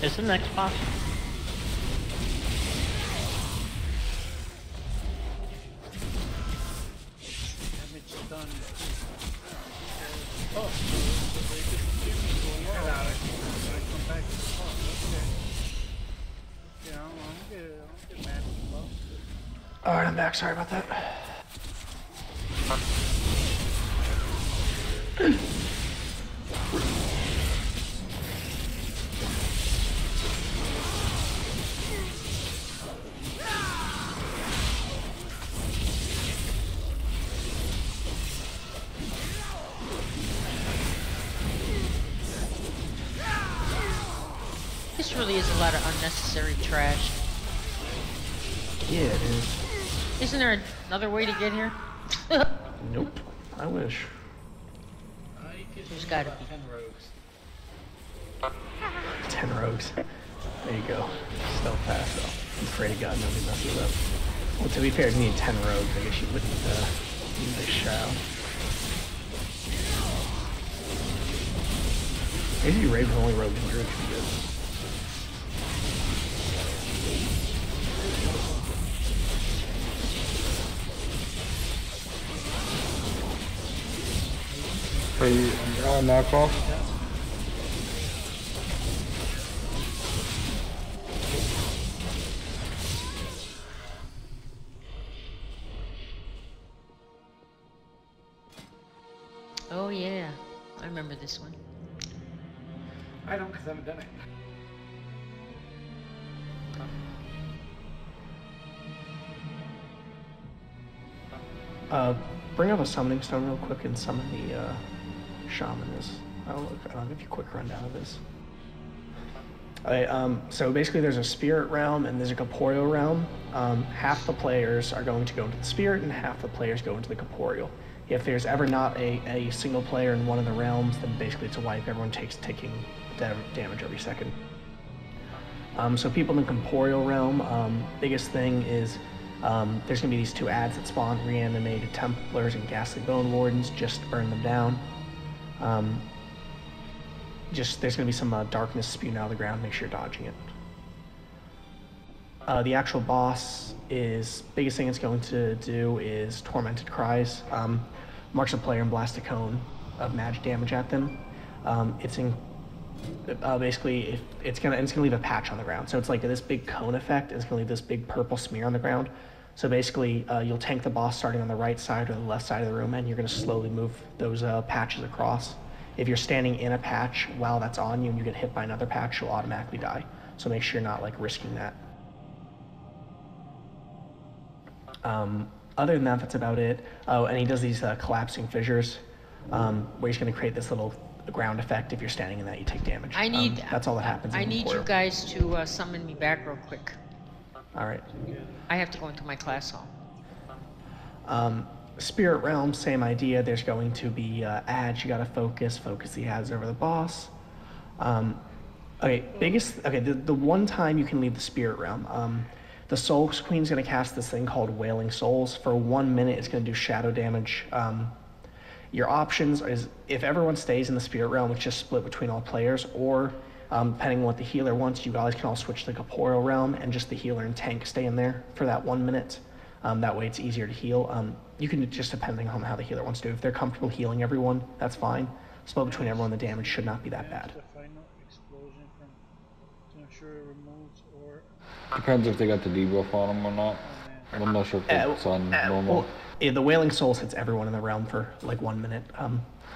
Is the next boss? Damage done. Oh, so they could see me go low. I come back to the boss. Okay. Yeah, I'm get mad at the boss. Alright, I'm back. Sorry about that. This really is a lot of unnecessary trash. Yeah, it is. Isn't there another way to get here? Nope. I wish. There's gotta be. 10 rogues. 10 rogues. There you go. Stealth pass though. I'm afraid of God nobody messes up. Well, to be fair, if you need 10 rogues, I guess you wouldn't need this shroud. Maybe Raven's only rogue in Druid should be good. Hey, knockoff. Oh yeah, I remember this one. I don't, because I haven't done it. Bring up a summoning stone real quick and summon the shaman. I'll give you a quick rundown of this. So basically there's a spirit realm and there's a corporeal realm. Half the players are going to go into the spirit and half the players go into the corporeal. If there's ever not a single player in one of the realms, then basically it's a wipe. Everyone taking damage every second. So people in the corporeal realm, biggest thing is there's going to be these two ads that spawn, reanimated Templars and ghastly bone wardens. Just burn them down. There's going to be some darkness spewing out of the ground. Make sure you're dodging it. The actual boss is, biggest thing it's going to do is Tormented Cries. Marks a player and blast a cone of magic damage at them. Basically, it's gonna leave a patch on the ground. So it's like this big cone effect. It's gonna leave this big purple smear on the ground. So basically, you'll tank the boss starting on the right side or the left side of the room, and you're gonna slowly move those patches across. If you're standing in a patch while that's on you and you get hit by another patch, you'll automatically die. so make sure you're not like risking that. Other than that, that's about it. Oh, and he does these collapsing fissures, where he's going to create this little ground effect. If you're standing in that, you take damage. I need. That's all that happens. I need you guys to summon me back real quick. All right. I have to go into my class hall. Spirit Realm, same idea. There's going to be ads. You got to focus the ads over the boss. Okay, the one time you can leave the Spirit Realm. The Soul Queen's going to cast this thing called Wailing Souls. For 1 minute, it's going to do shadow damage. Your options is, if everyone stays in the Spirit Realm, it's just split between all players, or depending on what the healer wants, you guys can all switch to the Corporeal Realm, and just the healer and tank stay in there for that 1 minute. That way it's easier to heal. You can, just depending on how the healer wants to do. If they're comfortable healing everyone, that's fine. Split between everyone, the damage should not be that bad. Depends if they got the debuff on them or not. I'm not sure if it's on normal. Well, the Wailing Souls hits everyone in the realm for like 1 minute.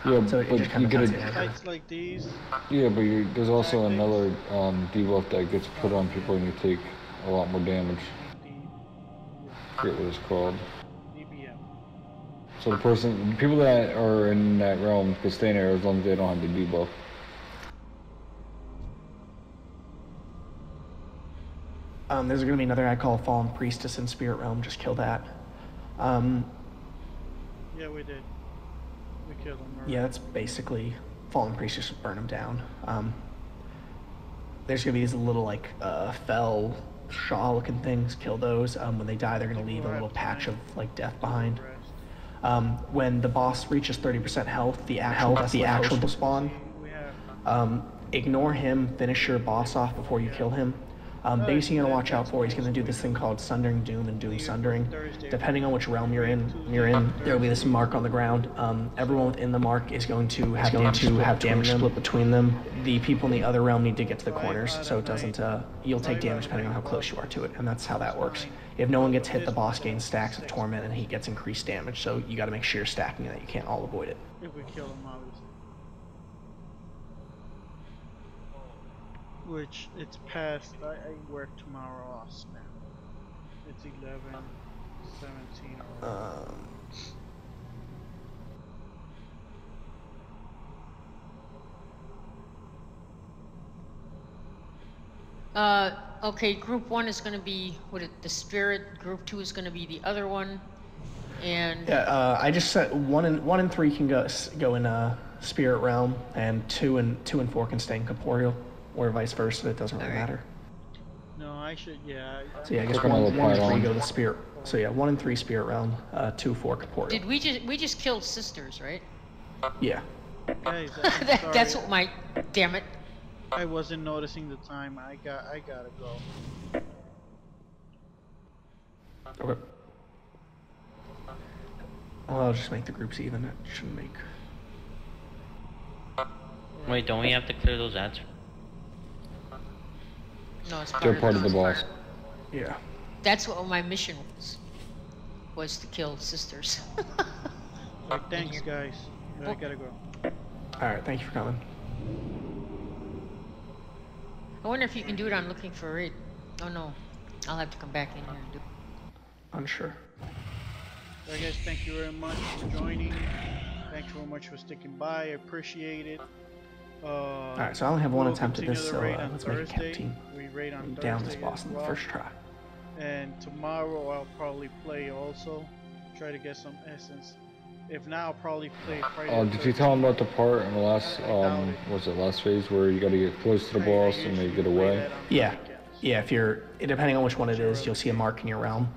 Yeah, so but you get Fights like these. Yeah, but there's also another debuff that gets put on people and you take a lot more damage. I forget what it's called. So the people that are in that realm can stay in there as long as they don't have the debuff. There's going to be another I call Fallen Priestess in Spirit Realm. Just kill that. Yeah, we did. We killed him. Right? Yeah, that's basically Fallen Priestess. Burn them down. There's going to be these little like fell shaw-looking things. Kill those. When they die, they're going to leave a little patch of like death behind. When the boss reaches 30% health, the actual will spawn. Ignore him. Finish your boss off before you kill him. Biggest thing you're gonna watch out for, he's gonna do this thing called Sundering Doom and Doom Sundering. Depending on which realm you're in, there will be this mark on the ground. Everyone within the mark is going to have damage split between them. The people in the other realm need to get to the corners, so it doesn't. You'll take damage depending on how close you are to it, and that's how that works. If no one gets hit, the boss gains stacks of torment, and he gets increased damage. So you got to make sure you're stacking that. You can't all avoid it. If we kill him, obviously. Which it's past. I work tomorrow off now. It's 11:17. Okay, group 1 is going to be the Spirit. Group 2 is going to be the other one, and yeah, I just said 1 and 3 can go in Spirit Realm, and 2 and 4 can stay in Corporeal. Or vice versa, it doesn't really matter. No, I should, yeah. So yeah, I guess 1 and 3 go to Spirit. So yeah, 1 and 3 Spirit Realm, 2, 4 Corporeal. Did we just killed sisters, right? Yeah. Guys, that's what my, damn it. I wasn't noticing the time. I gotta go. Okay. Well, I'll just make the groups even. It shouldn't make. Wait, don't we have to clear those ads? No, it's They're part of the boss. Yeah. That's what my mission was to kill sisters. Right, thanks, guys. I gotta go. Alright, thank you for coming. I wonder if you can do it on looking for a raid. Oh no, I'll have to come back in here and do it. Unsure. Alright guys, thank you very much for joining. Thanks very much for sticking by. I appreciate it. Alright, so I only have one attempt at this, so let's make a camp team. We raid on down Thursday this boss in the well. first try. And tomorrow I'll probably play also. Try to get some essence. If not, I'll probably play Friday. Did you tell him about the part in the last, was it last phase where you gotta get close to the boss and they get away? Yeah. Yeah, if you're, depending on which one it is, you'll see a mark in your realm.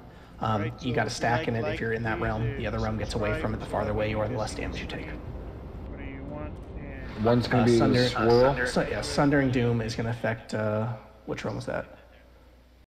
You gotta stack in it if you're in that realm. The other realm gets away from it the farther away you are, the less damage you take. One's gonna be the swirl. Yeah, Sundering Doom is gonna affect, which realm was that?